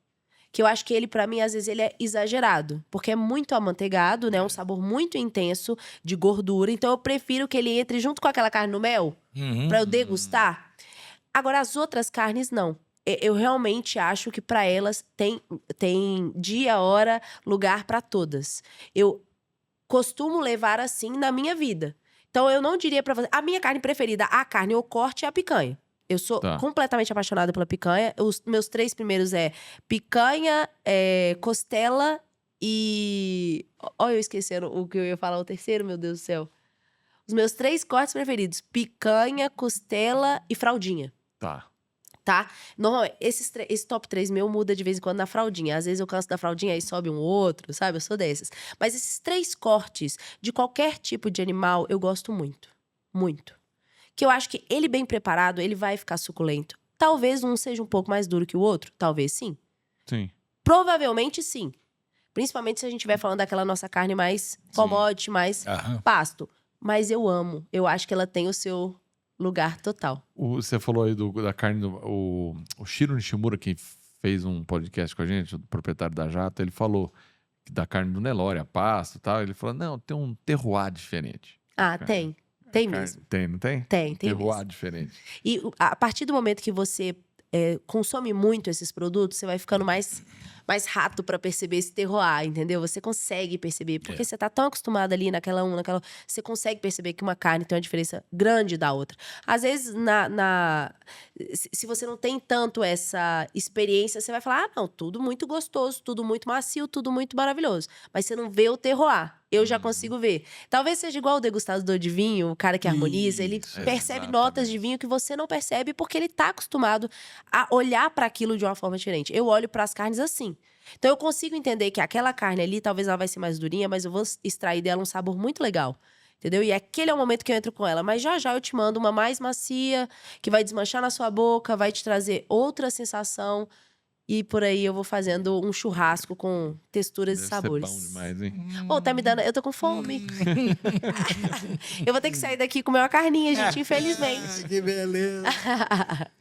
Que eu acho que ele, pra mim, às vezes ele é exagerado. Porque é muito amanteigado, né? Um sabor muito intenso de gordura. Então eu prefiro que ele entre junto com aquela carne no mel, pra eu degustar. Agora, as outras carnes, não. Eu realmente acho que pra elas tem dia, hora, lugar pra todas. Eu costumo levar assim na minha vida. Então eu não diria pra você... A minha carne preferida, a carne ou corte, é a picanha. Eu sou Tá. completamente apaixonada pela picanha. Os meus 3 primeiros é picanha, costela e... Olha, eu esquecendo o que eu ia falar, o terceiro, meu Deus do céu. Os meus 3 cortes preferidos: picanha, costela e fraldinha. Tá? Normalmente, esse top 3 meu muda de vez em quando na fraldinha. Às vezes eu canso da fraldinha, aí sobe um outro, sabe? Eu sou dessas. Mas esses 3 cortes de qualquer tipo de animal, eu gosto muito. Muito. Que eu acho que ele bem preparado, ele vai ficar suculento. Talvez um seja um pouco mais duro que o outro. Talvez sim. Sim. Provavelmente sim. Principalmente se a gente estiver falando daquela nossa carne mais commodity, mais pasto. Mas eu amo. Eu acho que ela tem o seu lugar total. Você falou aí da carne, o Shiro Nishimura, que fez um podcast com a gente, o proprietário da Jata, ele falou da carne do Nelore, a pasta e tal. Ele falou, não, tem um terroir diferente. Ah, tem. Tem Carne- mesmo. Tem, não tem? Tem Terroir mesmo. diferente. E a partir do momento que você consome muito esses produtos, você vai ficando mais rato pra perceber esse terroir, entendeu? Você consegue perceber, porque você tá tão acostumado ali naquela você consegue perceber que uma carne tem uma diferença grande da outra. Às vezes, se você não tem tanto essa experiência, você vai falar, ah, não, tudo muito gostoso, tudo muito macio, tudo muito maravilhoso. Mas você não vê o terroir. Eu já consigo ver. Talvez seja igual o degustador de vinho, o cara que harmoniza, ele Isso, percebe exatamente. notas de vinho que você não percebe porque ele tá acostumado a olhar para aquilo de uma forma diferente. Eu olho para as carnes assim. Então eu consigo entender que aquela carne ali, talvez ela vai ser mais durinha, mas eu vou extrair dela um sabor muito legal. Entendeu? E aquele é o momento que eu entro com ela. Mas já já eu te mando uma mais macia, que vai desmanchar na sua boca, vai te trazer outra sensação. E por aí eu vou fazendo um churrasco com texturas Deve e sabores. ser bom demais, hein? Ô, tá me dando... Eu tô com fome. Eu vou ter que sair daqui e comer uma carninha, gente, infelizmente. Que beleza.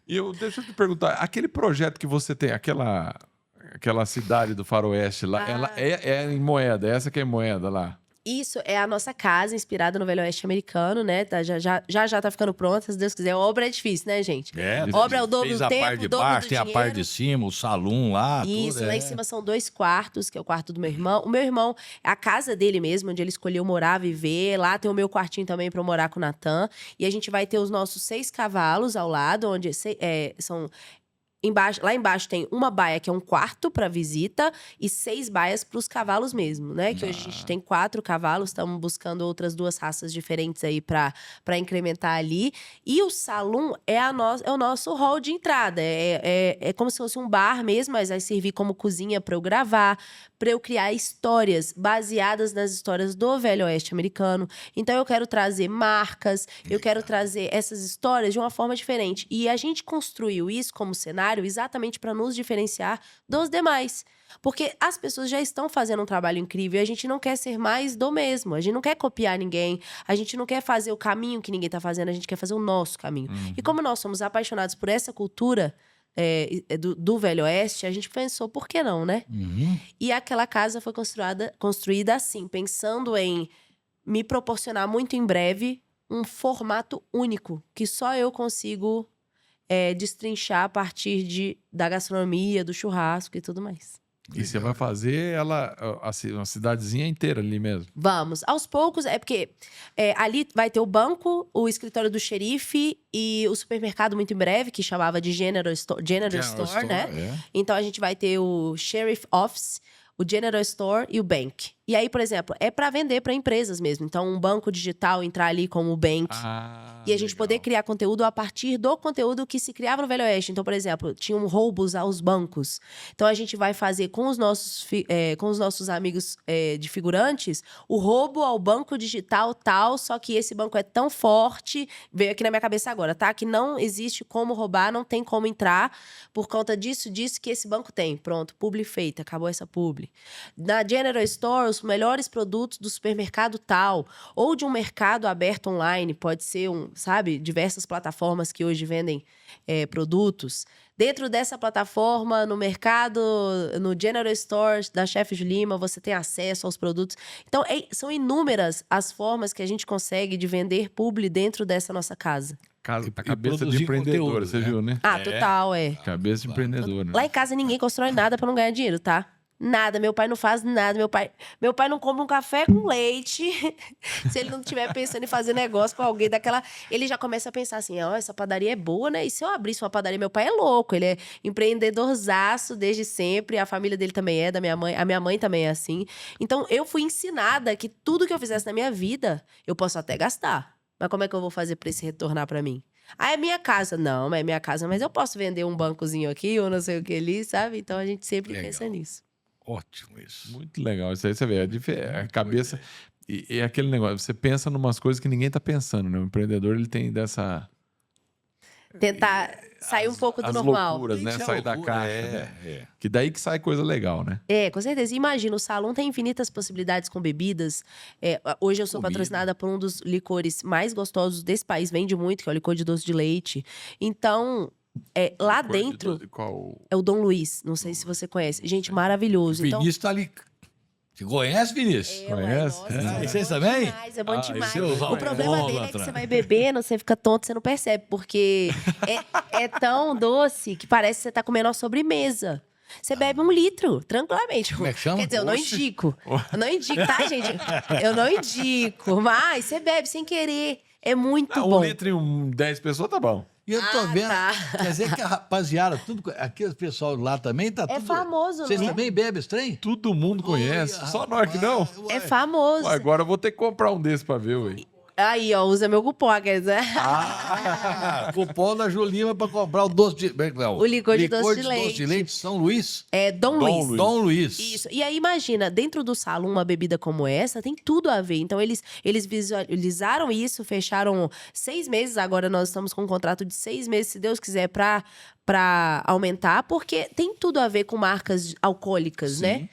E deixa eu te perguntar, aquele projeto que você tem, aquela cidade do faroeste lá, ela é em Moeda, essa que é em Moeda lá. Isso é a nossa casa, inspirada no Velho Oeste americano, né? Tá, já tá ficando pronta, se Deus quiser. Obra é difícil, né, gente? Obra é o dobro fez do a tempo, parte de o dobro baixo, do tem a dinheiro. parte de cima, o salão lá, Isso, tudo. lá em cima são 2 quartos, que é o quarto do meu irmão. O meu irmão, é a casa dele mesmo, onde ele escolheu morar, viver. Lá tem o meu quartinho também pra eu morar com o Natan. E a gente vai ter os nossos 6 cavalos ao lado, onde são... lá embaixo tem uma baia que é um quarto para visita e 6 baias para os cavalos mesmo, né? Que hoje a gente tem 4 cavalos, estamos buscando outras 2 raças diferentes aí para incrementar ali. E o salão é o nosso hall de entrada. É como se fosse um bar mesmo, mas vai servir como cozinha para eu gravar, para eu criar histórias baseadas nas histórias do Velho Oeste americano. Então eu quero trazer marcas, eu quero trazer essas histórias de uma forma diferente. E a gente construiu isso como cenário diário, exatamente para nos diferenciar dos demais. Porque as pessoas já estão fazendo um trabalho incrível e a gente não quer ser mais do mesmo. A gente não quer copiar ninguém, a gente não quer fazer o caminho que ninguém está fazendo, a gente quer fazer o nosso caminho. E como nós somos apaixonados por essa cultura do Velho Oeste, a gente pensou, por que não, né? E aquela casa foi construída assim, pensando em me proporcionar muito em breve um formato único, que só eu consigo destrinchar a partir da gastronomia, do churrasco e tudo mais. E você vai fazer ela, uma cidadezinha inteira ali mesmo? Vamos. Aos poucos, porque ali vai ter o banco, o escritório do xerife e o supermercado muito em breve, que chamava de General Store, né? É. Então, a gente vai ter o Sheriff Office, o General Store e o Bank. E aí, por exemplo, é para vender para empresas mesmo. Então, um banco digital entrar ali como o Bank. E a gente poder criar conteúdo a partir do conteúdo que se criava no Velho Oeste. Então, por exemplo, tinham roubos aos bancos. Então, a gente vai fazer com os nossos amigos de figurantes o roubo ao banco digital tal, só que esse banco é tão forte, veio aqui na minha cabeça agora, tá? Que não existe como roubar, não tem como entrar por conta disso que esse banco tem. Pronto, publi feita, acabou essa publi. Na General Store, os melhores produtos do supermercado tal, ou de um mercado aberto online, pode ser diversas plataformas que hoje vendem produtos. Dentro dessa plataforma, no mercado, no General Store da Chefes de Lima, você tem acesso aos produtos. Então, são inúmeras as formas que a gente consegue de vender publi dentro dessa nossa casa. A cabeça de produzir empreendedor, conteúdo, você né? viu, né? Total, Cabeça de empreendedor, né? Lá em casa ninguém constrói nada pra não ganhar dinheiro, tá? Nada, meu pai não faz nada. Meu pai não compra um café com leite se ele não estiver pensando em fazer negócio com alguém daquela. Ele já começa a pensar assim: ó, essa padaria é boa, né? E se eu abrisse uma padaria? Meu pai é louco, ele é empreendedorzaço desde sempre. A família dele também da minha mãe. A minha mãe também é assim. Então eu fui ensinada que tudo que eu fizesse na minha vida, eu posso até gastar. Mas como é que eu vou fazer pra isso retornar pra mim? É minha casa. Não, é minha casa, mas eu posso vender um bancozinho aqui ou não sei o que ali, sabe? Então a gente sempre pensa nisso. Ótimo isso. Muito legal. Isso aí você vê. A cabeça. E aquele negócio, você pensa em umas coisas que ninguém tá pensando, né? O empreendedor, ele tem dessa. Tentar sair um pouco do as normal. loucuras, né? Tem que ser Sair da loucura, caixa, né? Que daí que sai coisa legal, né? Com certeza. Imagina, o salão tem infinitas possibilidades com bebidas. Hoje eu sou patrocinada por um dos licores mais gostosos desse país, vende muito, que é o licor de doce de leite. Então, lá dentro Qual? é o Dom Luiz. Não sei se você conhece. Gente, maravilhoso. Então, Vinícius tá ali. Você conhece, Vinícius? Conhece? Vocês também? Demais, é bom demais. seus O problema dele é que alcoólatra. você vai bebendo, você fica tonto, você não percebe. Porque é tão doce que parece que você tá comendo uma sobremesa. Você bebe 1 litro, tranquilamente. Como é que chama? Quer dizer, eu não Oxe. indico. Eu não indico, tá, gente? Eu não indico. Mas você bebe sem querer. É muito 1 bom. litro em 10 pessoas tá bom. E eu tô vendo. tá. Quer dizer que a rapaziada, aquele pessoal lá também tá tudo. famoso, Vocês né? também bebem esse trem? Todo mundo conhece. Olha, Só nós que não. rapaz, É famoso. Ué, agora eu vou ter que comprar um desse pra ver, ué. Aí, ó, usa meu cupom, quer dizer. Cupom da Julima pra comprar o doce de. Não, O licor de doce de doce de leite São Luís. É Dom Luiz. Dom Luiz. Isso. E aí, imagina, dentro do salão, uma bebida como essa tem tudo a ver. Então, eles visualizaram isso, fecharam 6 meses. Agora nós estamos com um contrato de 6 meses, se Deus quiser, pra aumentar, porque tem tudo a ver com marcas alcoólicas, né?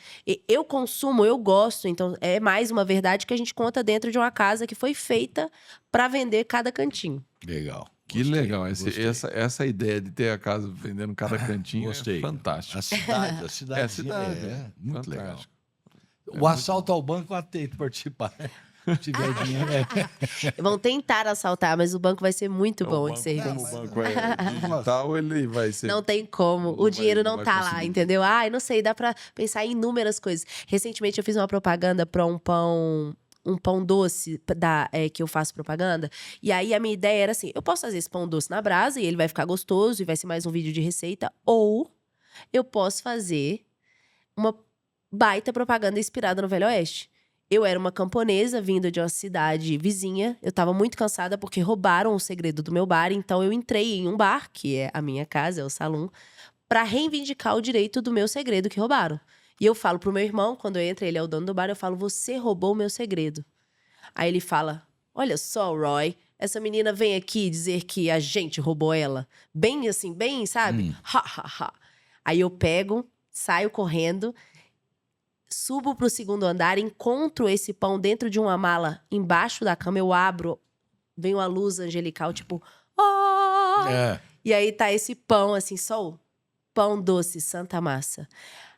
Eu consumo, eu gosto, então é mais uma verdade que a gente conta dentro de uma casa que foi feita pra vender cada cantinho. Legal. Que Gostei, legal. gostei. Essa ideia de ter a casa vendendo cada cantinho Gostei. é fantástico. A cidade, a cidade. É a cidade, muito legal. fantástico. O assalto ao banco eu tento participar. Se tiver dinheiro. Vão tentar assaltar, mas o banco vai ser muito O bom banco, de serviço. como o banco é digital, ele vai ser... Não tem como. Não O vai- dinheiro não não vai tá lá, conseguir. entendeu? Ai, não sei, dá pra pensar em inúmeras coisas. Recentemente eu fiz uma propaganda pra um pão doce que eu faço propaganda. E aí a minha ideia era assim: eu posso fazer esse pão doce na brasa e ele vai ficar gostoso e vai ser mais um vídeo de receita. Ou eu posso fazer uma baita propaganda inspirada no Velho Oeste. Eu era uma camponesa vindo de uma cidade vizinha. Eu tava muito cansada porque roubaram o segredo do meu bar. Então eu entrei em um bar, que é a minha casa, é o salão, pra reivindicar o direito do meu segredo que roubaram. E eu falo pro meu irmão, quando eu entro, ele é o dono do bar, eu falo: você roubou o meu segredo. Aí ele fala: olha só, Roy, essa menina vem aqui dizer que a gente roubou ela. Bem assim, bem, sabe? Ha, ha, ha. Aí eu pego, saio correndo, subo pro 2º andar, encontro esse pão dentro de uma mala embaixo da cama, eu abro, vem uma luz angelical, tipo... Oh! E aí tá esse pão, assim, só o pão doce, Santa Massa.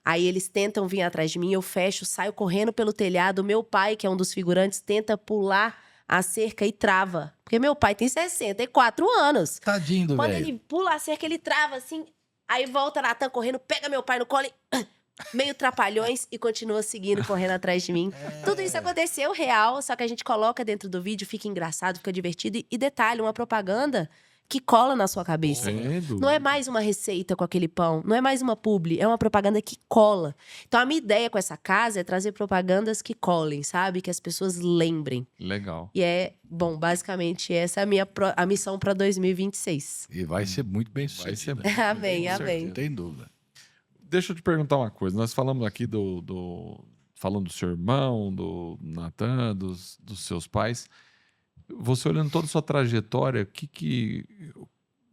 Aí eles tentam vir atrás de mim, eu fecho, saio correndo pelo telhado. Meu pai, que é um dos figurantes, tenta pular a cerca e trava. Porque meu pai tem 64 anos. Tadinho do Quando velho. ele pula a cerca, ele trava assim. Aí volta Natan correndo, pega meu pai no colo e... meio trapalhões e continua seguindo, correndo atrás de mim. Tudo isso aconteceu real, só que a gente coloca dentro do vídeo, fica engraçado, fica divertido. E detalhe, uma propaganda que cola na sua cabeça. Sem dúvida. Não é mais uma receita com aquele pão, não é mais uma publi, é uma propaganda que cola. Então a minha ideia com essa casa é trazer propagandas que colem, sabe? Que as pessoas lembrem. Legal. E bom, basicamente essa é a missão para 2026. E vai ser muito bem Vai ser sucedido. bom. Amém, Com amém. Não tem dúvida. Deixa eu te perguntar uma coisa. Nós falamos aqui falando do seu irmão, do Natan, dos seus pais. Você olhando toda a sua trajetória,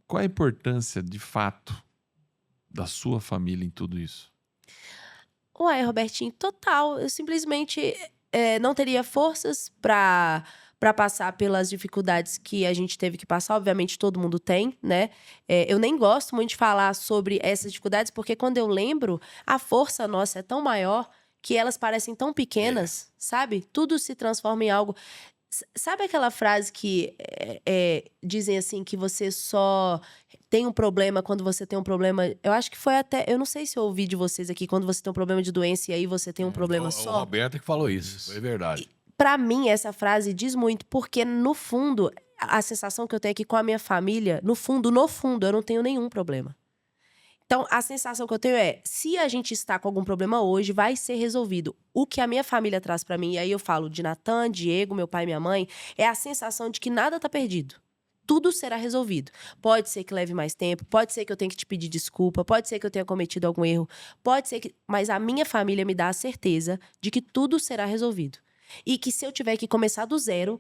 qual é a importância, de fato, da sua família em tudo isso? Ué, Robertinho, total. Eu simplesmente não teria forças para passar pelas dificuldades que a gente teve que passar. Obviamente, todo mundo tem, né? Eu nem gosto muito de falar sobre essas dificuldades, porque quando eu lembro, a força nossa é tão maior que elas parecem tão pequenas, sabe? Tudo se transforma em algo... Sabe aquela frase que dizem assim, que você só tem um problema quando você tem um problema... Eu acho que foi até... Eu não sei se eu ouvi de vocês aqui, quando você tem um problema de doença e aí você tem um problema O só. Roberto que falou isso. É verdade. Pra mim, essa frase diz muito, porque no fundo, a sensação que eu tenho aqui com a minha família, no fundo, eu não tenho nenhum problema. Então, a sensação que eu tenho é, se a gente está com algum problema hoje, vai ser resolvido. O que a minha família traz pra mim, e aí eu falo de Natan, Diego, meu pai e minha mãe, é a sensação de que nada tá perdido. Tudo será resolvido. Pode ser que leve mais tempo, pode ser que eu tenha que te pedir desculpa, pode ser que eu tenha cometido algum erro, pode ser que... Mas a minha família me dá a certeza de que tudo será resolvido. E que se eu tiver que começar do zero,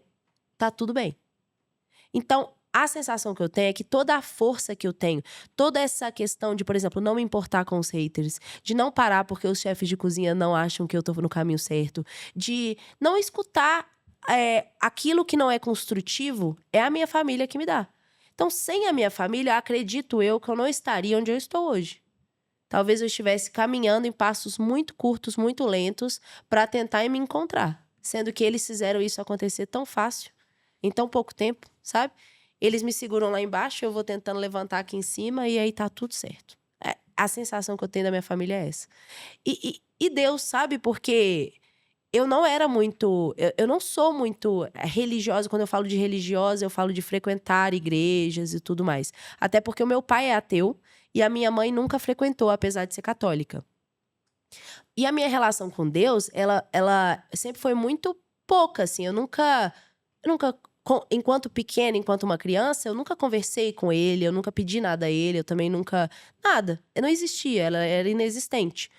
tá tudo bem. Então, a sensação que eu tenho é que toda a força que eu tenho, toda essa questão de, por exemplo, não me importar com os haters, de não parar porque os chefes de cozinha não acham que eu tô no caminho certo, de não escutar aquilo que não é construtivo, é a minha família que me dá. Então, sem a minha família, acredito eu que eu não estaria onde eu estou hoje. Talvez eu estivesse caminhando em passos muito curtos, muito lentos, para tentar me encontrar. Sendo que eles fizeram isso acontecer tão fácil, em tão pouco tempo, sabe? Eles me seguram lá embaixo, eu vou tentando levantar aqui em cima e aí tá tudo certo. A sensação que eu tenho da minha família é essa. E Deus, sabe? Porque eu não era muito... Eu não sou muito religiosa. Quando eu falo de religiosa, eu falo de frequentar igrejas e tudo mais. Até porque o meu pai é ateu e a minha mãe nunca frequentou, apesar de ser católica. E a minha relação com Deus, ela sempre foi muito pouca, assim. Eu nunca... Enquanto pequena, enquanto uma criança, eu nunca conversei com ele, eu nunca pedi nada a ele, eu também nunca... Nada. Eu não existia, ela era inexistente.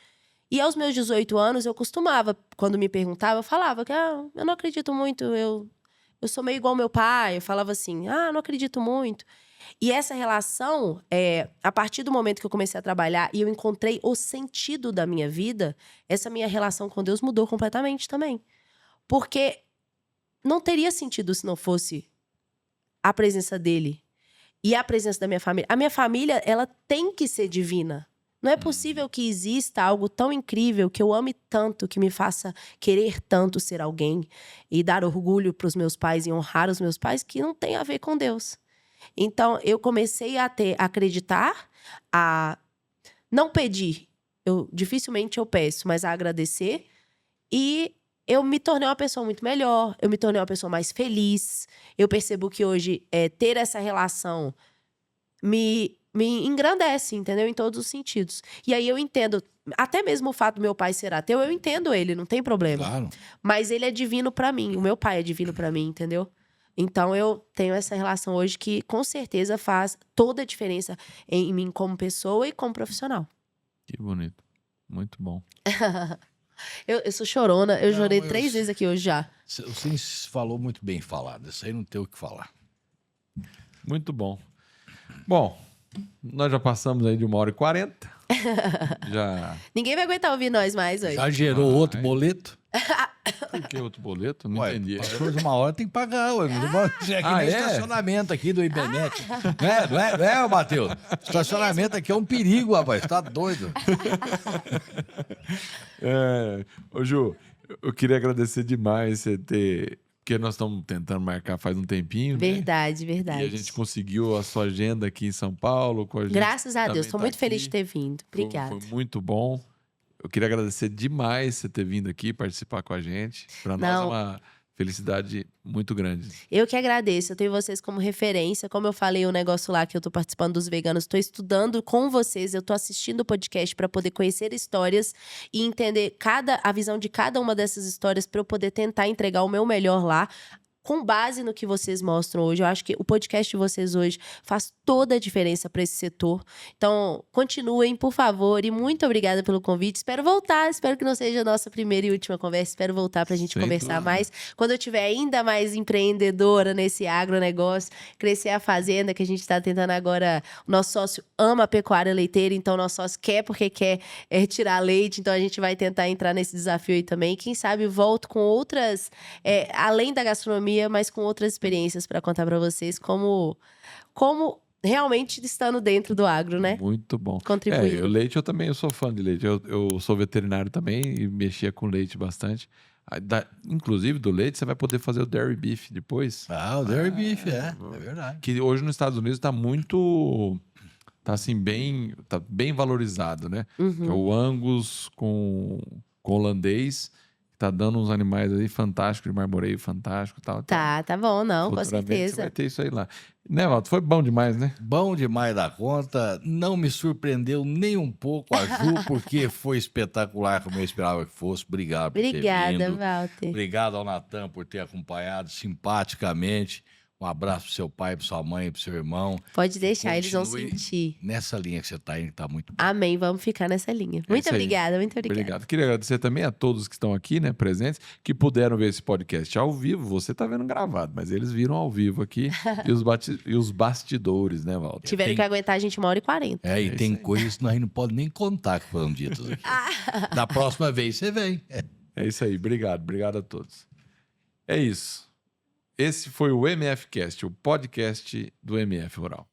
E aos meus 18 anos, eu costumava, quando me perguntava, eu falava que eu não acredito muito, eu sou meio igual ao meu pai. Eu falava assim, não acredito muito. E essa relação, a partir do momento que eu comecei a trabalhar e eu encontrei o sentido da minha vida, essa minha relação com Deus mudou completamente também. Porque não teria sentido se não fosse a presença dele e a presença da minha família. A minha família, ela tem que ser divina. Não é possível que exista algo tão incrível, que eu ame tanto, que me faça querer tanto ser alguém e dar orgulho para os meus pais e honrar os meus pais, que não tem a ver com Deus. Então, eu comecei a acreditar, a não pedir. Dificilmente eu peço, mas a agradecer. E eu me tornei uma pessoa muito melhor, eu me tornei uma pessoa mais feliz. Eu percebo que hoje, ter essa relação me engrandece, entendeu? Em todos os sentidos. E aí eu entendo, até mesmo o fato do meu pai ser ateu, eu entendo ele, não tem problema. Claro. Mas ele é divino pra mim, o meu pai é divino pra mim, entendeu? Então eu tenho essa relação hoje que com certeza faz toda a diferença em mim como pessoa e como profissional. Que bonito. Muito bom. Eu sou chorona, eu Não, chorei eu 3 vezes aqui hoje já. Você falou muito bem falado. Isso aí não tem o que falar. Muito bom. Bom, nós já passamos aí de 1h40. Já... Ninguém vai aguentar ouvir nós mais hoje. Já gerou outro boleto? Por que outro boleto? Não entendi. Passou de uma hora tem que pagar. Ué. Aqui Ah, nem é? estacionamento aqui do IBNet. Não é, Matheus? Estacionamento aqui é um perigo, rapaz. Tá doido. Ô, Ju, eu queria agradecer demais você ter... Porque nós estamos tentando marcar faz um tempinho, né? Verdade, verdade. E a gente conseguiu a sua agenda aqui em São Paulo. Com a gente Graças a Deus, também estou tá muito feliz aqui. de ter vindo. Obrigada. Foi muito bom. Eu queria agradecer demais você ter vindo aqui participar com a gente. Para nós é Não. uma felicidade muito grande. Eu que agradeço, eu tenho vocês como referência. Como eu falei, o negócio lá que eu tô participando dos veganos, tô estudando com vocês, eu tô assistindo o podcast para poder conhecer histórias e entender a visão de cada uma dessas histórias para eu poder tentar entregar o meu melhor lá. Com base no que vocês mostram hoje, eu acho que o podcast de vocês hoje faz toda a diferença para esse setor. Então, continuem, por favor, e muito obrigada pelo convite. Espero voltar, espero que não seja a nossa primeira e última conversa, espero voltar para a gente Sem conversar dúvida. mais. Quando eu tiver ainda mais empreendedora nesse agronegócio, crescer a fazenda, que a gente está tentando agora. O nosso sócio ama a pecuária leiteira, então o nosso sócio quer porque quer tirar leite, então a gente vai tentar entrar nesse desafio aí também. Quem sabe volto com outras, além da gastronomia, mas com outras experiências para contar para vocês como realmente estando dentro do agro, né? Muito bom. Contribuir. O leite, eu sou fã de leite. Eu sou veterinário também e mexia com leite bastante. Inclusive, do leite, você vai poder fazer o dairy beef depois. Ah, o Dairy Beef, é verdade. Que hoje nos Estados Unidos está muito... Tá assim, tá bem valorizado, né? Que é o Angus com holandês. Tá dando uns animais aí fantásticos, de marmoreio fantástico e tal. Tá bom, não, com Futuramente Você certeza. vai ter isso aí lá. Né, Walter? Foi bom demais, né? Bom demais da conta, não me surpreendeu nem um pouco a Ju, porque foi espetacular como eu esperava que fosse. Obrigado por ter Obrigada, vindo. Walter. Obrigado ao Natan por ter acompanhado simpaticamente. Um abraço pro seu pai, pra sua mãe, pro seu irmão. Pode deixar, eles vão Continue sentir. Nessa linha que você tá indo, tá muito bom. Amém, vamos ficar nessa linha. Muito isso aí. obrigada, muito obrigada. Obrigado. Queria agradecer também a todos que estão aqui, né, presentes, que puderam ver esse podcast ao vivo. Você tá vendo gravado, mas eles viram ao vivo aqui. e os bastidores, né, Walter? Tiveram que aguentar a gente 1h40. É, e isso tem aí. coisas que nós não podemos nem contar que foram ditas aqui. Da próxima vez você vem. É isso aí. Obrigado a todos. É isso. Esse foi o MF Cast, o podcast do MF Rural.